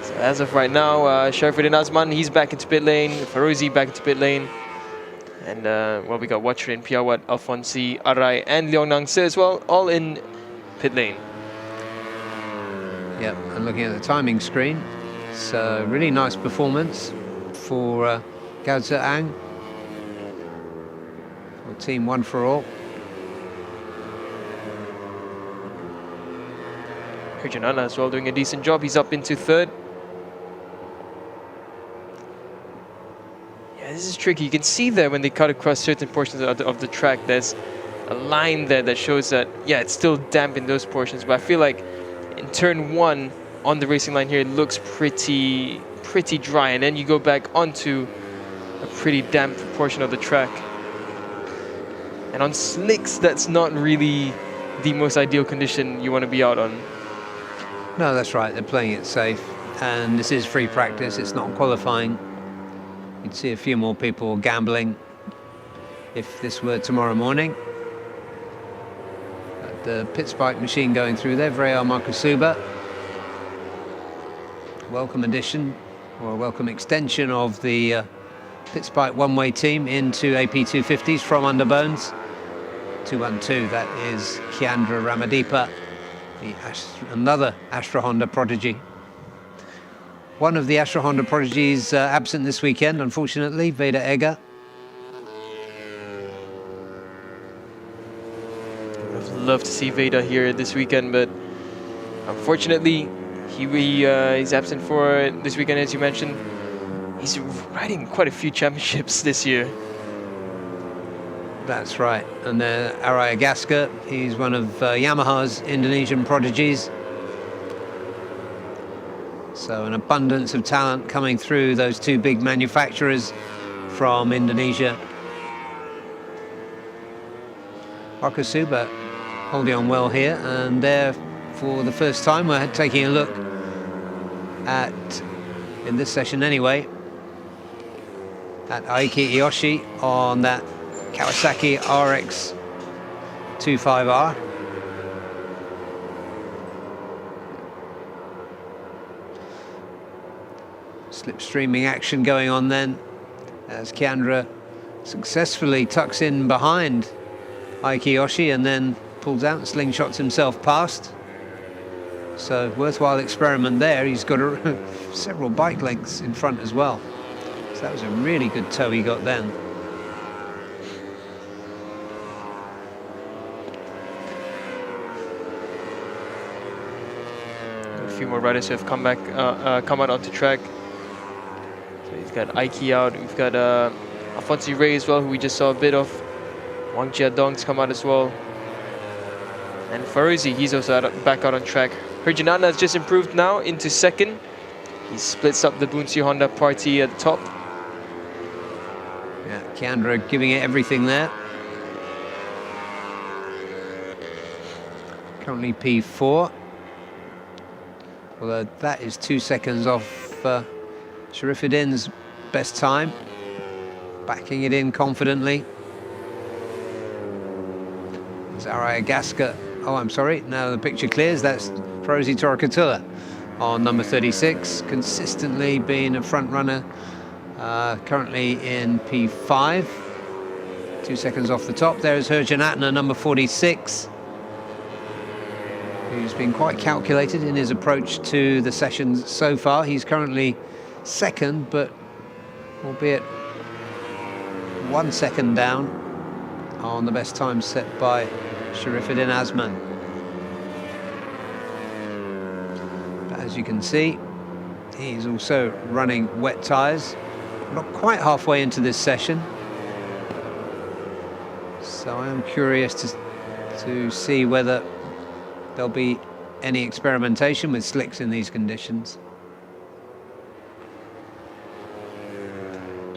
So as of right now, Sharifuddin Azman, he's back into pit lane. Ferozi back into pit lane. And well, we got Watrin, Piawat, Alfonsi, Arai, and Leong Nang Se as well, all in pit lane. Yep, and looking at the timing screen, it's a really nice performance for Gao Zheang, for Team One for All. Hirjanana as well doing a decent job. He's up into third. Yeah, this is tricky. You can see there when they cut across certain portions of the track, there's a line there that shows that, yeah, it's still damp in those portions, but I feel like in turn 1 on the racing line here, it looks pretty dry, and then you go back onto a pretty damp portion of the track. And on slicks, that's not really the most ideal condition you want to be out on. No, that's right, they're playing it safe, and this is free practice, it's not qualifying. You'd see a few more people gambling if this were tomorrow morning. The pit spike machine going through there, Vreya Markusuba. Welcome addition, or a welcome extension of the pit spike one-way team into AP250s from Underbones. 212, that is Kiandra Ramadeepa, another Astra Honda prodigy. One of the Astra Honda prodigies absent this weekend, unfortunately, Veda Egger. I'd love to see Veda here this weekend, but unfortunately, he's absent for this weekend, as you mentioned. He's riding quite a few championships this year. That's right. And Araya Gaska, he's one of Yamaha's Indonesian prodigies. So an abundance of talent coming through those two big manufacturers from Indonesia. Okusuba holding on well here, and there for the first time we're taking a look at, in this session anyway, at Aiki Iyoshi on that Kawasaki RX 25R. Slipstreaming action going on then as Kiandra successfully tucks in behind Aiki Iyoshi and then pulls out and slingshots himself past. So worthwhile experiment there. He's got several bike lengths in front as well. So that was a really good toe he got then. A few more riders who have come out onto track. So he's got Aiki out. We've got Alfonso Ray as well, who we just saw a bit of. Wang Jiadong's come out as well. And Farouzi, he's also back out on track. Herjun has just improved now into second. He splits up the Bunsu Honda party at the top. Yeah, Kiandra giving it everything there. Currently P4. Although that is 2 seconds off Sharifuddin's best time. Backing it in confidently. Araya Gaska. Oh, I'm sorry. Now the picture clears. That's Farouzi Torakatula on number 36, consistently being a front runner. Currently in P5. 2 seconds off the top. There is Herjun Atner, number 46. Who's been quite calculated in his approach to the sessions so far. He's currently second, but albeit 1 second down on the best time set by Sharifuddin Azman. But as you can see, he's also running wet tyres. Not quite halfway into this session. So I am curious to see whether there'll be any experimentation with slicks in these conditions.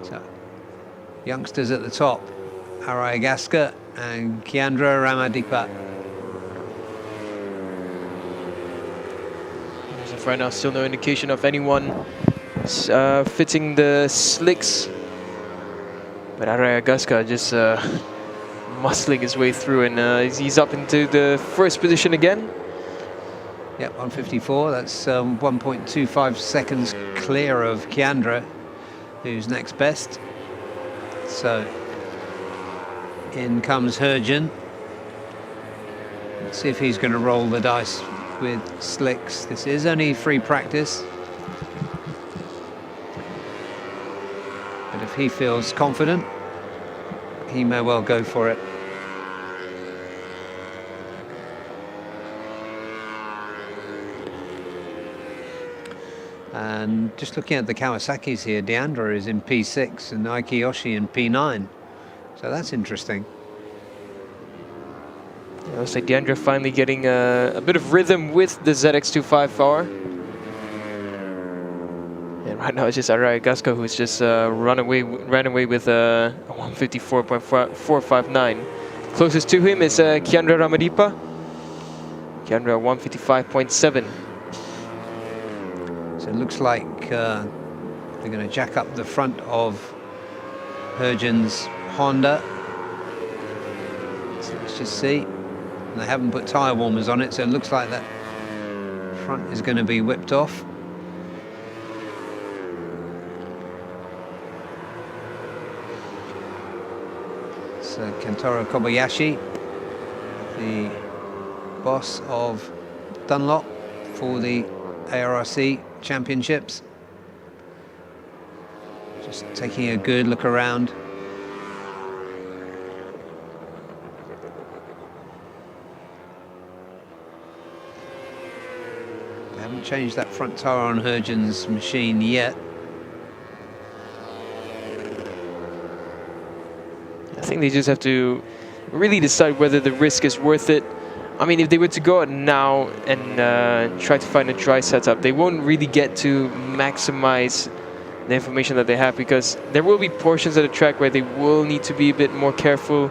So, youngsters at the top, Araya Gaska and Kiandra Ramadipa. As of right now, still no indication of anyone fitting the slicks. But Araya Gaska just muscling his way through, and he's up into the first position again. Yep, 154. That's 1.25 seconds clear of Kiandra, who's next best. So in comes Herjun. Let's see if he's going to roll the dice with slicks. This is only free practice. But if he feels confident, he may well go for it. And just looking at the Kawasaki's here, Deandra is in P6 and Aiki Iyoshi in P9. So that's interesting. It looks like Deandra finally getting a bit of rhythm with the ZX25R. And right now it's just Araya Gaska who's just ran away with a 154.459. Closest to him is Kiandra Ramadipa. Kiandra 155.7. So it looks like they're going to jack up the front of Herjun's Honda. So let's just see. And they haven't put tyre warmers on it, so it looks like that front is going to be whipped off. So Kentaro Kobayashi, the boss of Dunlop for the ARRC Championships. Just taking a good look around. They haven't changed that front tyre on Herjun's machine yet. think they just have to really decide whether the risk is worth it. I mean, if they were to go out now and try to find a dry setup, they won't really get to maximize the information that they have, because there will be portions of the track where they will need to be a bit more careful.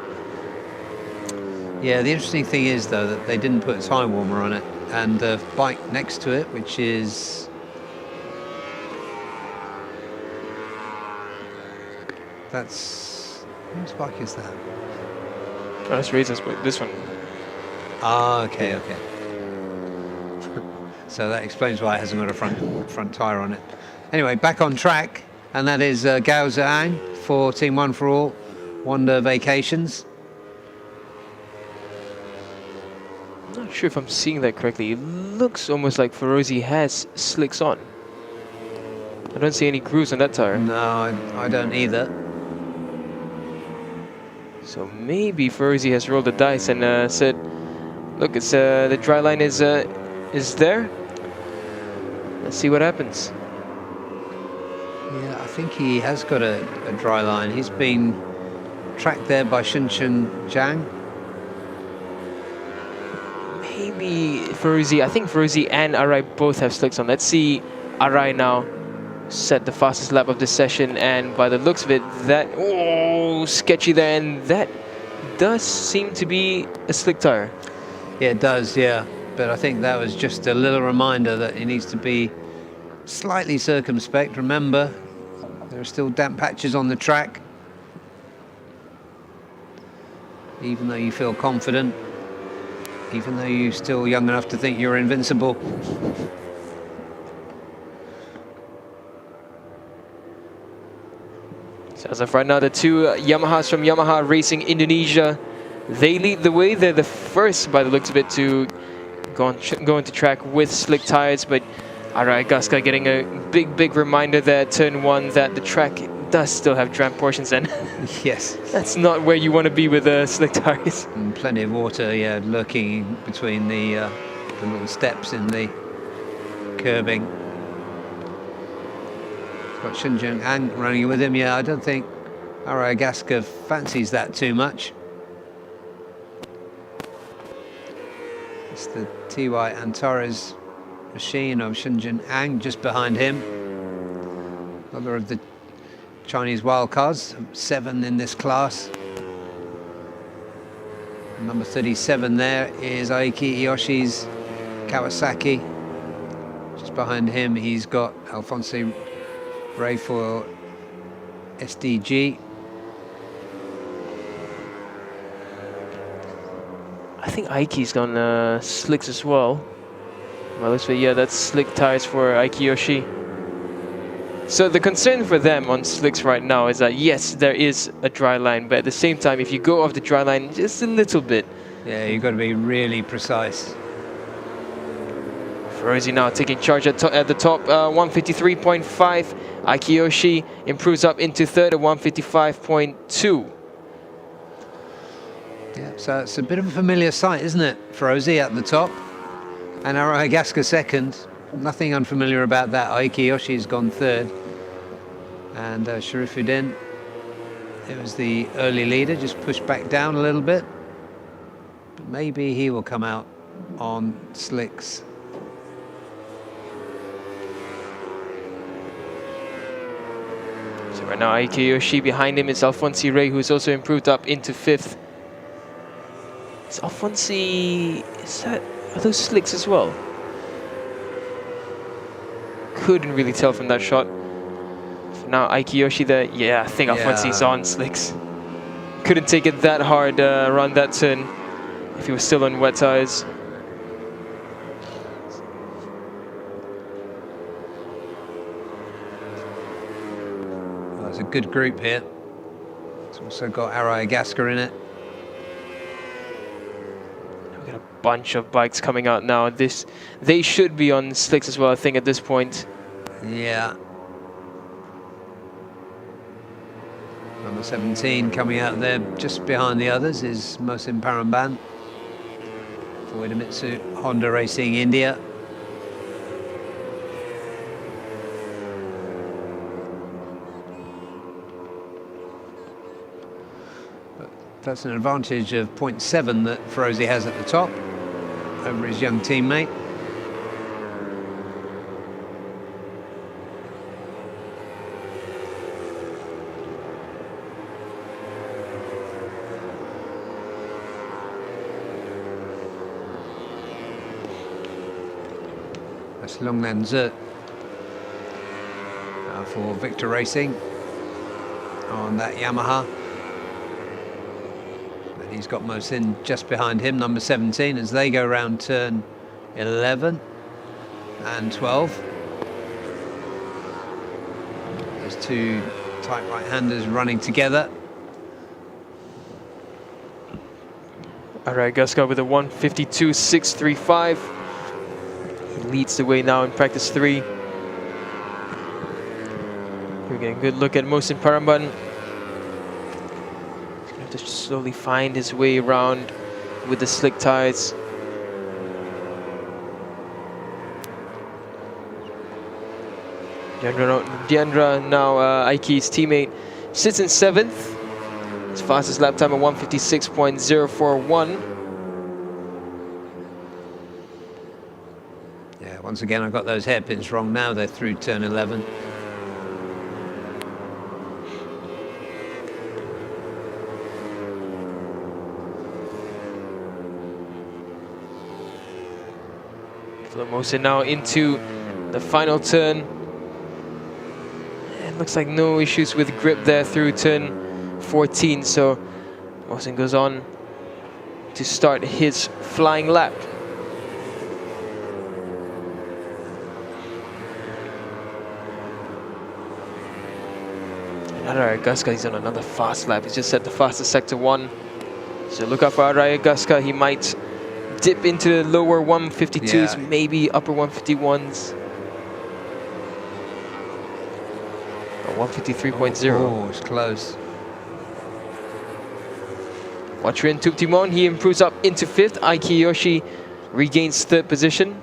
Yeah, the interesting thing is, though, that they didn't put a tyre warmer on it, and the bike next to it, which is... That's... Whose bike is that? Oh, that's Razor's bike, this one. Ah, okay, okay. So that explains why it hasn't got a front tyre on it. Anyway, back on track, and that is Gao Zhang for Team One for All, Wonder Vacations. I'm not sure if I'm seeing that correctly. It looks almost like Ferozi has slicks on. I don't see any grooves on that tire. No, I don't either. So maybe Ferozi has rolled the dice and said, look, it's the dry line is there. Let's see what happens. Yeah, I think he has got a dry line. He's been tracked there by Shunchun Zhang. Maybe Ferozi, I think Ferozi and Arai both have slicks on. Let's see Arai now set the fastest lap of the session, and by the looks of it, that, oh, sketchy there, and that does seem to be a slick tire. Yeah, it does, yeah. But I think that was just a little reminder that he needs to be slightly circumspect. Remember, there are still damp patches on the track. Even though you feel confident, even though you're still young enough to think you're invincible. So as of right now, the two Yamahas from Yamaha Racing Indonesia, they lead the way. They're the first, by the looks of it, to go into track with slick tires, but Arai Gasca getting a big reminder there, turn one, that the track does still have damp portions, and yes, that's not where you want to be with slick tires. And plenty of water, yeah, lurking between the little steps in the curbing. Got Shunjung Ang running with him. Yeah, I don't think Arai Gasca fancies that too much. It's the TY Antares machine of Shunjun Ang just behind him. Another of the Chinese wildcards, 7 in this class. Number 37 there is Aiki Iyoshi's Kawasaki. Just behind him, he's got Alphonse Ray for SDG. I think Aiki's gone slicks as well. Well, let's see, yeah, that's slick tires for Aiki Yoshi. So the concern for them on slicks right now is that, yes, there is a dry line, but at the same time, if you go off the dry line just a little bit. Yeah, you've got to be really precise. Ferozi now taking charge at the top, 153.5. Aiki Yoshi improves up into third at 155.2. Yeah, so it's a bit of a familiar sight, isn't it? Ferozi at the top, and Arai Gasca second. Nothing unfamiliar about that. Aiki Yoshi's gone third, and Sharifuddin, it was the early leader, just pushed back down a little bit. But maybe he will come out on slicks. So right now, Aiki Yoshi behind him is Alphonse Ray, who's also improved up into fifth. Is Alphonse, are those slicks as well? Couldn't really tell from that shot. For now, Aiki Yoshi there, yeah, I think Alphonse's on slicks. Couldn't take it that hard around that turn if he was still on wet tires. Well, there's a good group here. It's also got Arai Gasca in it. Bunch of bikes coming out now. They should be on slicks as well, I think, at this point. Yeah. Number 17 coming out there just behind the others is Mohsin Paramban for Idemitsu Honda Racing India. But That's an advantage of 0.7 that Ferozi has at the top over his young teammate. That's Longnan Zhe for Victor Racing on that Yamaha. And he's got Mohsin just behind him, number 17, as they go round turn 11 and 12. There's two tight right-handers running together. Alright, Guska with a 152.635. He leads the way now in practice 3. We're getting a good look at Mohsin Paramban. He's going to have to slowly find his way around with the slick tires. Diandra now Aiki's teammate, sits in 7th. His fastest lap time at 156.041. Yeah, once again, I've got those hairpins wrong now. They're through turn 11. Mohsin now into the final turn. It looks like no issues with grip there through turn 14, so Mohsin goes on to start his flying lap. Araya Guska, he's on another fast lap. He's just set the fastest sector 1. So look out for Araya Guska. He might dip into the lower 152s, maybe upper 151s. 153.0. Oh, it's close. Watrin Tuptimon, he improves up into 5th. Aiki Yoshi regains 3rd position.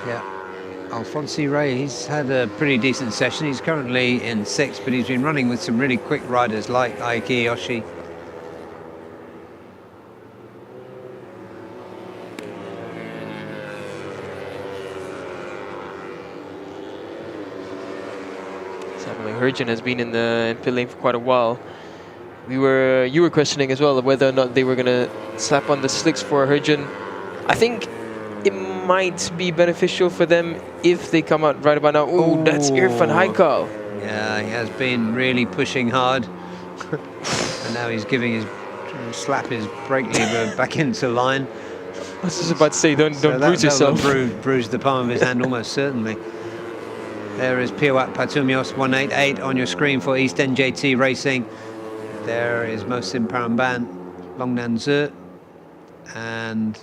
Yeah. Alfonsi Ray, he's had a pretty decent session. He's currently in 6th, but he's been running with some really quick riders like Aiki Yoshi. Herjun has been in the pit lane for quite a while. You were questioning as well whether or not they were gonna slap on the slicks for Herjun. I think it might be beneficial for them if they come out right about now. Oh, that's Irfan Haikal. Yeah, he has been really pushing hard. And now he's giving his slap his brake lever back into line. I was just about to say, don't bruise yourself. Bruise the palm of his hand almost certainly. There is Piawat Patumios 188 on your screen for East NJT Racing. There is Mohsin Paramban, Longnan Zhe, and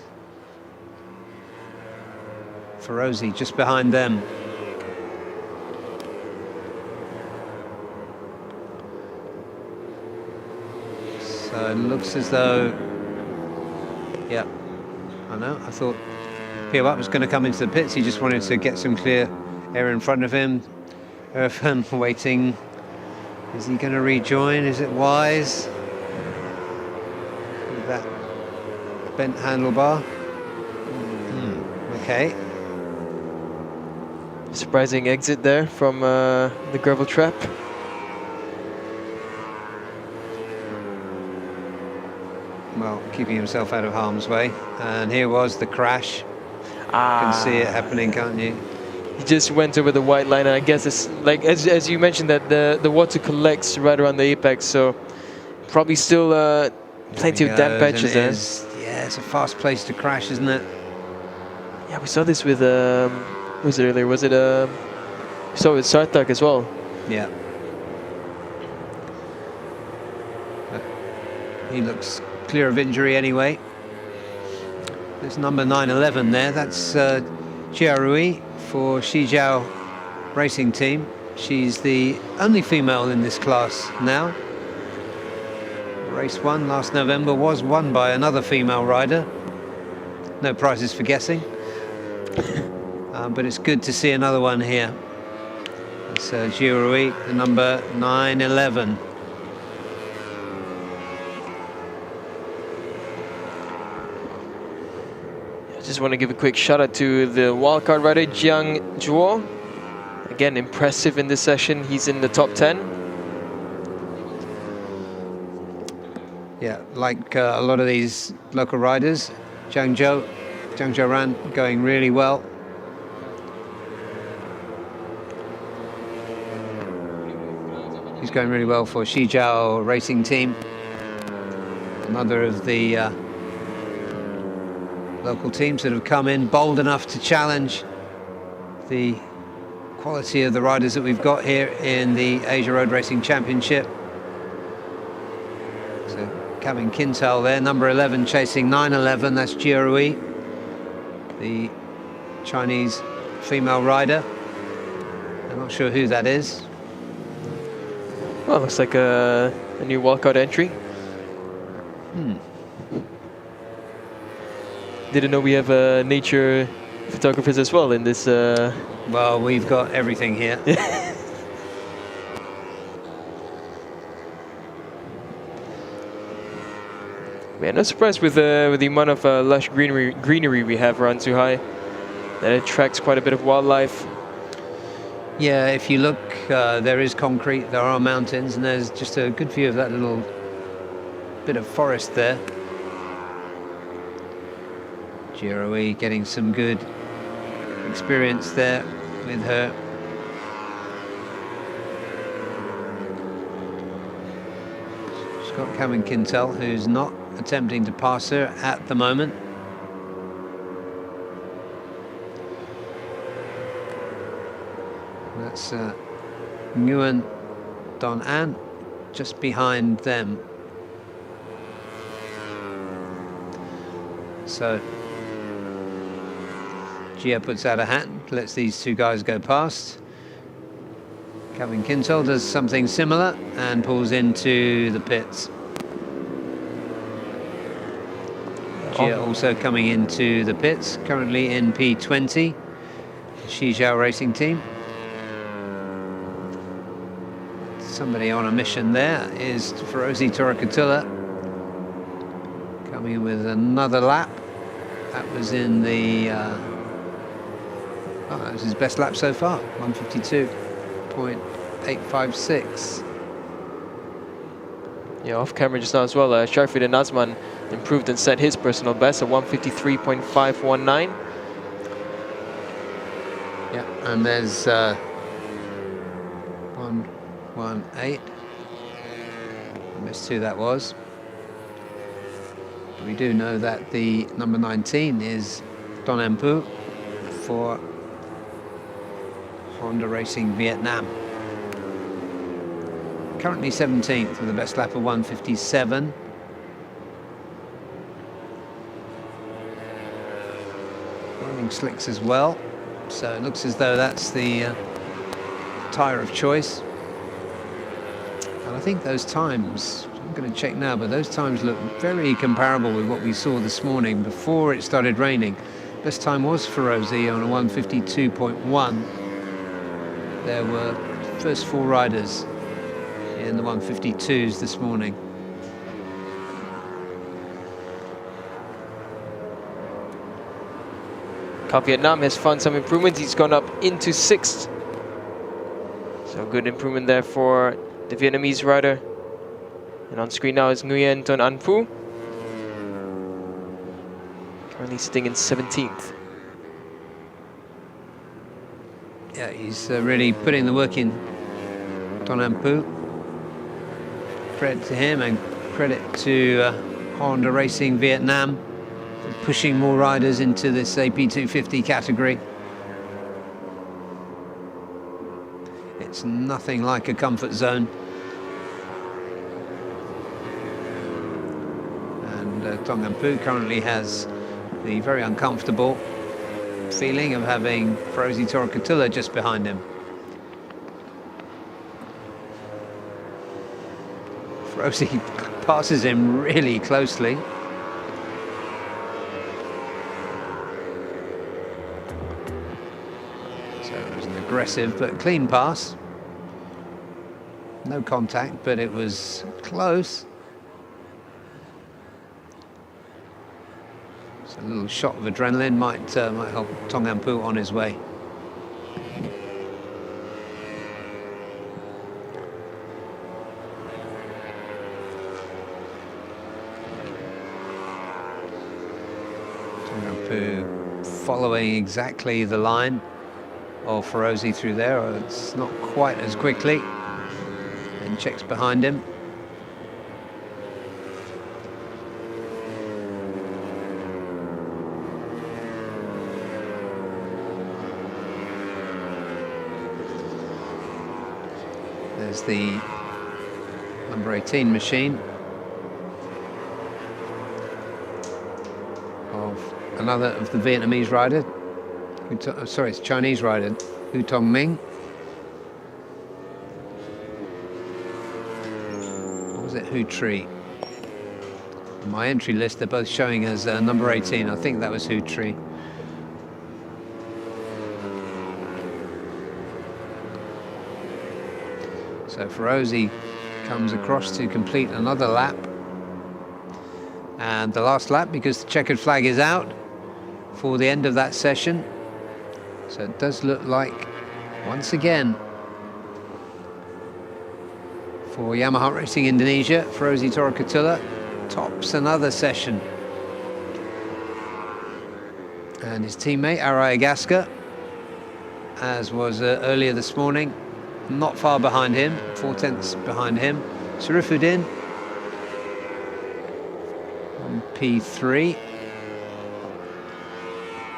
Ferozi just behind them. So it looks as though, yeah, I know, I thought Piawat was going to come into the pits. He just wanted to get some clear air in front of him. Irfan waiting. Is he going to rejoin? Is it wise? With that bent handlebar. Okay. Surprising exit there from the gravel trap. Well, keeping himself out of harm's way. And here was the crash. You can see it happening, can't you? He just went over the white line, and I guess it's like as you mentioned that the water collects right around the apex, so probably still plenty of damp patches there. Yeah, it's a fast place to crash, isn't it? Yeah, we saw this with who was it earlier? Was it we saw it with Sartak as well? Yeah. But he looks clear of injury anyway. There's number 911 there. That's Jia Rui for Shijiao Racing Team. She's the only female in this class now. Race 1 last November was won by another female rider. No prizes for guessing. But it's good to see another one here. It's Jia Rui, the number 911. Just want to give a quick shout out to the wildcard rider Jiang Zhuo. Again, impressive in this session. He's in the top 10. Yeah, like a lot of these local riders, Jiang Zhou Ran going really well. He's going really well for Shijiao Racing Team. Another of the local teams that have come in bold enough to challenge the quality of the riders that we've got here in the Asia Road Racing Championship. So Kevin Quintal there, number 11, chasing 911. That's Jiarui, the Chinese female rider. I'm not sure who that is. Well, looks like a new wildcard entry. Didn't know we have nature photographers as well in this. Well, we've got everything here. Man, no surprise with the amount of lush greenery we have around Zhuhai. That attracts quite a bit of wildlife. Yeah, if you look, there is concrete, there are mountains, and there's just a good view of that little bit of forest there. Jiarui getting some good experience there with her. She's got Kevin Quintal, who's not attempting to pass her at the moment. That's Nguyen Don An just behind them. So Gia puts out a hand, lets these two guys go past. Kevin Quintal does something similar and pulls into the pits. Gia also coming into the pits, currently in P20, Shijiao Racing Team. Somebody on a mission there is Ferozi Torikatula, coming in with another lap. That was in the that was his best lap so far, 152.856. Yeah, off camera just now as well, Sharfid and Nazman improved and set his personal best at 153.519. Yeah, and there's 118. I missed who that was. We do know that the number 19 is Don Ampu for Honda Racing Vietnam. Currently 17th with the best lap of 157. Running slicks as well, so it looks as though that's the tyre of choice. And I think those times, I'm going to check now, but those times look very comparable with what we saw this morning before it started raining. Best time was Ferozi on a 152.1. There were first four riders in the 152s this morning. Car Vietnam has found some improvements. He's gone up into 6th. So good improvement there for the Vietnamese rider. And on screen now is Nguyen Ton An Phu. Currently sitting in 17th. Yeah, he's really putting the work in, Don Ampu. Credit to him and credit to Honda Racing Vietnam for pushing more riders into this AP250 category. It's nothing like a comfort zone. And Dong Ampu currently has the very uncomfortable feeling of having Ferozi Torikatula just behind him. Ferozi passes him really closely. So it was an aggressive but clean pass. No contact, but it was close. So a little shot of adrenaline might help Tong Ampu on his way. Tong Ampu following exactly the line of Ferozi through there. It's not quite as quickly, and checks behind him. There's the number 18 machine of another of the Vietnamese rider. Sorry, it's Chinese rider, Hu Tong Ming. Or was it Hu Tri? On my entry list, they're both showing as number 18. I think that was Hu Tri. So Ferozi comes across to complete another lap. And the last lap, because the checkered flag is out for the end of that session. So it does look like, once again, for Yamaha Racing Indonesia, Ferozi Torokatula tops another session. And his teammate, Araya Gaska, as was earlier this morning, not far behind him, 4/10 behind him. Sarifuddin on P3.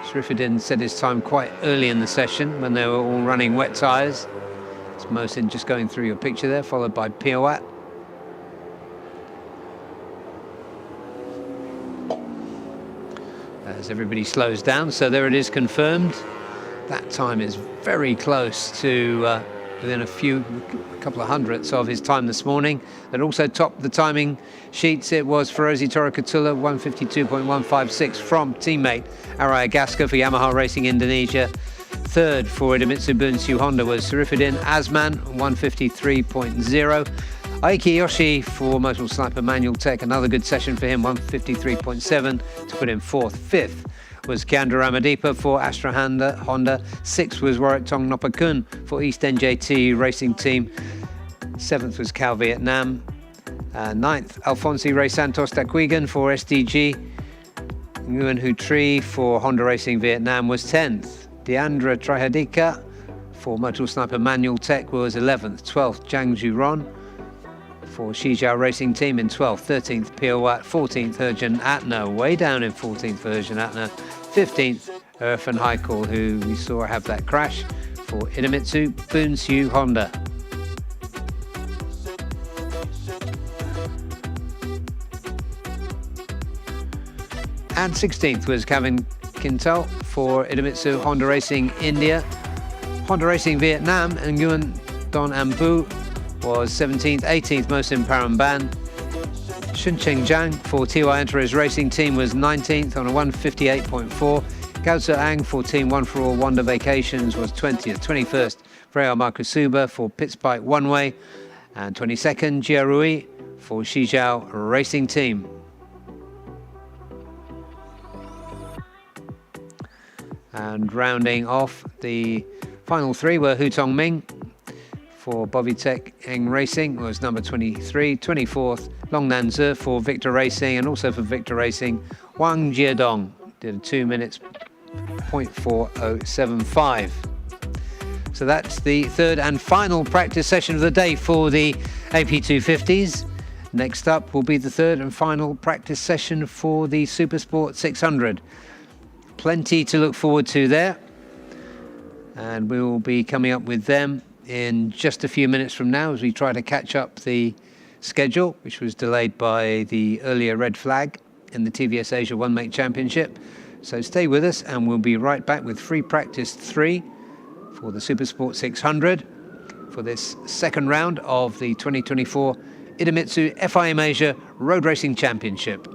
Sarifuddin set his time quite early in the session when they were all running wet tyres. It's Mohsin just going through your picture there, followed by Piawat. As everybody slows down, so there it is confirmed. That time is very close to within a couple of hundredths of his time this morning. That also topped the timing sheets. It was Ferozi Torokatula, 152.156 from teammate Araya Gaska for Yamaha Racing Indonesia. Third for Idemitsu Bunsu Honda was Sarifuddin Asman, 153.0. Aiki Yoshi for Motorsport Sniper Manual Tech, another good session for him, 153.7 to put him fourth. Fifth was Kiandra Ramadipa for Astra Honda. Sixth was Warwick Tong Nopakun for East NJT Racing Team. Seventh was Cal Vietnam. Ninth, Alfonsi Ray Santos Daquigan for SDG. Nguyen Hu Tri for Honda Racing Vietnam was 10th. Deandra Trihadika for Motorsport Sniper Manual Tech was 11th. 12th, Zhang Juron for Shijiao Racing Team in 12th. 13th, Piawat. 14th, Herjan Atner, way down in 14th for Herjan Atner. 15th, Irfan Haikal, who we saw have that crash for Idemitsu Bunsu Honda. And 16th was Kevin Quintal for Idemitsu Honda Racing India. Honda Racing Vietnam and Nguyen Don Ambu was 17th. 18th, Mohsin Paramban. Shuncheng Zhang for TY Enterprise Racing Team was 19th on a 158.4. Gao Ang for Team One for All Wonder Vacations was 20th. 21st, Freya Makusuba for Pitspike One Way. And 22nd, Jia Rui for Shijiao Racing Team. And rounding off, the final three were Hu Tong Ming for Bovitech Eng Racing was number 23. 24th, Long Nan Zhe for Victor Racing, and also for Victor Racing, Wang Jiedong did a 2 minutes 0.4075. So that's the third and final practice session of the day for the AP250s. Next up will be the third and final practice session for the Supersport 600. Plenty to look forward to there, and we will be coming up with them in just a few minutes from now as we try to catch up the schedule, which was delayed by the earlier red flag in the TVS Asia One Make Championship. So stay with us and we'll be right back with free practice 3 for the Supersport 600 for this second round of the 2024 Idemitsu FIM Asia Road Racing Championship.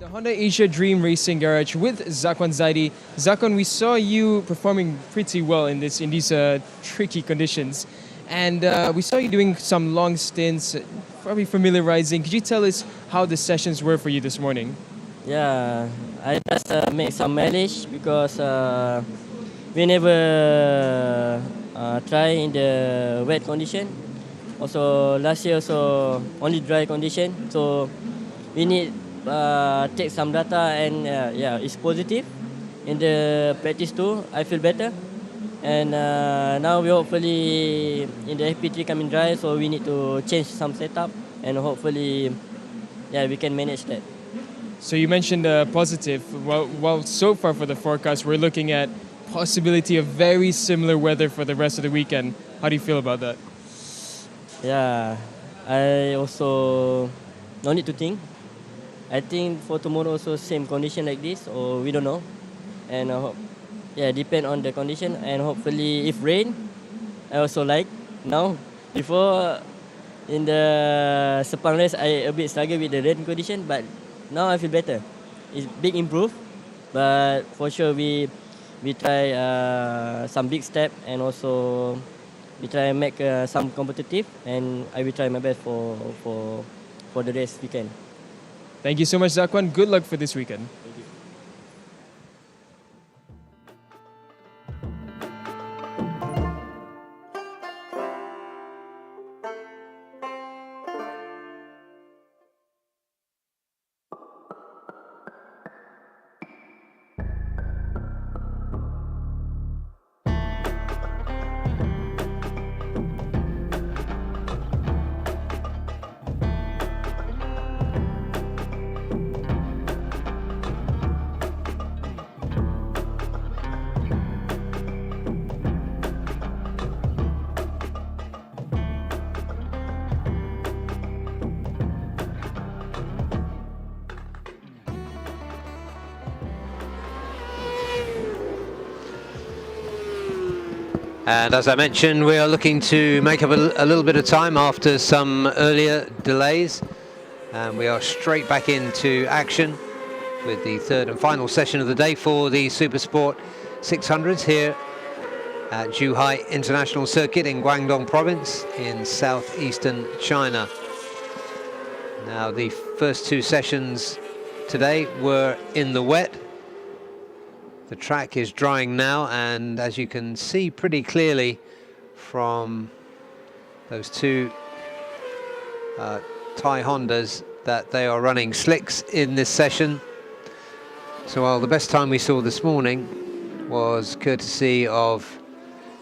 The Honda Asia Dream Racing Garage with Zakwan Zaidi. Zakwan, we saw you performing pretty well in these tricky conditions, and we saw you doing some long stints, probably familiarizing. Could you tell us how the sessions were for you this morning? Yeah, I just make some mileage because we never try in the wet condition. Also last year also only dry condition, so we need take some data, and yeah, it's positive. In the practice too, I feel better, and now we hopefully in the FP3 coming dry, so we need to change some setup, and hopefully, yeah, we can manage that. So you mentioned positive. Well, so far for the forecast, we're looking at possibility of very similar weather for the rest of the weekend. How do you feel about that? Yeah, I also no need to think. I think for tomorrow also same condition like this, or we don't know, and yeah, depend on the condition, and hopefully if rain, I also like now. Before in the Sepang race, I a bit struggle with the rain condition, but now I feel better. It's big improve, but for sure we try some big step, and also we try make some competitive, and I will try my best for the race weekend. Thank you so much, Zakwan. Good luck for this weekend. And as I mentioned, we are looking to make up a little bit of time after some earlier delays. And we are straight back into action with the third and final session of the day for the Supersport 600s here at Zhuhai International Circuit in Guangdong Province in southeastern China. Now, the first two sessions today were in the wet. The track is drying now, and as you can see pretty clearly from those two Thai Hondas, that they are running slicks in this session. So while the best time we saw this morning was courtesy of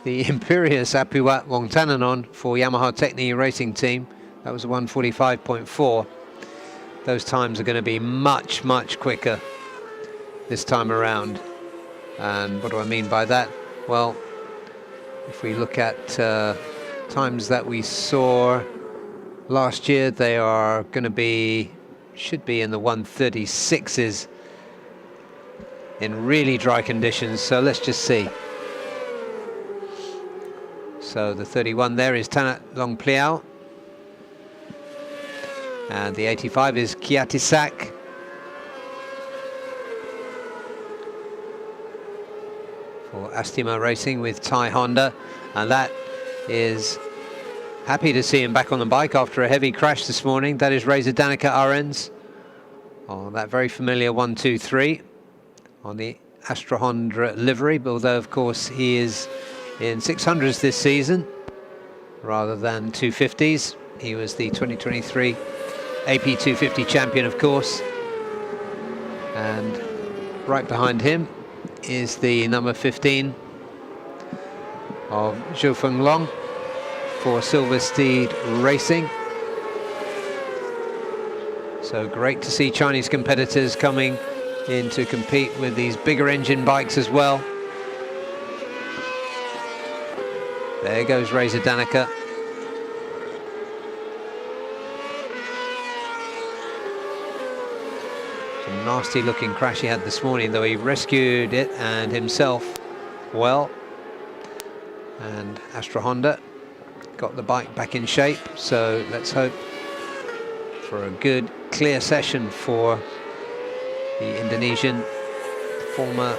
the imperious Apuat Wongtananon for Yamaha Techni Racing Team, that was 1:45.4. Those times are going to be much, much quicker this time around. And what do I mean by that? Well, if we look at times that we saw last year, they are going to be, should be in the 1:36s in really dry conditions. So let's just see. So the 31 there is Tanat Long Pliao, and the 85 is Kiatisak. For Astima Racing with Thai Honda, and that is happy to see him back on the bike after a heavy crash this morning. That is Reza Danica Arens on that very familiar 123 on the Astra Honda livery, although of course he is in 600s this season rather than 250s. He was the 2023 AP 250 champion, of course, and right behind him is the number 15 of Zhou Fenglong for Silver Steed Racing. So great to see Chinese competitors coming in to compete with these bigger engine bikes as well. There goes Reza Danica. Some nasty looking crash he had this morning, though he rescued it and himself well. And Astra Honda got the bike back in shape, so let's hope for a good, clear session for the Indonesian former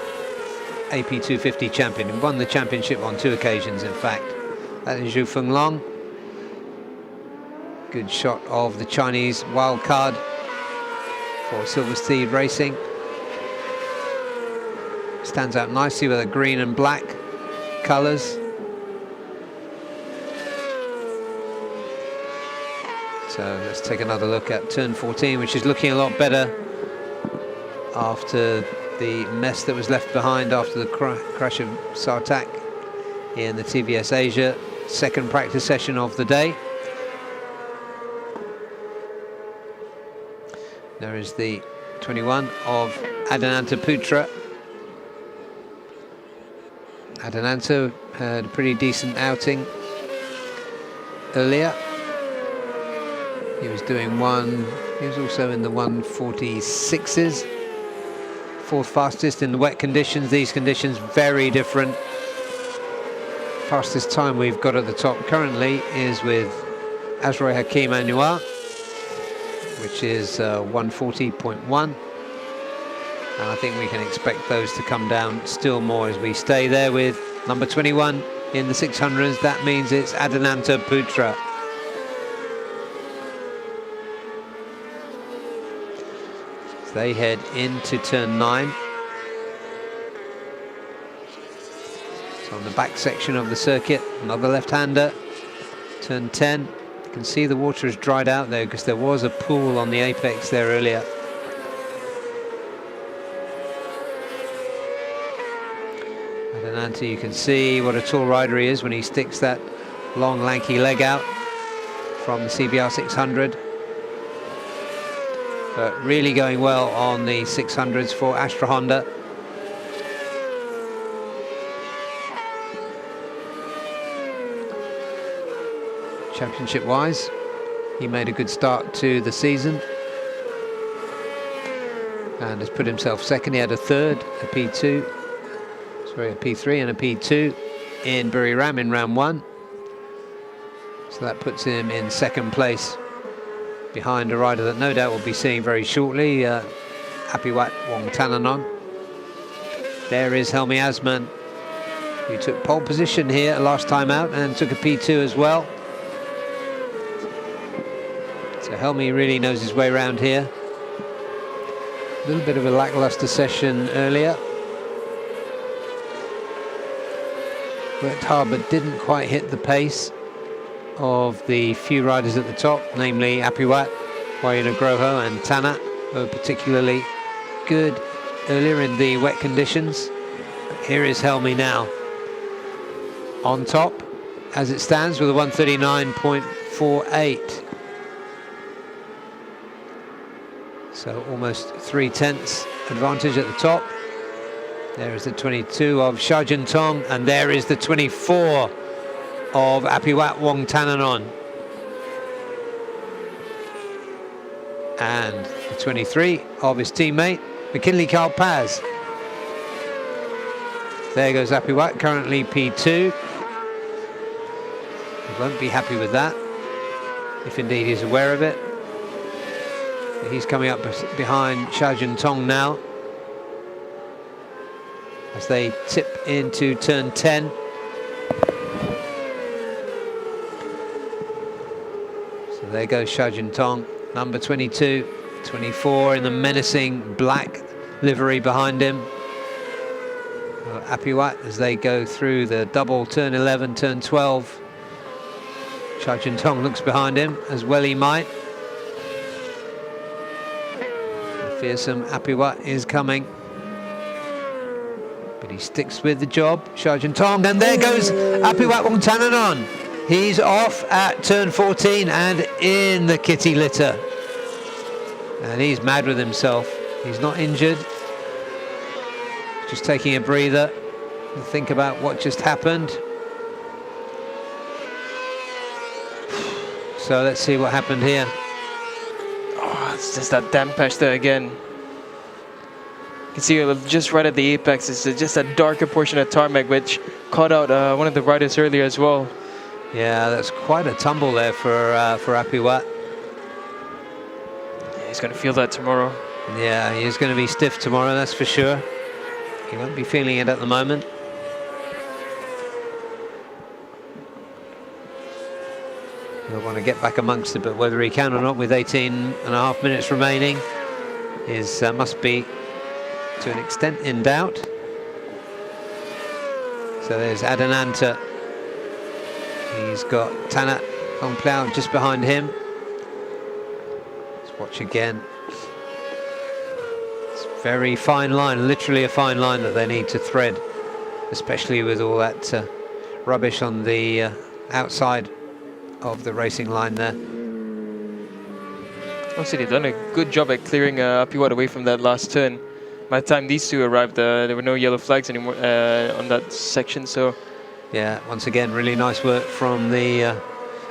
AP250 champion, who won the championship on 2 occasions, in fact. That is Zhu Fenglong. Good shot of the Chinese wild card for Silver Steed Racing. Stands out nicely with the green and black colours. So let's take another look at turn 14, which is looking a lot better after the mess that was left behind after the crash of Sartak in the TVS Asia. Second practice session of the day. There is the 21 of Adananta Putra. Adananta had a pretty decent outing earlier. He was doing he was also in the 146s. 4th fastest in the wet conditions. These conditions very different. Fastest time we've got at the top currently is with Azroy Hakim Anwar, which is 140.1. And I think we can expect those to come down still more as we stay there with number 21 in the 600s. That means it's Adananta Putra. They head into turn 9. So on the back section of the circuit, another left-hander. Turn 10. You can see the water has dried out there because there was a pool on the apex there earlier. Adananta, you can see what a tall rider he is when he sticks that long lanky leg out from the CBR 600. But really going well on the 600s for Astra Honda. Championship-wise, he made a good start to the season and has put himself second. He had a third, a P2, sorry, a P3 and a P2 in Buriram in round 1. So that puts him in second place, behind a rider that no doubt we'll be seeing very shortly, Apiwat Wongtananon. There is Helmi Asman, who took pole position here last time out and took a P2 as well. So Helmi really knows his way around here. A little bit of a lackluster session earlier. Worked hard but didn't quite hit the pace of the few riders at the top, namely Apiwat, Wayunagroho and Tana, were particularly good earlier in the wet conditions. Here is Helmi now on top as it stands with a 139.48. So almost 3/10 advantage at the top. There is the 22 of Sharjun Tong, and there is the 24 of Apiwat Wongtananon. And the 23 of his teammate, McKinley Carl Paz. There goes Apiwat, currently P2. He won't be happy with that, if indeed he's aware of it. He's coming up behind Sharjun Tong now, as they tip into turn 10. So there goes Sharjun Tong, number 22, 24 in the menacing black livery behind him. Apiwat as they go through the double turn 11, turn 12. Sharjun Tong looks behind him, as well he might. The fearsome Apiwat is coming, but he sticks with the job. Sharjun Tong, and there goes Apiwat Wongtananon. He's off at turn 14 and in the kitty litter. And he's mad with himself. He's not injured. Just taking a breather and think about what just happened. So let's see what happened here. Oh, it's just that damn patch there again. You can see just right at the apex, it's just a darker portion of tarmac, which caught out one of the riders earlier as well. Yeah, that's quite a tumble there for Apiwat. Yeah, he's going to feel that tomorrow. Yeah, he's going to be stiff tomorrow, that's for sure. He won't be feeling it at the moment. He'll want to get back amongst it, but whether he can or not with 18.5 minutes remaining is must be to an extent in doubt. So there's Adananta. He's got Tanat Hongplau just behind him. Let's watch again. It's a very fine line, literally a fine line that they need to thread, especially with all that rubbish on the outside of the racing line there. Obviously, they've done a good job at clearing Apiwat away from that last turn. By the time these two arrived, there were no yellow flags anymore on that section. So, yeah, once again, really nice work from the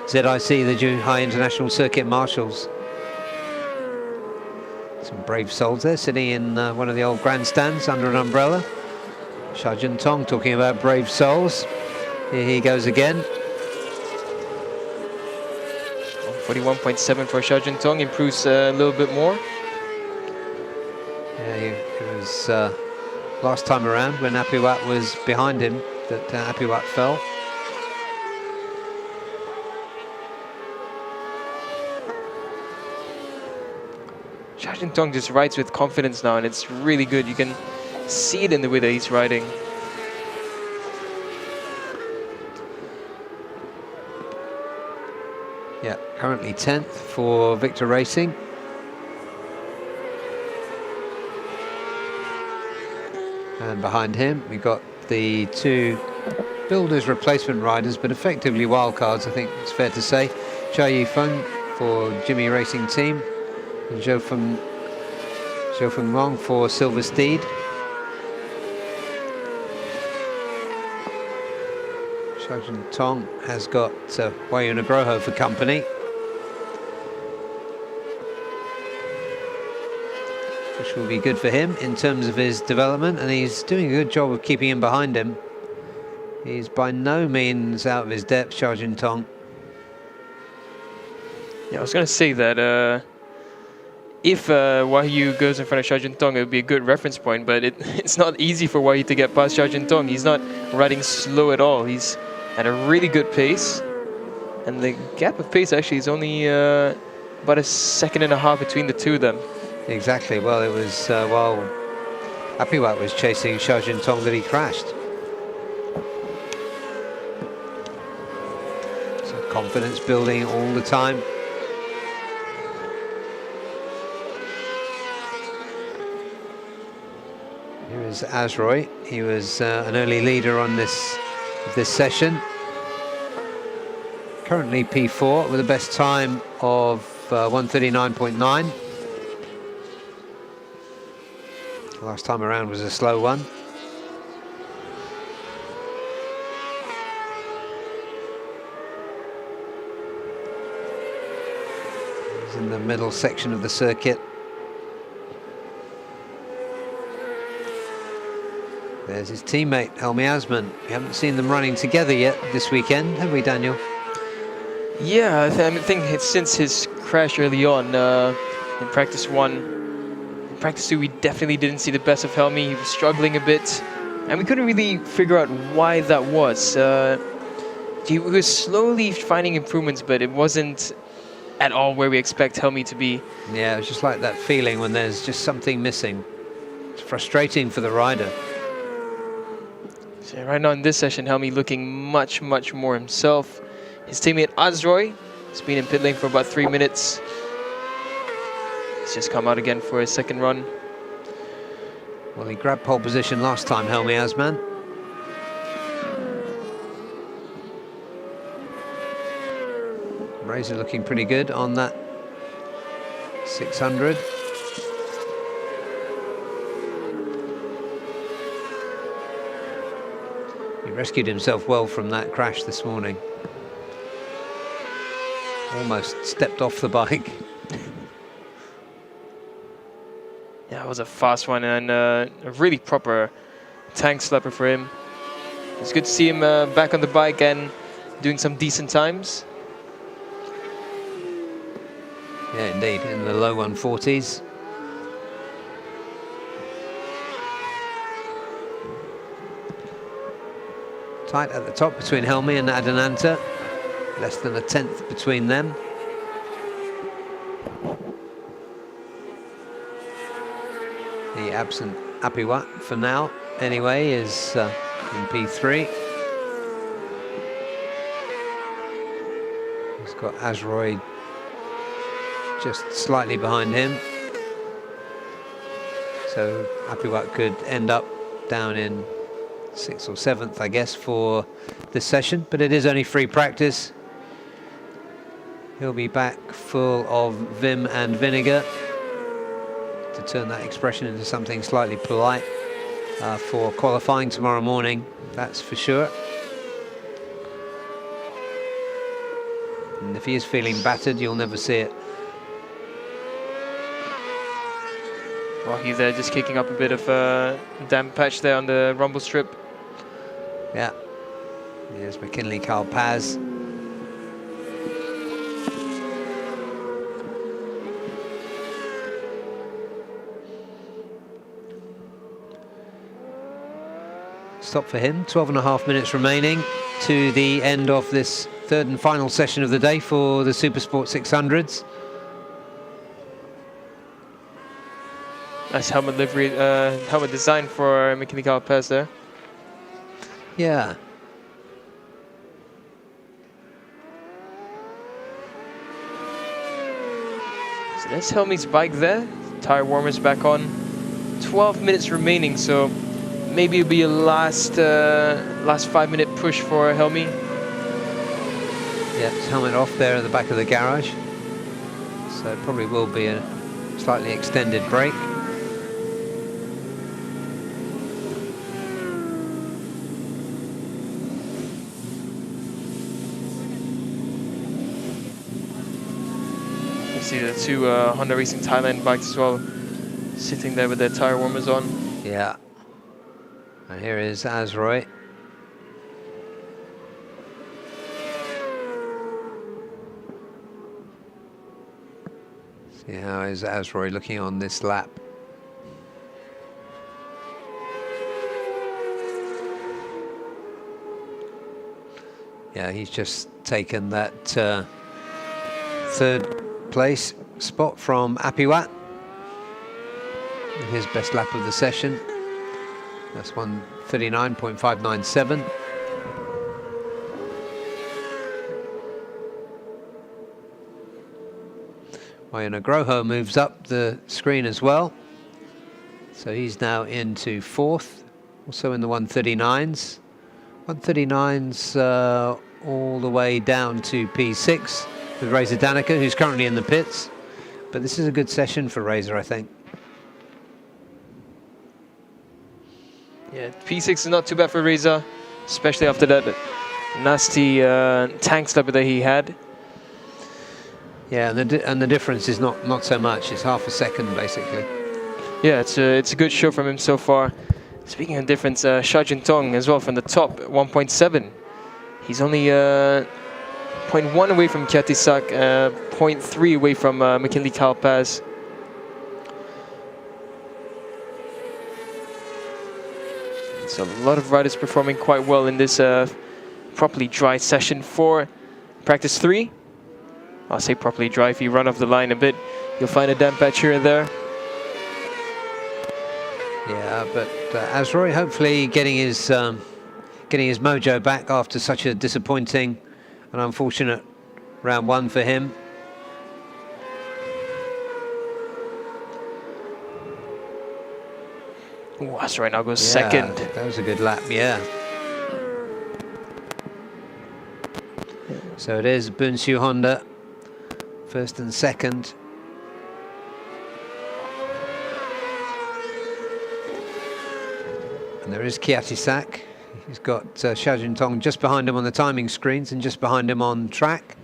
ZIC, the Zhuhai International Circuit Marshals. Some brave souls there, sitting in one of the old grandstands under an umbrella. Shajun Tong talking about brave souls. Here he goes again. 41.7 for Shajun Tong, improves a little bit more. Yeah, it was last time around when Apiwat was behind him that Apiwat fell. Shajun Tong just rides with confidence now, and it's really good. You can see it in the way that he's riding. Yeah, currently 10th for Victor Racing. And behind him, we got the two Builders replacement riders, but effectively wildcards, I think it's fair to say. Chai Yifeng for Jimmy Racing Team, and Zhou Feng Wong for Silver Steed. Shajun Tong has got Wayu Nugroho for company. Which will be good for him in terms of his development, and he's doing a good job of keeping him behind him. He's by no means out of his depth, Shajun Tong. Yeah, I was going to say that if Wahyu goes in front of Shajun Tong, it would be a good reference point, but it's not easy for Wahyu to get past Shajun Tong. He's not riding slow at all. He's at a really good pace, and the gap of pace actually is only about a second and a half between the two of them. Exactly. Well, it was while Apiwat was chasing Shajun Tong that he crashed. So confidence building all the time. Here is Azroy. He was an early leader on this session. Currently P4 with a best time of 1:39.9. Last time around was a slow one. He's in the middle section of the circuit. There's his teammate, Helmi Asman. We haven't seen them running together yet this weekend, have we, Daniel? Yeah, I think it's since his crash early on in practice 1. Practice 2, we definitely didn't see the best of Helmi. He was struggling a bit, and we couldn't really figure out why that was. He was slowly finding improvements, but it wasn't at all where we expect Helmi to be. Yeah, it was just like that feeling when there's just something missing. It's frustrating for the rider. So right now in this session, Helmi looking much, much more himself. His teammate Azroy has been in pit lane for about 3 minutes. He's just come out again for his second run. Well, he grabbed pole position last time, Helmi Asman. Razor looking pretty good on that 600. rescued himself well from that crash this morning. Almost stepped off the bike. Yeah, it was a fast one and a really proper tank slapper for him. It's good to see him back on the bike and doing some decent times. Yeah, indeed, in the low 140s. Tight at the top between Helmi and Adenanta. Less than a tenth between them. The absent Apiwat for now, anyway, is in P3. He's got Azroy just slightly behind him. So Apiwat could end up down in 6th or 7th, I guess, for this session, but it is only free practice. He'll be back full of vim and vinegar to turn that expression into something slightly polite for qualifying tomorrow morning, that's for sure. And if he is feeling battered, you'll never see it. Well, he's there just kicking up a bit of a damp patch there on the rumble strip. Yeah. Here's McKinley Carl Paz. Stop for him, 12.5 minutes remaining to the end of this third and final session of the day for the Supersport 600s. Nice helmet livery, helmet design for McKinley Carl Paz there. Yeah. So that's Helmi's bike there. Tire warmers back on. 12 minutes remaining, so maybe it'll be a last 5-minute push for Helmi. Yeah, his helmet off there at the back of the garage. So it probably will be a slightly extended break. You see the two Honda Racing Thailand bikes as well, sitting there with their tire warmers on. Yeah. And here is Azroy. See how is Azroy looking on this lap. Yeah, he's just taken that third place spot from Apiwat. His best lap of the session. That's 1:39.597. Wayana Groho moves up the screen as well. So he's now into 4th, also in the 139s. 139s all the way down to P6 with Razor Danica, who's currently in the pits. But this is a good session for Razor, I think. Yeah, P6 is not too bad for Reza, especially after that nasty tank slapper that he had. Yeah, and the difference is not so much. It's half a second, basically. Yeah, it's a good show from him so far. Speaking of difference, Sha Juntong as well from the top, 1.7. He's only 0.1 away from Kiatisak, 0.3 away from McKinley Carl Paz. So a lot of riders performing quite well in this properly dry session 4. Practice 3. I'll say properly dry. If you run off the line a bit, you'll find a damp patch here and there. Yeah, but Azroy hopefully getting his mojo back after such a disappointing and unfortunate round 1 for him. Ooh, Azroy now goes second. That was a good lap, yeah. So it is Bunsu Honda, 1st and 2nd. And there is Kiatisak. He's got Xia Juntong just behind him on the timing screens and just behind him on track.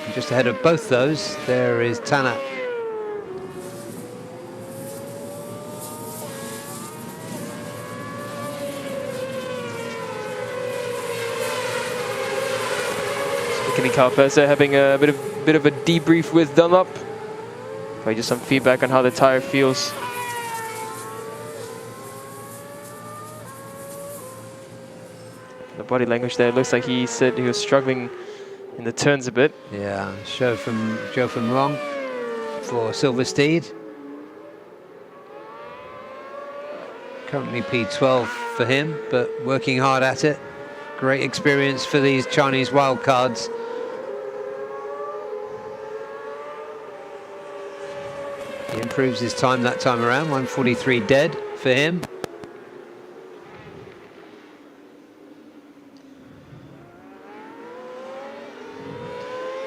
And just ahead of both those, there is Tanat. Kenny Calpesa having a bit of a debrief with Dunlop. Probably just some feedback on how the tire feels. The body language there looks like he said he was struggling in the turns a bit. Yeah, show from Zhou Long for Silver Steed. Currently P12 for him, but working hard at it. Great experience for these Chinese wildcards. He improves his time that time around, 1:43 dead for him.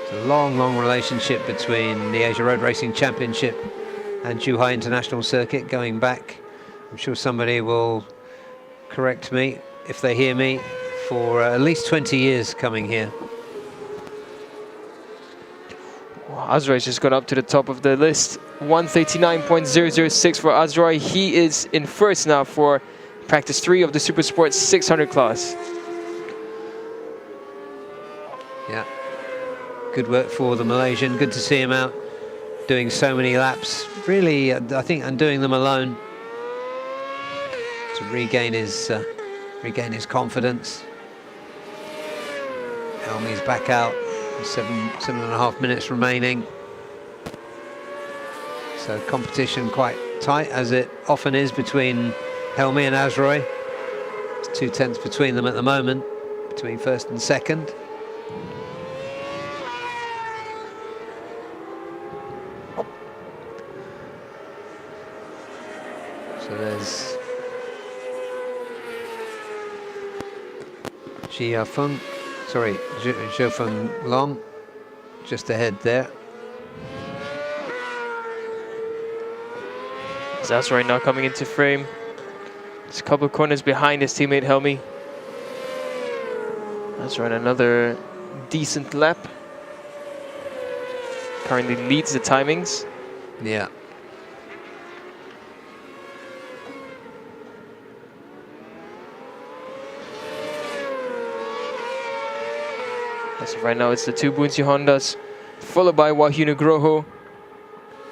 It's a long, long relationship between the Asia Road Racing Championship and Zhuhai International Circuit going back. I'm sure somebody will correct me if they hear me, for at least 20 years coming here. Azroy's just gone up to the top of the list. 139.006 for Azroy. He is in first now for practice 3 of the Super Sport 600 class. Yeah, good work for the Malaysian. Good to see him out doing so many laps. Really, I think, and doing them alone to regain his confidence. Helmy's back out. 7.5 minutes remaining. So competition quite tight, as it often is between Helmy and Azroy. It's 2 tenths between them at the moment, between first and second. So there's Zhou Long, just ahead there. Azroy now coming into frame. Just a couple of corners behind his teammate Helmy. Azroy another decent lap. Currently leads the timings. Yeah. As of right now, it's the 2 Bunsi Hondas, followed by Wahyu Nugroho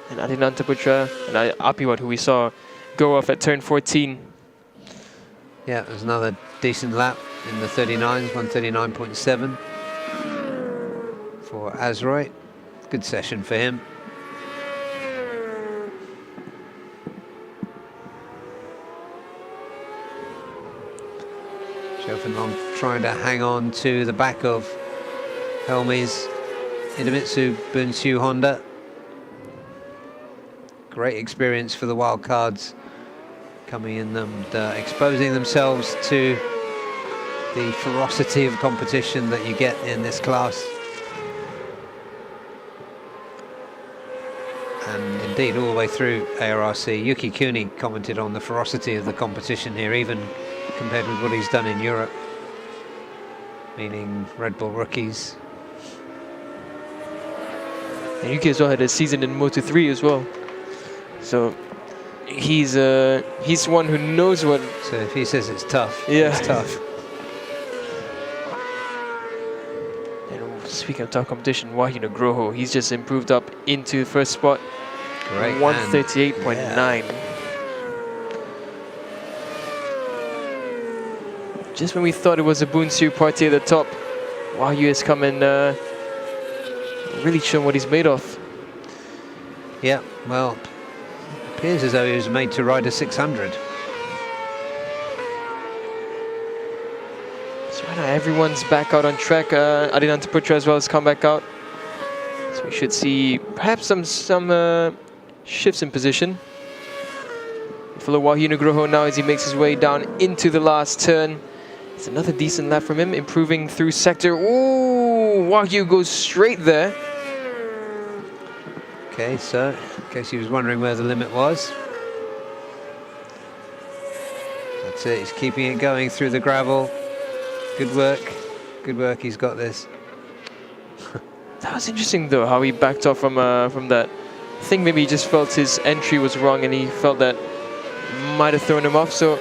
and Adinanta Putra and Apiwat, who we saw go off at turn 14. Yeah, there's another decent lap in the 39s, 139.7 for Azroy. Good session for him. Long trying to hang on to the back of Helmy's Idemitsu Bunsu Honda. Great experience for the wildcards coming in and exposing themselves to the ferocity of competition that you get in this class. And indeed all the way through ARRC. Yuki Kuni commented on the ferocity of the competition here, even compared with what he's done in Europe, meaning Red Bull rookies. And Yuki as well had a season in Moto3 as well. So he's one who knows what... So if he says it's tough, yeah, it's tough. And speaking of tough competition, Wahyu Nugroho, he's just improved up into first spot. Great. 138.9. Just when we thought it was a Bunsu party at the top, Wahyu has come and really shown what he's made of. Yeah, well, it appears as though he was made to ride a 600. So right now everyone's back out on track. Adinanta Putra as well has come back out. So we should see perhaps some shifts in position. Follow Wahyu Nugroho now as he makes his way down into the last turn. It's another decent lap from him, improving through sector. Ooh, Wahyu goes straight there. Okay, so in case he was wondering where the limit was. That's it, he's keeping it going through the gravel. Good work, he's got this. That was interesting though, how he backed off from that. I think maybe he just felt his entry was wrong and he felt that might have thrown him off, so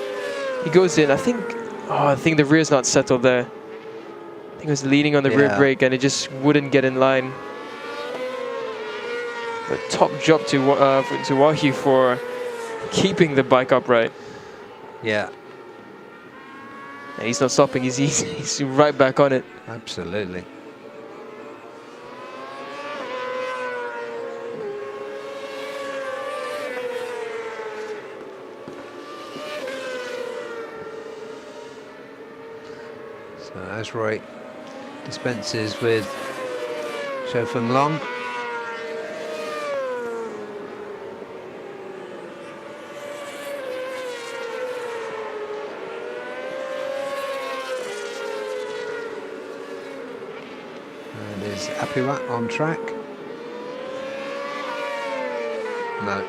he goes in. I think the rear's not settled there. I think he was leaning on the rear brake and it just wouldn't get in line. But top job to Zhuhai for keeping the bike upright. Yeah. And he's not stopping, he's right back on it. Absolutely. So as Roy dispenses with Shofeng Long. And is Apiwat on track? No.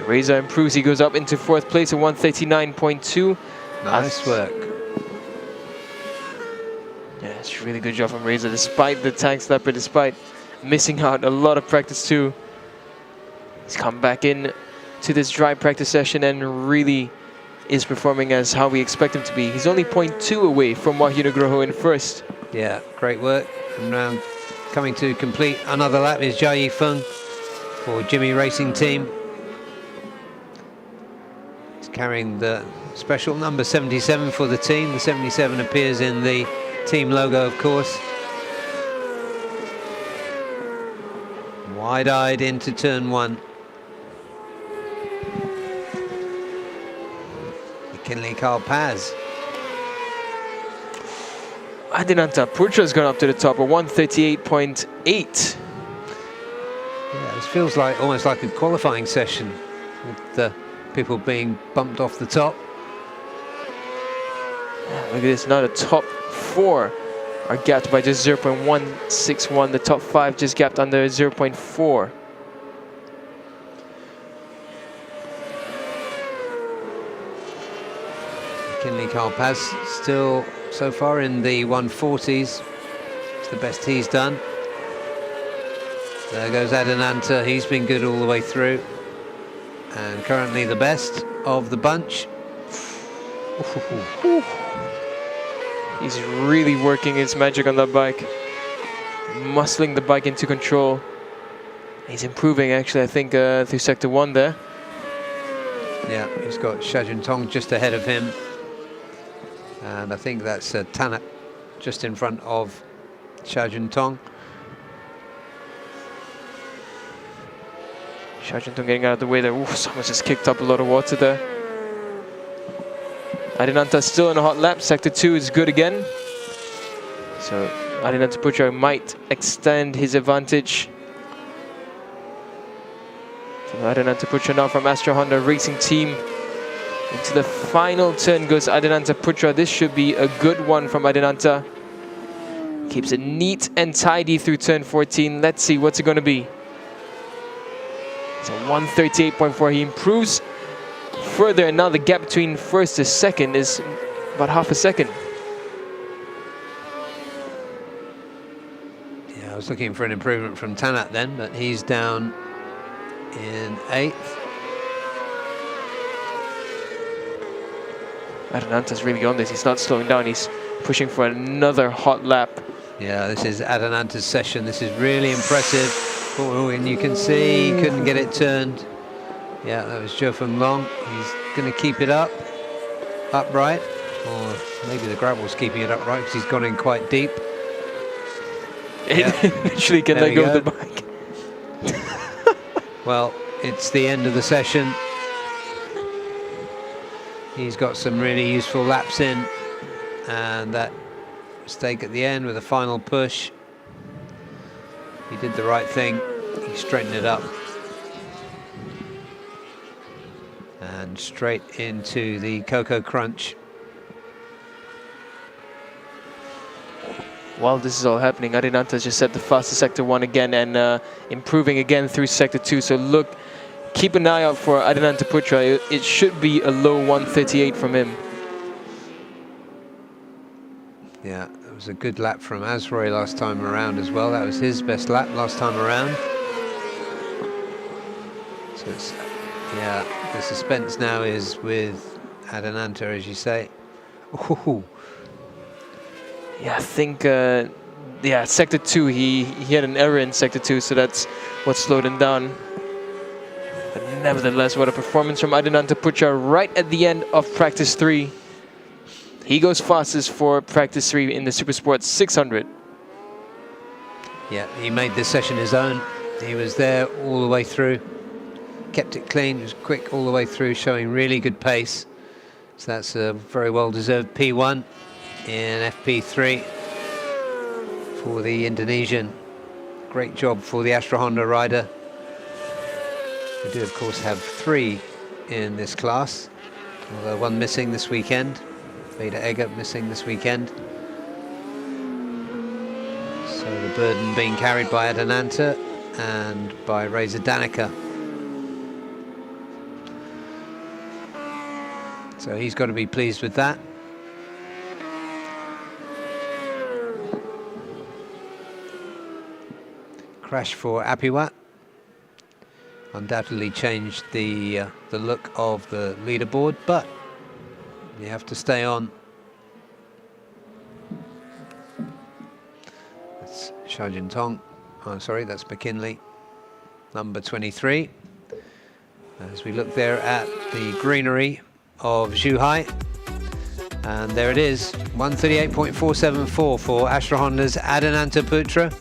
Reza improves, he goes up into 4th place at 139.2. Nice work. Yeah, it's really good job from Reza, despite the tank slapper, despite missing out a lot of practice too. He's come back in to this dry practice session and really is performing as how we expect him to be. He's only 0.2 away from Wahyu Nugroho in 1st. Yeah, great work. And now coming to complete another lap is Jia Yifeng for Jimmy Racing Team. Carrying the special number 77 for the team. The 77 appears in the team logo, of course. Wide-eyed into turn 1. McKinley Carl Paz. Adinanta Putra's gone up to the top at 138.8. Yeah, this feels like almost like a qualifying session with the people being bumped off the top. Look at this, now the top 4 are gapped by just 0.161. The top 5 just gapped under 0.4. McKinley Carl Paz still so far in the 140s. It's the best he's done. There goes Adinanta, he's been good all the way through. And currently the best of the bunch. He's really working his magic on that bike. Muscling the bike into control. He's improving actually, I think, through sector 1 there. Yeah, he's got Xia Juntong just ahead of him. And I think that's Tanat just in front of Xia Juntong. Xia Juntong getting out of the way there. Oof, someone just kicked up a lot of water there. Adinanta still in a hot lap. Sector 2 is good again. So Adinanta Putra might extend his advantage. So Adinanta Putra now from Astra Honda Racing Team. Into the final turn goes Adinanta Putra. This should be a good one from Adinanta. Keeps it neat and tidy through turn 14. Let's see what's it going to be. So 138.4, he improves further, and now the gap between 1st to 2nd is about half a second. Yeah, I was looking for an improvement from Tanat then, but he's down in 8th. Adinanta's really on this, he's not slowing down, he's pushing for another hot lap. Yeah, this is Adinanta's session, this is really impressive. Oh, and you can see he couldn't get it turned. Yeah, that was Shofeng Long. He's going to keep it upright. Or maybe the gravel's keeping it upright because he's gone in quite deep. It literally can let go of the bike. Well, it's the end of the session. He's got some really useful laps in. And that mistake at the end with a final push. He did the right thing. He straightened it up. And straight into the Cocoa Crunch. While this is all happening, Adinanta just set the fastest sector 1 again and improving again through sector 2. So look, keep an eye out for Adinanta Putra. It should be a low 138 from him. Yeah, it was a good lap from Azroy last time around as well. That was his best lap last time around. So it's, yeah, the suspense now is with Adinanta, as you say. Ooh. Yeah, I think, yeah, Sector 2, he had an error in Sector 2, so that's what slowed him down. But nevertheless, what a performance from Adinanta Putra right at the end of practice 3. He goes fastest for practice 3 in the Supersport 600. Yeah, he made this session his own. He was there all the way through. Kept it clean, was quick all the way through, showing really good pace. So that's a very well-deserved P1 in FP3 for the Indonesian. Great job for the Astra Honda rider. We do, of course, have 3 in this class, although 1 missing this weekend. Veda Egger missing this weekend. So the burden being carried by Adinanta and by Reza Danica. So he's got to be pleased with that. Crash for Apiwat. Undoubtedly changed the look of the leaderboard, but you have to stay on. That's Xiaojun Tong. Oh, sorry, that's McKinley, number 23. As we look there at the greenery of Zhuhai, and there it is, 138.474 for Astra Honda's Adinanta Putra,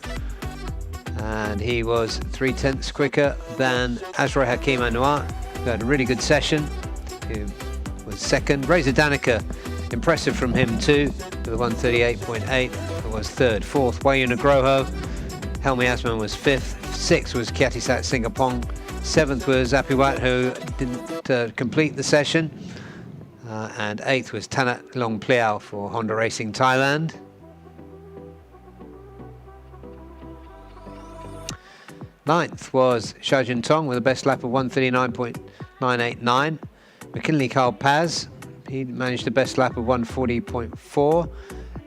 and he was 0.3 quicker than Azroy Hakim Anwar, who had a really good session, who was second. Reza Danica, impressive from him too, with a 138.8, was third. Fourth, Wayu Nugroho. Helmi Asman was fifth. Sixth was Kiatisat Singapong. Seventh was Apiwat, who didn't complete the session. And eighth was Tanat Long Pliao for Honda Racing Thailand. Ninth was Xiaojun Tong with a best lap of 139.989. McKinley Carl Paz, he managed a best lap of 140.4.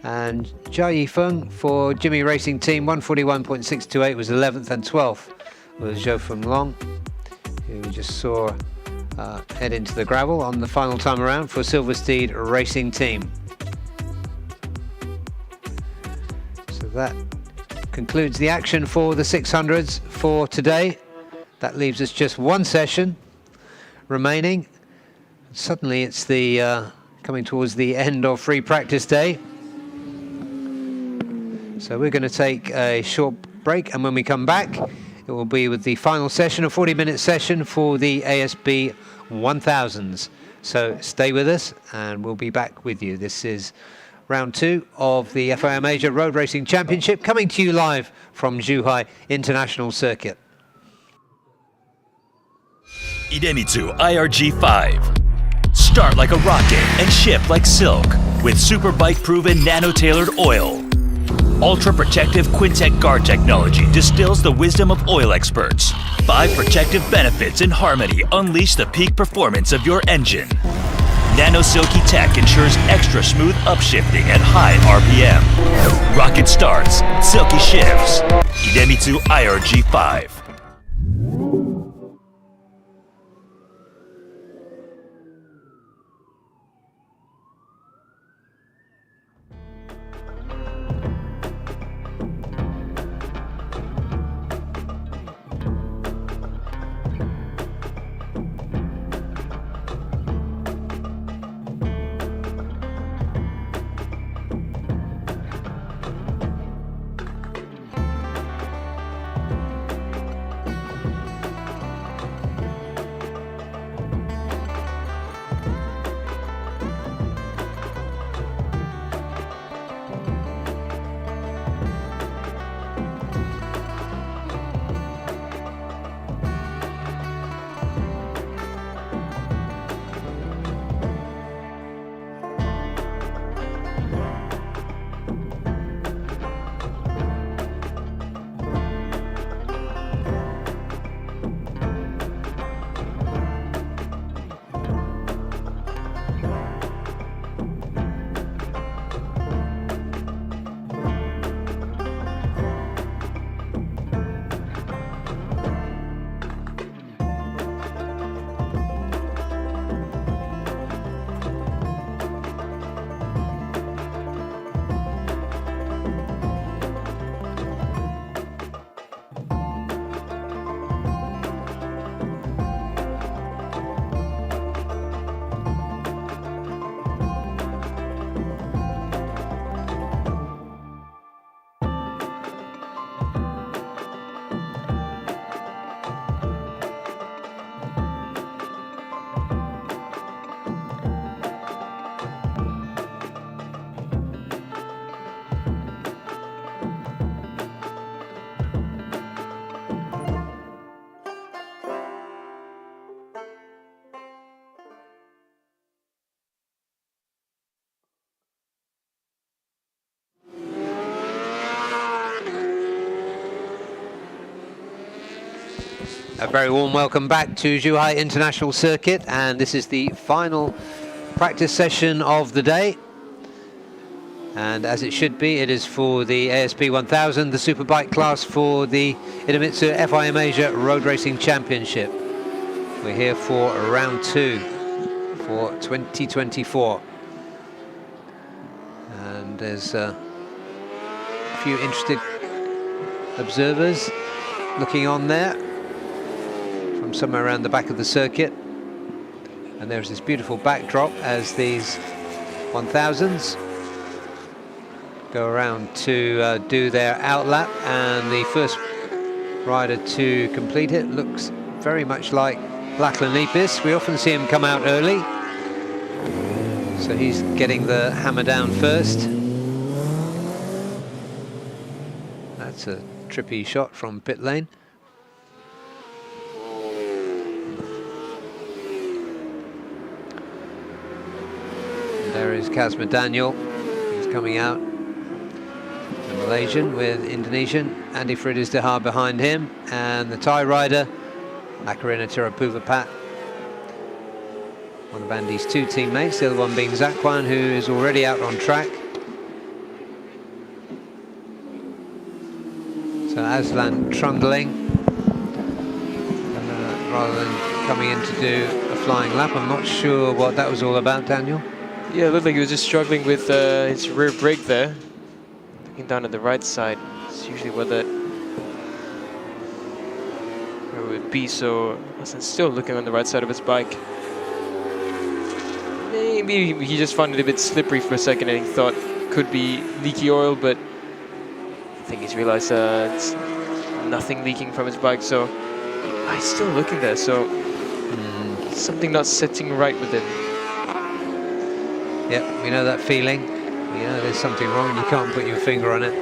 And Jia Yifeng for Jimmy Racing Team, 141.628 was 11th, and 12th was Zhou Feng Long, who we just saw head into the gravel on the final time around for Silversteed Racing Team. So that concludes the action for the 600s for today. That leaves us just 1 session remaining. Suddenly it's the coming towards the end of free practice day. So we're going to take a short break, and when we come back, it will be with the final session, a 40-minute session for the ASB 1000s. So stay with us, and we'll be back with you. This is round 2 of the FIM Asia Road Racing Championship, coming to you live from Zhuhai International Circuit. Idemitsu IRG5. Start like a rocket and ship like silk with super bike-proven nano-tailored oil. Ultra-protective Quintec guard technology distills the wisdom of oil experts. 5 protective benefits in harmony unleash the peak performance of your engine. Nano Silky Tech ensures extra smooth upshifting at high RPM. Rocket starts, silky shifts. Idemitsu IRG5. A very warm welcome back to Zhuhai International Circuit, and this is the final practice session of the day. And as it should be, it is for the ASP 1000, the superbike class for the Idemitsu FIM Asia Road Racing Championship. We're here for round 2 for 2024. And there's a few interested observers looking on there from somewhere around the back of the circuit. And there's this beautiful backdrop as these 1000s go around to do their outlap, and the first rider to complete it looks very much like Lachlan Lepis. We often see him come out early, so he's getting the hammer down first. That's a trippy shot from pit lane. And there is Kazma Daniel. He's coming out. The Malaysian with Indonesian. Andy Fridis Dehar behind him. And the Thai rider, Makarina Tirapuvapat. One of Andy's 2 teammates, the other one being Zakwan, who is already out on track. So Aslan trundling, rather than coming in to do a flying lap. I'm not sure what that was all about, Daniel. Yeah, it looked like he was just struggling with his rear brake there. Looking down at the right side, it's usually where that would be, so Aslan's still looking on the right side of his bike. Maybe he just found it a bit slippery for a second and he thought could be leaky oil, but I think he's realized it's nothing leaking from his bike, so he's still looking there, so something not sitting right with him. Yep, we know that feeling. You know there's something wrong and you can't put your finger on it.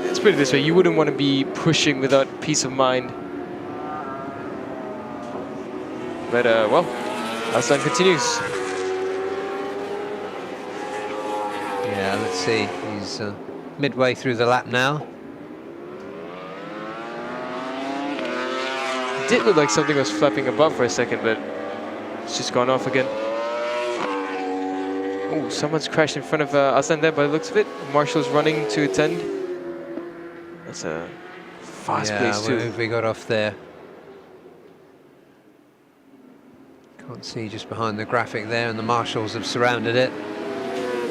Let's put it this way, you wouldn't want to be pushing without peace of mind. But, well, Aslan continues. Yeah, let's see. He's midway through the lap now. It did look like something was flapping above for a second, but it's just gone off again. Oh, someone's crashed in front of Aslan there by the looks of it. Marshall's running to attend. That's a fast pace too. Yeah, where have we got off there? Can't see just behind the graphic there, and the marshals have surrounded it,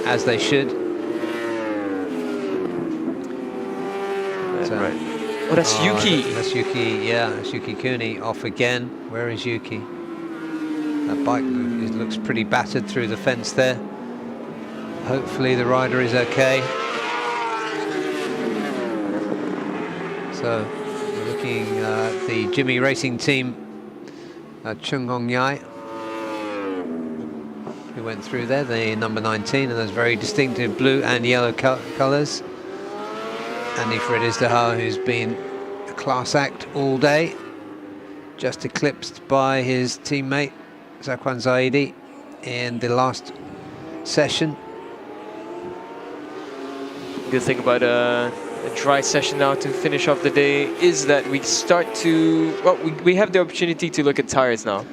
as they should. Right. Oh, that's Yuki. That's Yuki, yeah, that's Yuki Kuni off again. Where is Yuki? That bike looks pretty battered through the fence there. Hopefully the rider is okay. So we're looking at the Jimmy Racing team, Chung Hong Yai, who went through there, the number 19, and those very distinctive blue and yellow colours. Andy Fridis Dehar, who's been a class act all day, just eclipsed by his teammate Zakwan Zaidi in the last session. Good thing about a dry session now to finish off the day is that we start to, well, we have the opportunity to look at tires now.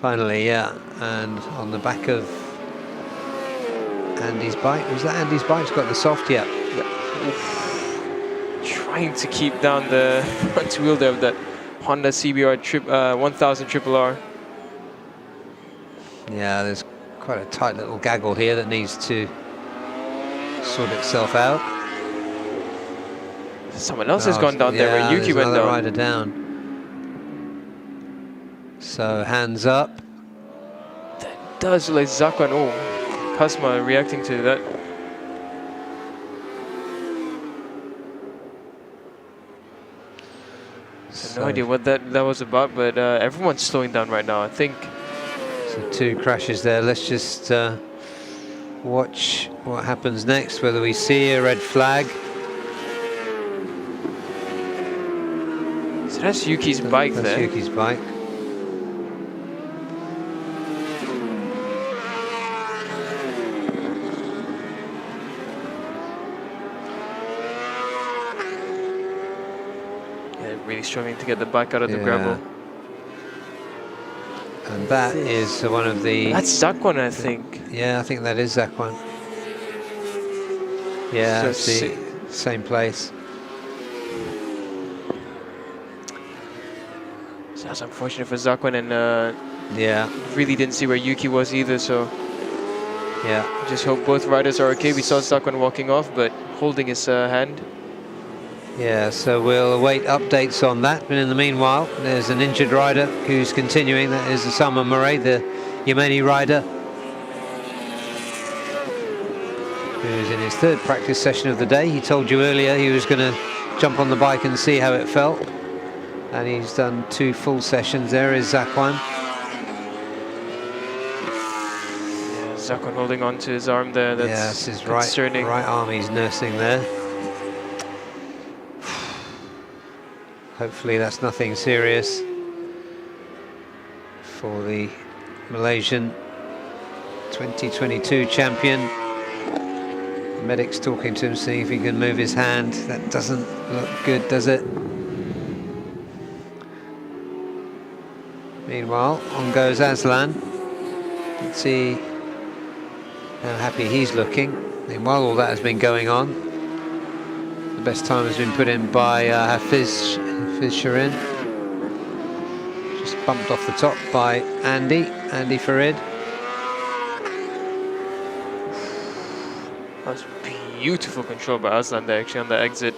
Finally, yeah, and on the back of Andy's bike, was that Andy's bike? It's got the soft, yeah. Trying to keep down the front wheel there of that Honda CBR 1000 RRR. Yeah, there's quite a tight little gaggle here that needs to sort itself out. Someone else has gone down there where Yuki went down. Rider down. So hands up. That does look like Zakwan. Oh, Kazma reacting to that. So no idea what that was about, but everyone's slowing down right now, I think. So 2 crashes there. Let's just watch what happens next, whether we see a red flag. So that's Yuki's bike there. That's Yuki's bike. Really struggling to get the bike out of the gravel. And that is one of the... That's Zakwan, I think. Yeah, I think that is Zakwan. Yeah, So it's the same place. So that's unfortunate for Zakwan, and yeah, really didn't see where Yuki was either, so yeah. Just hope both riders are okay. We saw Zakwan walking off, but holding his hand. Yeah, so we'll await updates on that. But in the meanwhile, there's an injured rider who's continuing. That is Osama Murray, the Yemeni rider, who's in his third practice session of the day. He told you earlier he was going to jump on the bike and see how it felt. And he's done 2 full sessions. There is Zakwan. Yeah, Zakwan holding on to his arm there. That's his concerning. right arm he's nursing there. Hopefully that's nothing serious for the Malaysian 2022 champion. The medic's talking to him, seeing if he can move his hand. That doesn't look good, does it? Meanwhile, on goes Aslan. Let's see how happy he's looking. Meanwhile, all that has been going on. The best time has been put in by Hafiz Shirin. Just bumped off the top by Andy Farid. That's beautiful control by Aslan there, actually, on the exit.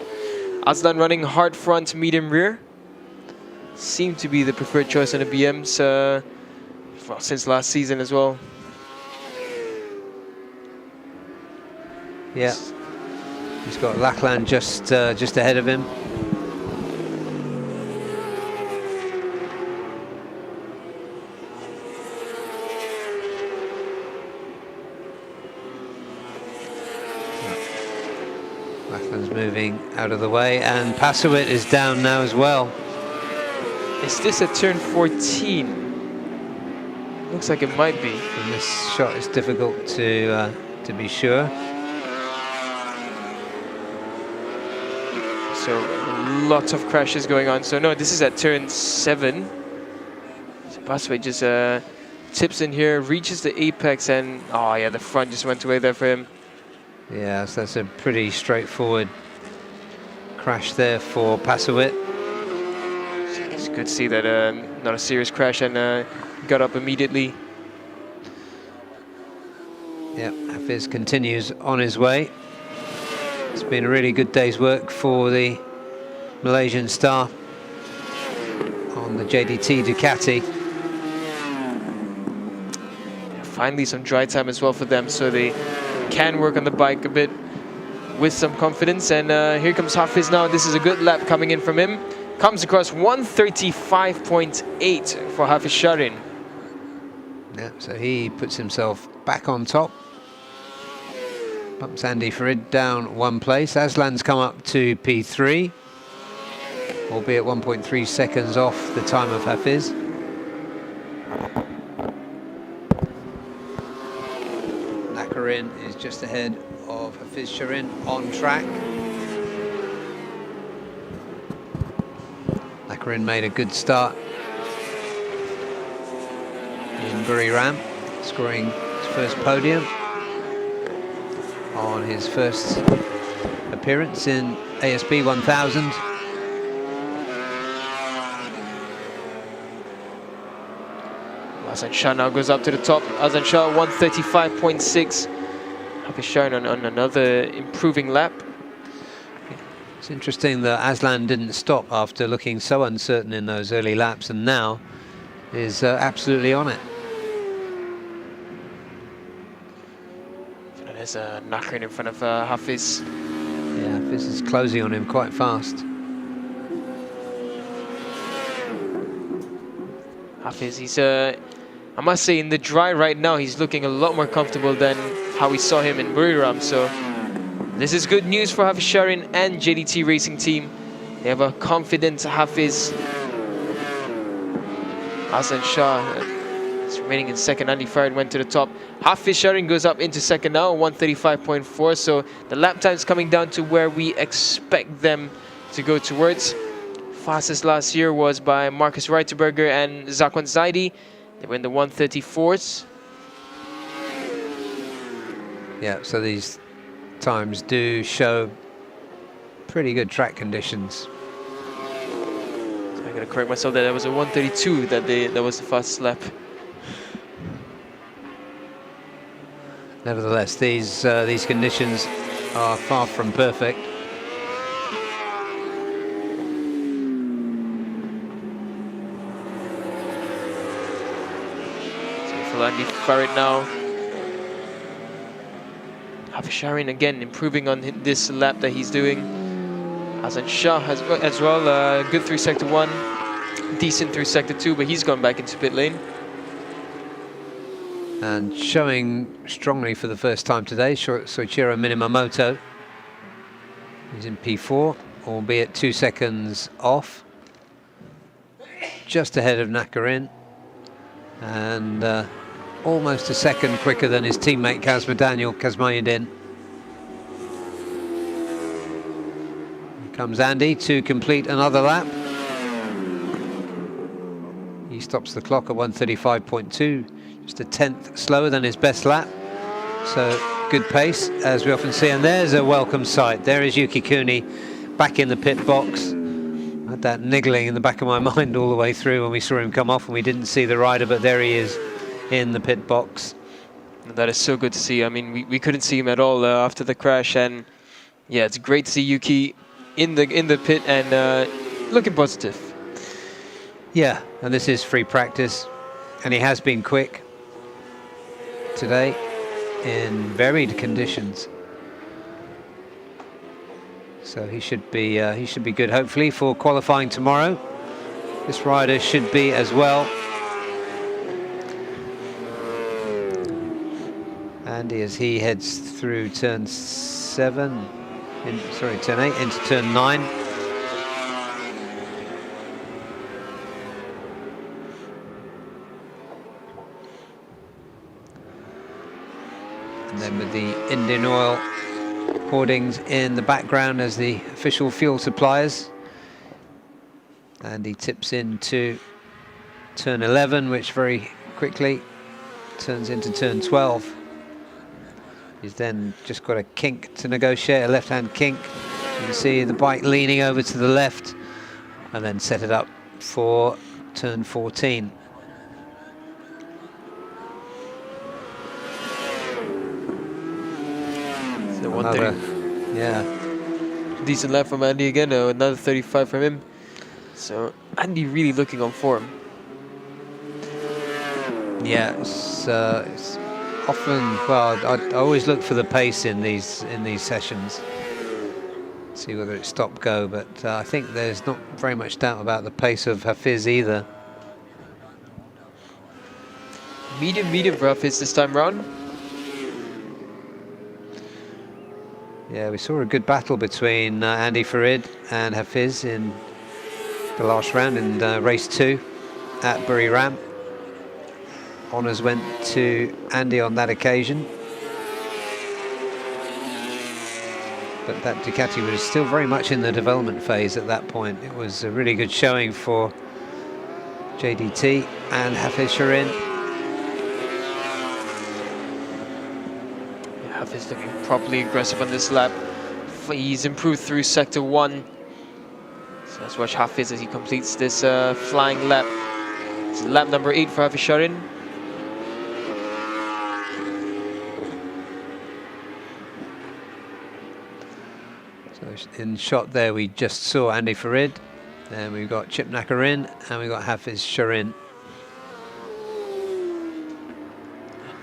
Aslan running hard front, medium rear. Seemed to be the preferred choice on the BMs well, since last season as well. Yeah, he's got Lachlan just ahead of him. Lachlan's moving out of the way, and Pasowit is down now as well. Is this a turn 14? Looks like it might be. From this shot, it's difficult to be sure. So lots of crashes going on. So no, this is at turn 7. So Pasowit just tips in here, reaches the apex, and oh yeah, the front just went away there for him. Yeah, so that's a pretty straightforward crash there for Pasowit. It's good to see that not a serious crash, and got up immediately. Yeah, Hafiz continues on his way. It's been a really good day's work for the Malaysian star on the JDT Ducati. Finally some dry time as well for them, so they can work on the bike a bit with some confidence. And here comes Hafiz now. This is a good lap coming in from him. Comes across 135.8 for Hafiz Sharin. Yeah, so he puts himself back on top. Bumps Andy Farid down 1 place. Aslan's come up to P3, albeit 1.3 seconds off the time of Hafiz. Nakarin is just ahead of Hafiz Sharin on track. Nakarin made a good start in Buriram, scoring his first podium on his first appearance in ASB 1000. Azan Shah now goes up to the top. Azan Shah 135.6. Hafiz Sharin on another improving lap. It's interesting that Aslan didn't stop after looking so uncertain in those early laps, and now is absolutely on it. So there's a Nakarin in front of Hafiz. Yeah, Hafiz is closing on him quite fast. Hafiz, he's I must say, in the dry right now, he's looking a lot more comfortable than how we saw him in Buriram. So this is good news for Hafiz Sharin and JDT Racing Team. They have a confident Hafiz. Azan Shah is remaining in second. Andy Farid went to the top. Hafiz Sharin goes up into second now, 135.4. So the lap time's coming down to where we expect them to go towards. fastest last year was by Marcus Reiterberger and Zakwan Zaidi. They were in the 1:34s. Yeah, so these times do show pretty good track conditions. So I gotta correct myself that was a 1:32 that was the fastest lap. Nevertheless, these conditions are far from perfect. So for Andy Farid now. Hafizharin again improving on this lap that he's doing. Hasan Shah as well, good through sector 1, decent through sector 2, but he's gone back into pit lane. And showing strongly for the first time today, Soichiro Minamoto. He's in P4, albeit 2 seconds off. Just ahead of Nakarin. And almost a second quicker than his teammate Daniel Kazmayuddin. Here comes Andy to complete another lap. He stops the clock at 1:35.2. Just a 10th slower than his best lap, so good pace as we often see. And there's a welcome sight. There is Yuki Kuni back in the pit box. I had that niggling in the back of my mind all the way through when we saw him come off and we didn't see the rider, but there he is in the pit box. And that is so good to see. I mean, we couldn't see him at all after the crash, and yeah, it's great to see Yuki in the pit and looking positive. Yeah, and this is free practice, and he has been quick today in varied conditions, so he should be good hopefully for qualifying tomorrow. This rider should be as well. Andy, as he heads through turn 8 into turn 9. And then with the Indian Oil hoardings in the background as the official fuel suppliers. And he tips into turn 11, which very quickly turns into turn 12. He's then just got a kink to negotiate, a left-hand kink. You can see the bike leaning over to the left and then set it up for turn 14. Another, yeah, decent lap from Andy again, another 35 from him. So Andy really looking on form. Yeah, it's often, well, I always look for the pace in these sessions, see whether it's stop go, but I think there's not very much doubt about the pace of Hafiz either. Medium for Hafiz this time round. Yeah, we saw a good battle between Andy Farid and Hafiz in the last round in race 2 at Bury Ram. Honours went to Andy on that occasion. But that Ducati was still very much in the development phase at that point. It was a really good showing for JDT and Hafizharin. Hafiz looking properly aggressive on this lap. He's improved through sector 1. So let's watch Hafiz as he completes this flying lap. It's lap number 8 for Hafizharin. So in shot there we just saw Andy Farid, and we've got Chip Nakarin and we've got Hafizharin.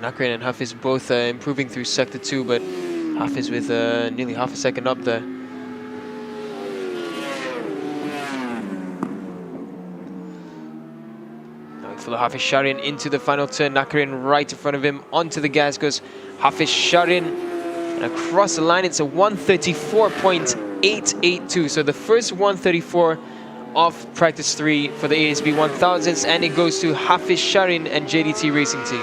Nakarin and Hafiz both improving through sector 2, but Hafiz with nearly half a second up there. Now full of Hafizharin into the final turn. Nakarin right in front of him. Onto the gas goes Hafizharin. And across the line, it's a 134.882. So the first 134 of practice 3 for the ASB 1000s, and it goes to Hafizharin and JDT Racing Team.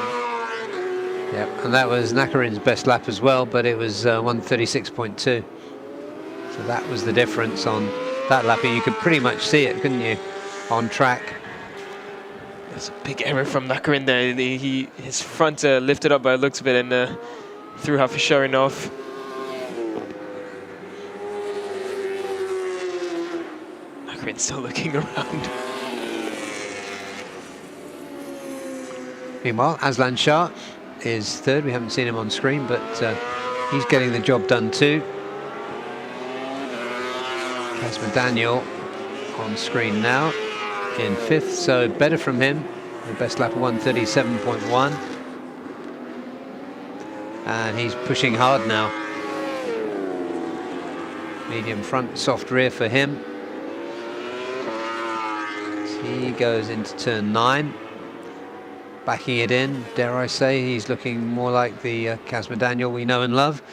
Yep, and that was Nakarin's best lap as well, but it was 136.2. So that was the difference on that lap, and you could pretty much see it, couldn't you, on track? That's a big error from Nakarin there. His front lifted up by the looks of it and threw Hafisharin off. Nakarin's still looking around. Meanwhile, Aslan Shah is third. We haven't seen him on screen, but he's getting the job done too. Casper Daniel on screen now in fifth, so better from him. The best lap of 1:37.1. And he's pushing hard now. Medium front, soft rear for him. He goes into turn 9. Backing it in, dare I say, he's looking more like the Casper Daniel we know and love.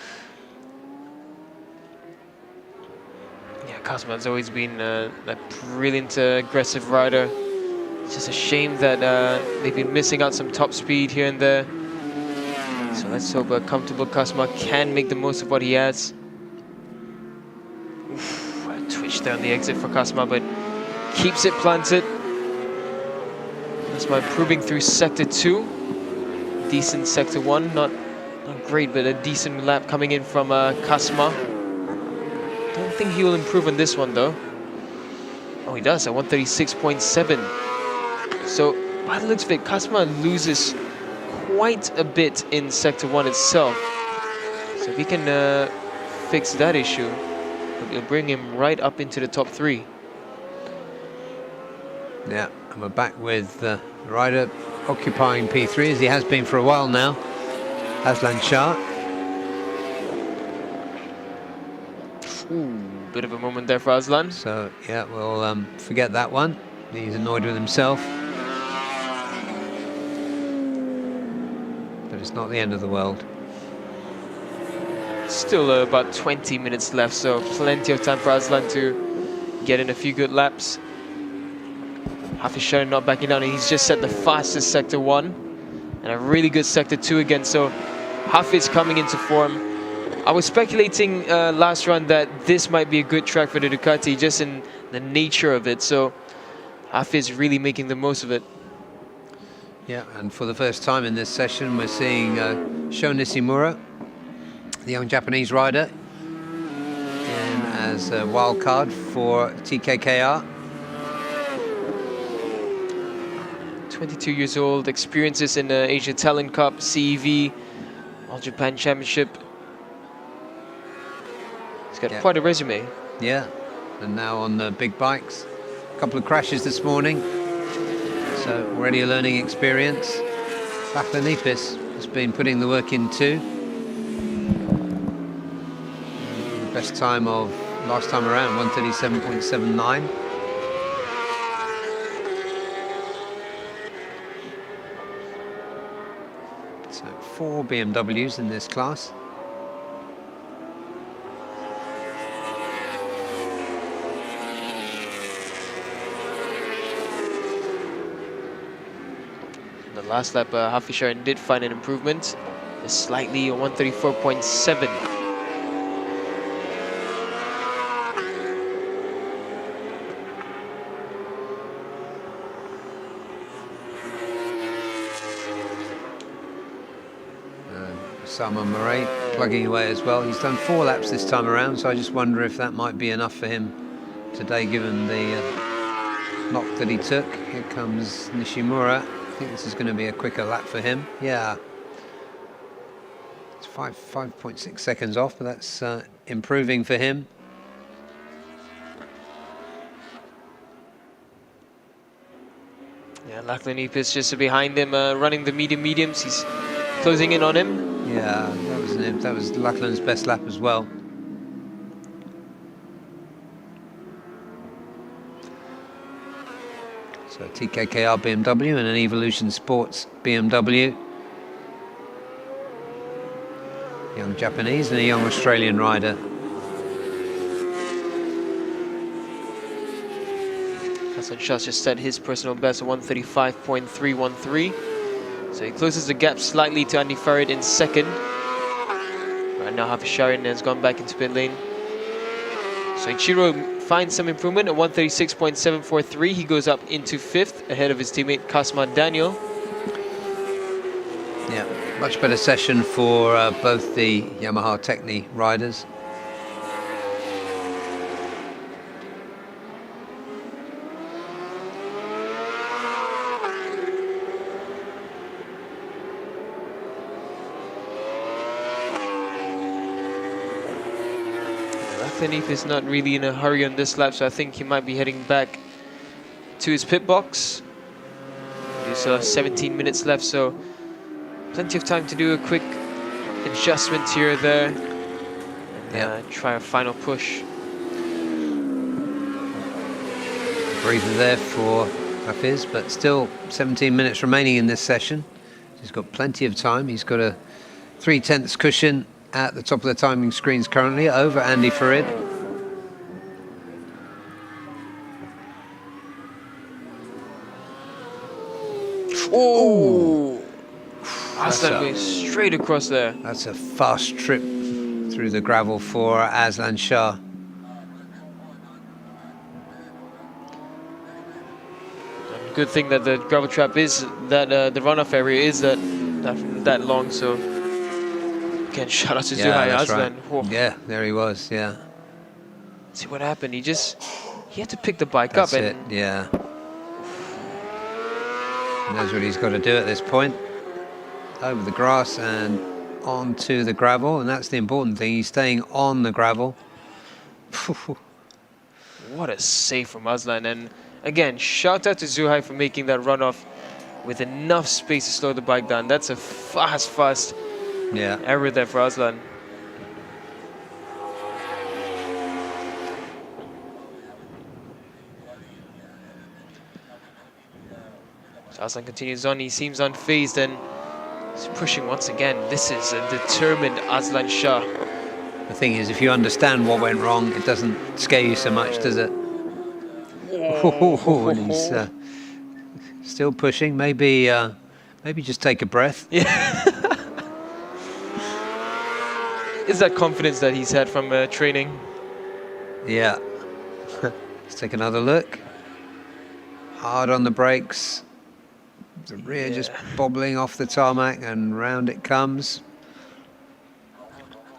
Yeah, Casper's always been a brilliant aggressive rider. It's just a shame that they've been missing out some top speed here and there. So let's hope a comfortable Casper can make the most of what he has. Oof, a twitch there on the exit for Casper, but keeps it planted. That's my improving through sector 2. Decent sector 1, not great, but a decent lap coming in from Kasma. Don't think he will improve on this one though. Oh, he does at 136.7. So by the looks of it, Kasma loses quite a bit in sector 1 itself. So if he can fix that issue, it'll bring him right up into the top 3. Yeah, and we're back with the rider occupying P3 as he has been for a while now, Aslan Shah. Ooh, bit of a moment there for Aslan. So yeah, we'll forget that one. He's annoyed with himself. But it's not the end of the world. Still about 20 minutes left, so plenty of time for Aslan to get in a few good laps. Hafisharin not backing down, and he's just set the fastest sector 1 and a really good sector 2 again, so Hafiz coming into form. I was speculating last run that this might be a good track for the Ducati just in the nature of it, so Hafiz really making the most of it. Yeah, and for the first time in this session we're seeing Sho Nishimura, the young Japanese rider, in as a wild card for TKKR. 22 years old, experiences in the Asia Talent Cup, CEV, All Japan Championship. He's got quite a resume. Yeah, and now on the big bikes. A couple of crashes this morning, so already a learning experience. Lachlan Epis has been putting the work in too. The best time of last time around, 1:37.79. So 4 BMWs in this class. The last lap, Hafisharin did find an improvement, just slightly 134.7. Sama Murray plugging away as well. He's done 4 laps this time around, so I just wonder if that might be enough for him today, given the knock that he took. Here comes Nishimura. I think this is going to be a quicker lap for him. Yeah, it's 5.6 seconds off, but that's improving for him. Yeah, Lachlan Epis just behind him, running the mediums. He's closing in on him. Yeah, that was Lachlan's best lap as well. So TKKR BMW and an Evolution Sports BMW. Young Japanese and a young Australian rider. Hassan Shah just set his personal best at 135.313. So he closes the gap slightly to Andy Farid in second. Right now Hafisharin has gone back into pit lane. So Ichiro finds some improvement at 136.743. He goes up into 5th ahead of his teammate Kasman Daniel. Yeah, much better session for both the Yamaha Techni riders. Lachlanif is not really in a hurry on this lap, so I think he might be heading back to his pit box. We still have 17 minutes left, so plenty of time to do a quick adjustment here or there. And try a final push. Breather there for Hafiz, but still 17 minutes remaining in this session. He's got plenty of time. He's got a 3/10 cushion at the top of the timing screens currently over Andy Farid. Oh! Aslan going straight across there. That's a fast trip through the gravel for Aslan Shah. Good thing that the gravel trap is that the runoff area is that long. So again, shout out to Zhuhai Aslan. Right. Yeah, there he was. Yeah. See what happened? He had to pick the bike That's up. It. Yeah. He knows what he's got to do at this point. Over the grass and onto the gravel, and that's the important thing. He's staying on the gravel. What a save from Aslan. And again, shout out to Zhuhai for making that runoff with enough space to slow the bike down. That's a fast error there for Aslan. So Aslan continues on. He seems unfazed and he's pushing once again. This is a determined Aslan Shah. The thing is, if you understand what went wrong, it doesn't scare you so much, does it? And he's still pushing. Maybe just take a breath. Yeah. Is that confidence that he's had from training? Yeah. Let's take another look. Hard on the brakes. The rear just bobbling off the tarmac, and round it comes.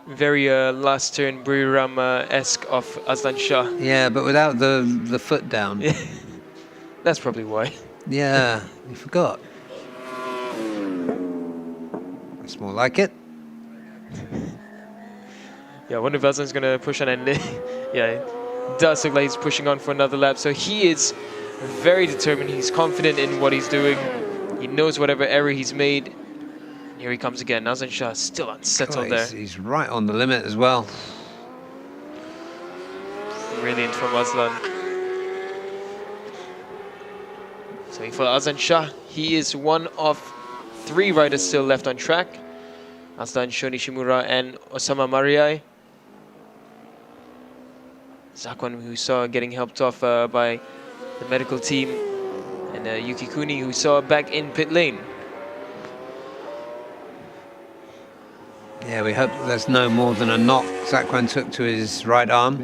Very last turn Buriram-esque of Aslan Shah. Yeah, but without the foot down. That's probably why. Yeah, you forgot. That's more like it. Yeah, I wonder if Aslan's going to push on, and yeah, it does look like he's pushing on for another lap. So he is very determined. He's confident in what he's doing. He knows whatever error he's made. Here he comes again. Aslan Shah still unsettled there. He's right on the limit as well. Brilliant from Aslan. So for Aslan Shah, he is one of 3 riders still left on track. Aslan, Sho Nishimura, and Osama Mariai. Zakwan, who saw getting helped off by the medical team, and Yuki Kuni, who saw back in pit lane. Yeah, we hope there's no more than a knock Zakwan took to his right arm.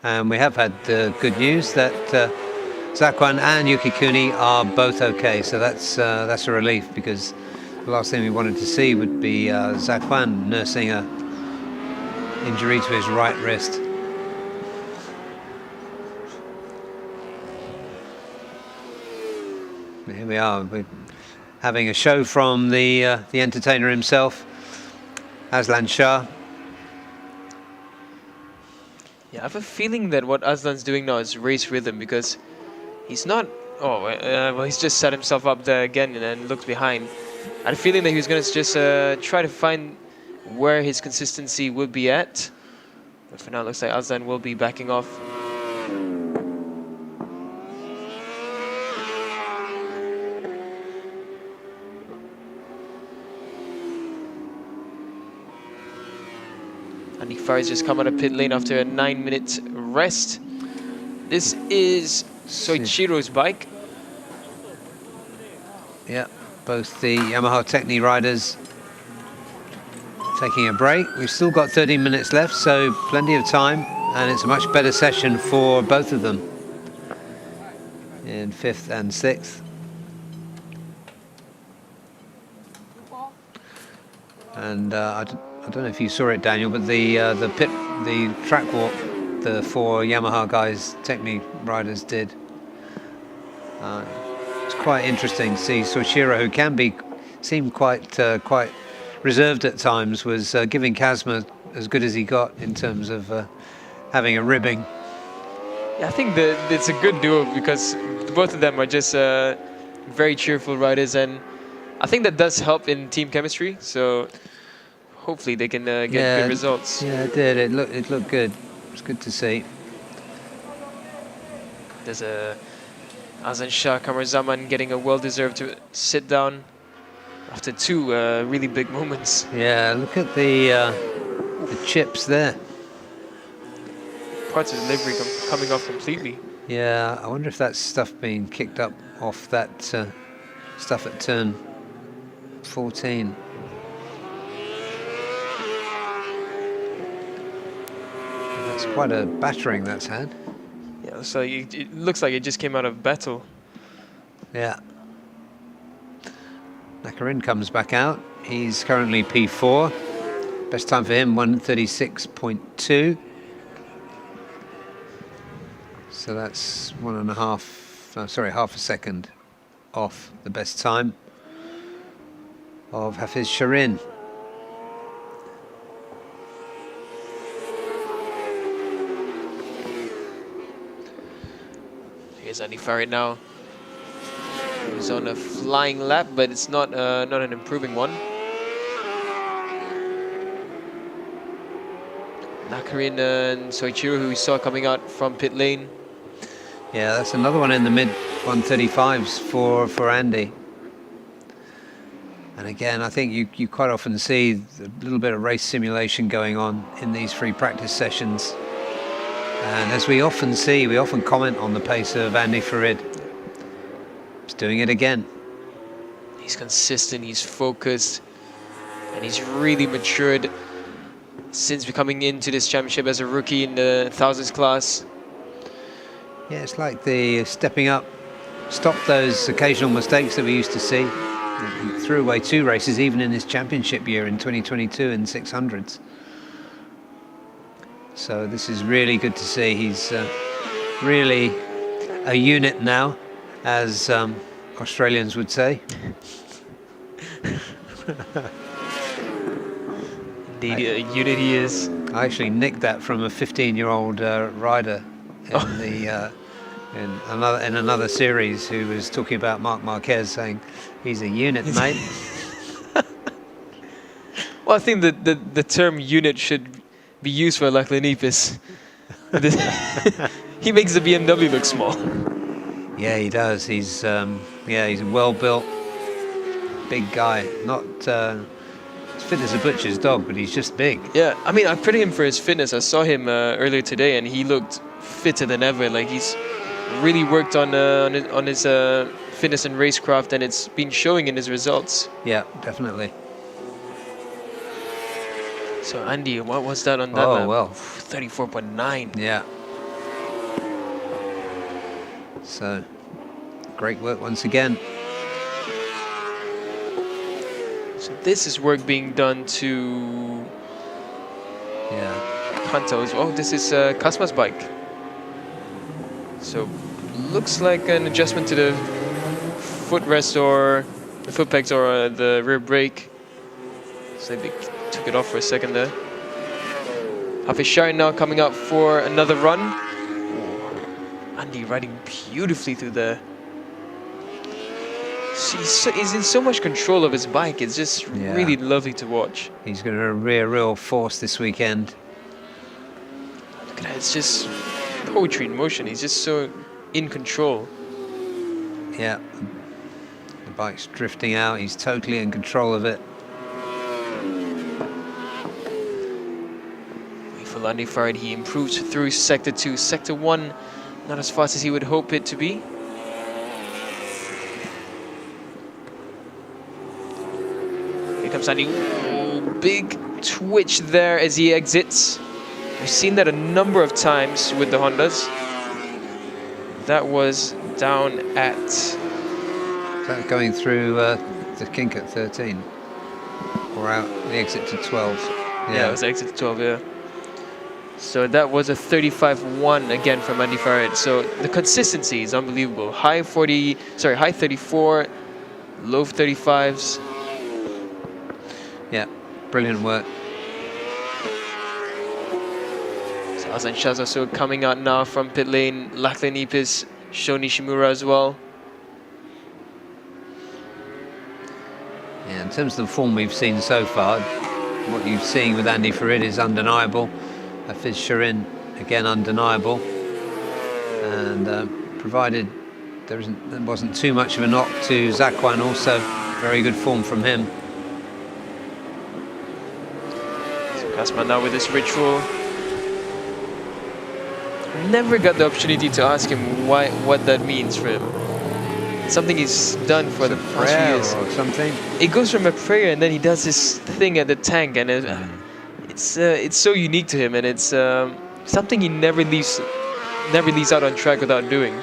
And we have had good news that Zakwan and Yuki Kuni are both okay, so that's a relief, because the last thing we wanted to see would be Zakwan nursing a injury to his right wrist. Here we are. We're having a show from the entertainer himself, Aslan Shah. Yeah, I have a feeling that what Aslan's doing now is race rhythm, because he's not... Oh, well, he's just set himself up there again and looked behind. I had a feeling that he was going to just try to find where his consistency would be at. But for now, it looks like Aslan will be backing off. Andy Farid's just come out of pit lane after a 9-minute rest. This is Soichiro's bike. Yeah, both the Yamaha Techni riders taking a break. We've still got 13 minutes left, so plenty of time, and it's a much better session for both of them in 5th and 6th. And I don't know if you saw it, Daniel, but the track walk the 4 Yamaha guys, Technique riders, did. It's quite interesting to see Soichiro, who can seem quite reserved at times, was giving Kazma as good as he got in terms of having a ribbing. Yeah, I think that it's a good duo because both of them are just very cheerful riders, and I think that does help in team chemistry. So hopefully they can get good results. Yeah, it did. It looked good. It's good to see. There's Azan Shah Kamarzaman getting a well-deserved sit down after 2 really big moments. Yeah, look at the chips there. Parts of the livery coming off completely. Yeah, I wonder if that's stuff being kicked up off that stuff at turn 14. That's quite a battering that's had. Yeah, so it looks like it just came out of battle. Yeah. Nakarin comes back out. He's currently P4. Best time for him, 1:36.2. So that's half a second off the best time of Hafiz Sharin. Here's Andy Farid now. He's on a flying lap, but it's not an improving one. Nakarin and Soichiro, who we saw coming out from pit lane. Yeah, that's another one in the mid 135s for Andy. And again, I think you quite often see a little bit of race simulation going on in these free practice sessions. And as we often comment on the pace of Andy Farid. He's doing it again. He's consistent, he's focused, and he's really matured since becoming into this championship as a rookie in the thousands class. Yeah, it's like the stepping up, stop those occasional mistakes that we used to see. He threw away 2 races even in his championship year in 2022 in 600s. So this is really good to see. He's really a unit now, as Australians would say. Indeed, a unit he is. I actually nicked that from a 15-year-old rider in another series who was talking about Marc Marquez, saying he's a unit, mate. Well, I think that the term unit should be used for Lachlanipis. He makes the BMW look small. Yeah, he does. He's a well-built, big guy. Not as fit as a butcher's dog, but he's just big. Yeah, I mean, I credit him for his fitness. I saw him earlier today, and he looked fitter than ever. Like, he's really worked on his fitness and racecraft, and it's been showing in his results. Yeah, definitely. So, Andy, what was that on that lap? Oh, well. 34.9. Yeah. So, great work once again. So this is work being done to Kanto as well. Oh, this is Kasma's bike. So looks like an adjustment to the footrest or the foot pegs or the rear brake. So they took it off for a second there. Hafiz Sharin now coming up for another run. Andy riding beautifully through there. He's in so much control of his bike. It's just really lovely to watch. He's going to be a real force this weekend. Look at that. It's just poetry in motion. He's just so in control. Yeah. The bike's drifting out. He's totally in control of it. For Andy Farid, he improves through Sector 2. Sector 1, not as fast as he would hope it to be. Here comes Andy. Ooh, big twitch there as he exits. We've seen that a number of times with the Hondas. That was down at... Is that going through the kink at 13? Or out the exit to 12? Yeah, it was exit to 12, yeah. So that was a 35-1 again from Andy Farad. So the consistency is unbelievable. High 34, low 35s. Yeah, brilliant work. So Hasan Shah's also coming out now from pit lane. Lachlan Ipis, Sho Nishimura as well. Yeah, in terms of the form we've seen so far, what you've seen with Andy Farid is undeniable. Hafiz Shirin, again undeniable. And provided there wasn't too much of a knock to Zakwan, also very good form from him. So Kasman now with this ritual. Never got the opportunity to ask him what that means for him. Something he's done for the past few years. Or something. It goes from a prayer and then he does this thing at the tank, and it's so unique to him, and it's something he never leaves out on track without doing.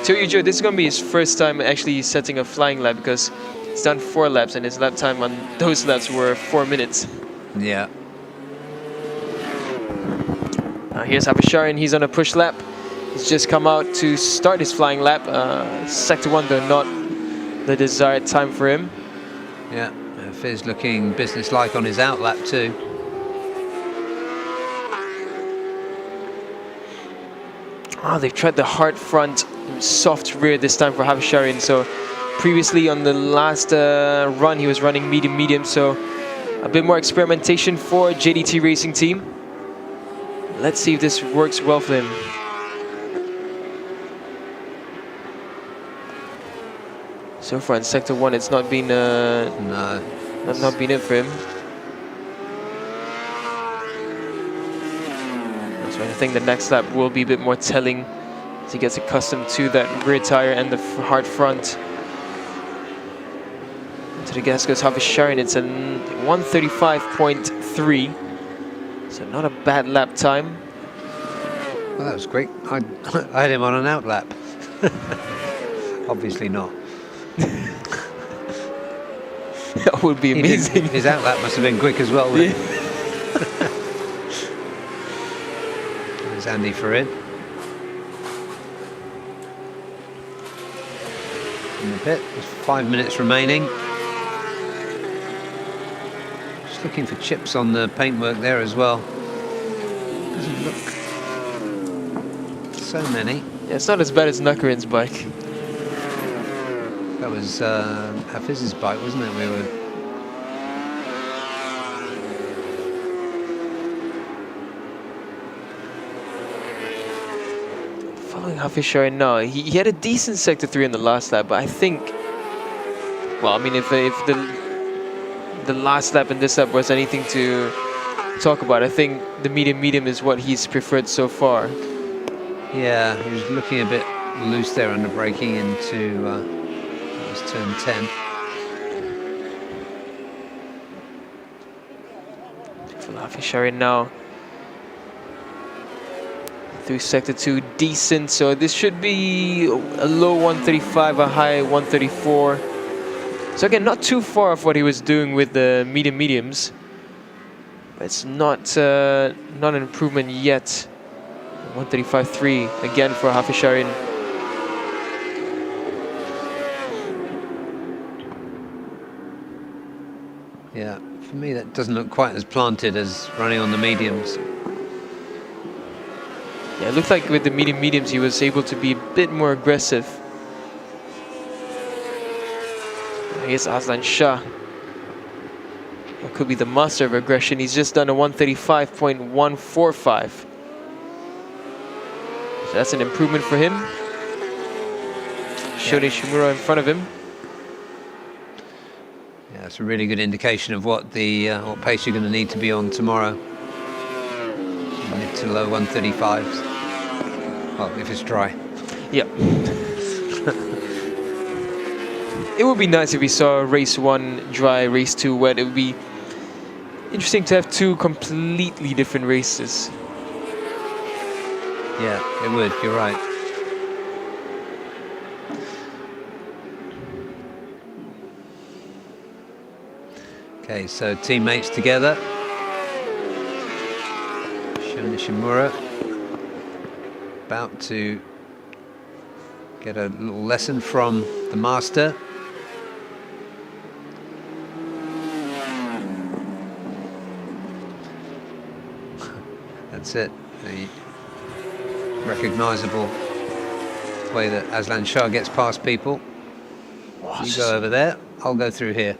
Tell you, Joe, this is going to be his first time actually setting a flying lap, because he's done 4 laps and his lap time on those laps were 4 minutes. Yeah. Now here's Havisharin, he's on a push lap. He's just come out to start his flying lap. Sector 1 though, not the desired time for him. Yeah, Fizz looking businesslike on his out lap too. Oh, they've tried the hard front, soft rear this time for Havisharin. So previously on the last run, he was running medium, so a bit more experimentation for JDT Racing Team. Let's see if this works well for him. So far in Sector 1, it's not been not been it for him. So I think the next lap will be a bit more telling as he gets accustomed to that rear tire and the hard front. To the gas goes Havisharin. It's a 1:35.3, so not a bad lap time. Well, that was great. I had him on an out lap. Obviously not. That would be amazing. His out lap must have been quick as well. Yeah. There's Andy Farid. In the pit, there's 5 minutes remaining. Just looking for chips on the paintwork there as well. Doesn't look so many. Yeah, it's not as bad as Nakarin's bike. That was Hafiz's bike, wasn't it? We were. Following Havisharin now, he had a decent Sector 3 in the last lap, but I think, well, I mean, if the last lap and this lap was anything to talk about, I think the medium is what he's preferred so far. Yeah, he was looking a bit loose there under braking into. Turn 10. Havisharin now through Sector 2, decent. So this should be a low 135, a high 134. So again, not too far off what he was doing with the mediums. But it's not an improvement yet. 135.3 again for Havisharin. Yeah, for me that doesn't look quite as planted as running on the mediums. Yeah, it looked like with the mediums he was able to be a bit more aggressive. Here's Aslan Shah. That could be the master of aggression. He's just done a 135.145. So that's an improvement for him. Sho Nishimura in front of him. Yeah, it's a really good indication of what the what pace you're going to need to be on tomorrow. Mid to low 135s. Well, if it's dry. Yep. it would be nice if we saw race 1 dry, race 2 wet. It would be interesting to have 2 completely different races. Yeah, it would. You're right. Okay, so teammates together. Sho Nishimura about to get a little lesson from the master. That's it. The recognisable way that Aslan Shah gets past people. You go over there, I'll go through here.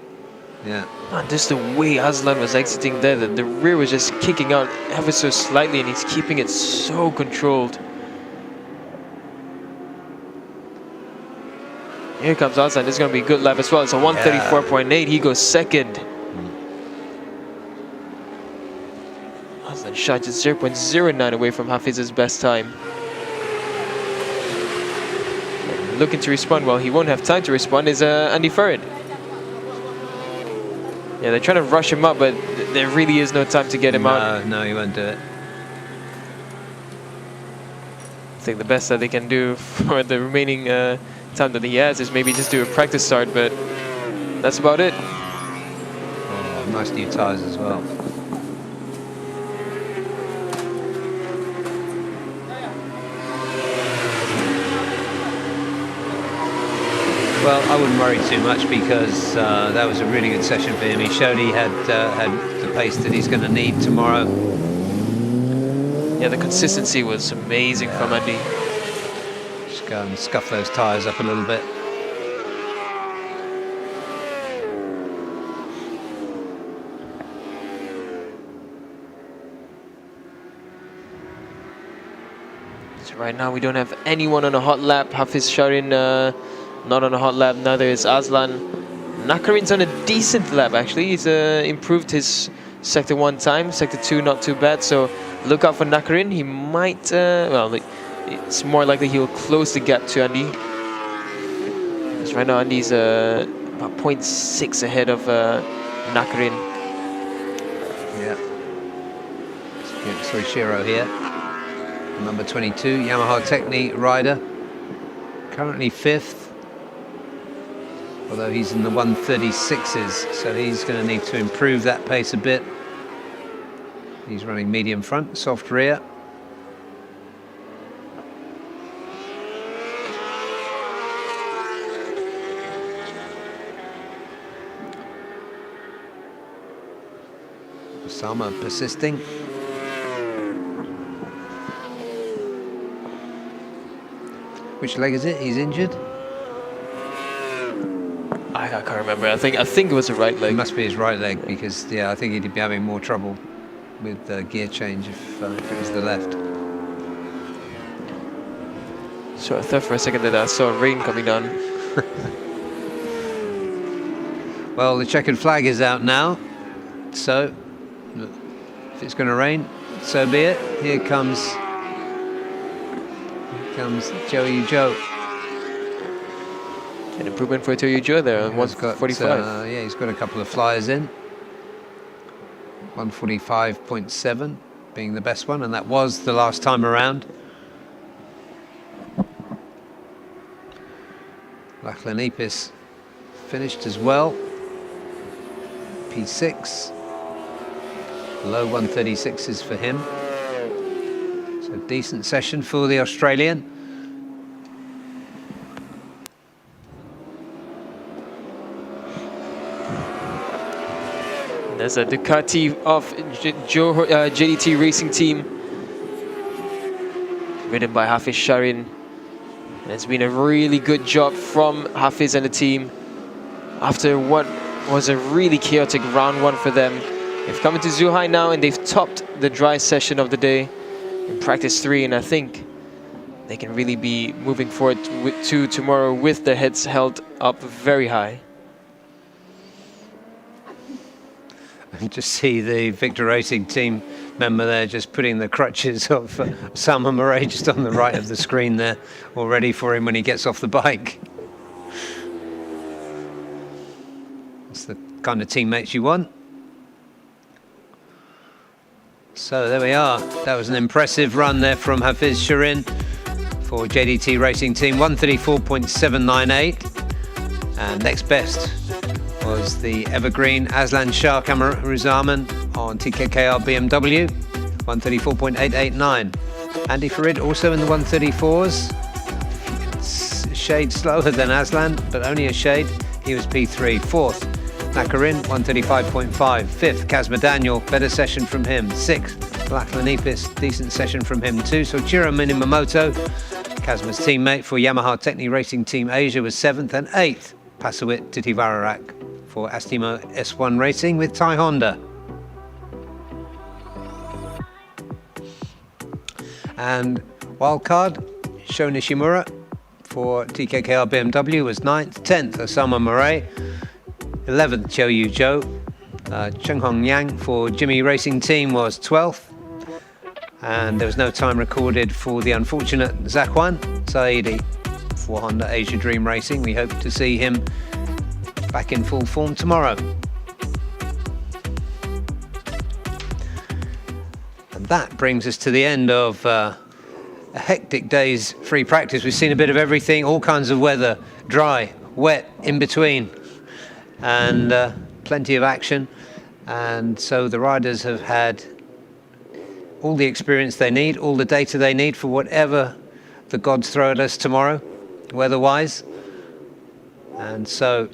Yeah. Man, just the way Aslan was exiting there, the rear was just kicking out ever so slightly, and he's keeping it so controlled. Here comes Aslan. This is going to be a good lap as well. It's a 134.8. He goes second. Aslan Shah just 0.09 away from Hafiz's best time. Looking to respond. Well, he won't have time to respond. Is Andy Farid. Yeah, they're trying to rush him up, but there really is no time to get him out. No, he won't do it. I think the best that they can do for the remaining time that he has is maybe just do a practice start, but that's about it. Oh, nice new tyres as well. Well, I wouldn't worry too much because that was a really good session for him. He showed he had the pace that he's going to need tomorrow. Yeah, the consistency was amazing from Andy. Just go and scuff those tyres up a little bit. So right now we don't have anyone on a hot lap. Hafiz Sharin not on a hot lap, neither is Aslan. Nakarin's on a decent lap actually. He's improved his Sector 1 time, Sector 2 not too bad, so look out for Nakarin. He might, well, it's more likely he will close the gap to Andy. Because right now Andy's about 0.6 ahead of Nakarin. Yeah. Soichiro here. Number 22, Yamaha Techni rider. Currently 5th. Although he's in the 136s, so he's going to need to improve that pace a bit. He's running medium front, soft rear. Osama persisting. Which leg is it? He's injured? I can't remember. I think it was the right leg. It must be his right leg because, yeah, I think he'd be having more trouble with the gear change if it was the left. So I thought for a second that I saw rain coming down. Well, the checkered flag is out now, so if it's going to rain, so be it. Here comes Joey Joe. An improvement for Toyo Joe there on 145. Yeah, he's got a couple of flyers in. 145.7 being the best one, and that was the last time around. Lachlan Epis finished as well. P6. Low 136s for him. So decent session for the Australian. There's a Ducati of JDT Racing Team, ridden by Hafiz Sharin. And it's been a really good job from Hafiz and the team. After what was a really chaotic round 1 for them, they've come into Zhuhai now and they've topped the dry session of the day in practice 3, and I think they can really be moving forward to tomorrow with their heads held up very high. And just see the Victor Racing Team member there just putting the crutches of Osama Murray just on the right of the screen there, all ready for him when he gets off the bike. It's the kind of teammates you want. So there we are. That was an impressive run there from Hafiz Shirin for JDT Racing Team, 134.798. And next best was the evergreen Aslan Shah Kamaruzzaman on TKKR BMW, 134.889. Andy Farid also in the 134s. It's a shade slower than Aslan, but only a shade. He was P3. Fourth, Nakarin, 135.5. Fifth, Kazma Daniel, better session from him. Sixth, Lachlan Epis, decent session from him too. Soichiro Minamoto, Kazma's teammate for Yamaha Techni Racing Team Asia, was seventh. And eighth, Pasawit Titivarak for Astemo S1 Racing with Thai Honda. And wildcard, Sho Nishimura for TKKR BMW was 9th. 10th, Osama Murray. 11th, Cho Yu Zhou. Cheng Hong Yang for Jimmy Racing Team was 12th. And there was no time recorded for the unfortunate Zakwan Saidi for Honda Asia Dream Racing. We hope to see him back in full form tomorrow. And that brings us to the end of a hectic day's free practice. We've seen a bit of everything, all kinds of weather, dry, wet, in between, and plenty of action. And so the riders have had all the experience they need, all the data they need for whatever the gods throw at us tomorrow, weather-wise. And so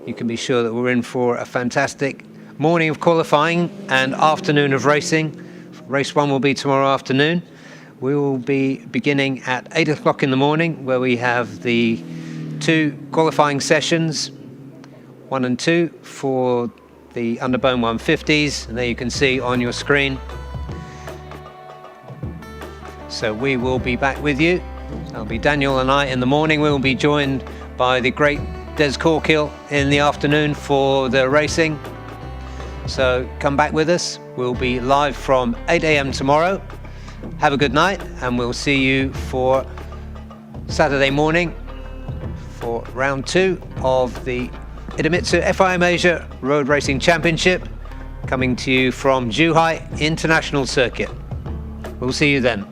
you can be sure that we're in for a fantastic morning of qualifying and afternoon of racing. Race 1 will be tomorrow afternoon. We will be beginning at 8 o'clock in the morning, where we have the 2 qualifying sessions, 1 and 2 for the Underbone 150s, and there you can see on your screen. So we will be back with you. That'll be Daniel and I in the morning. We will be joined by the great Des Corkill in the afternoon for the racing. So come back with us. We'll be live from 8 a.m. tomorrow. Have a good night, and we'll see you for Saturday morning for round 2 of the Idemitsu FIM Asia Road Racing Championship, coming to you from Zhuhai International Circuit. We'll see you then.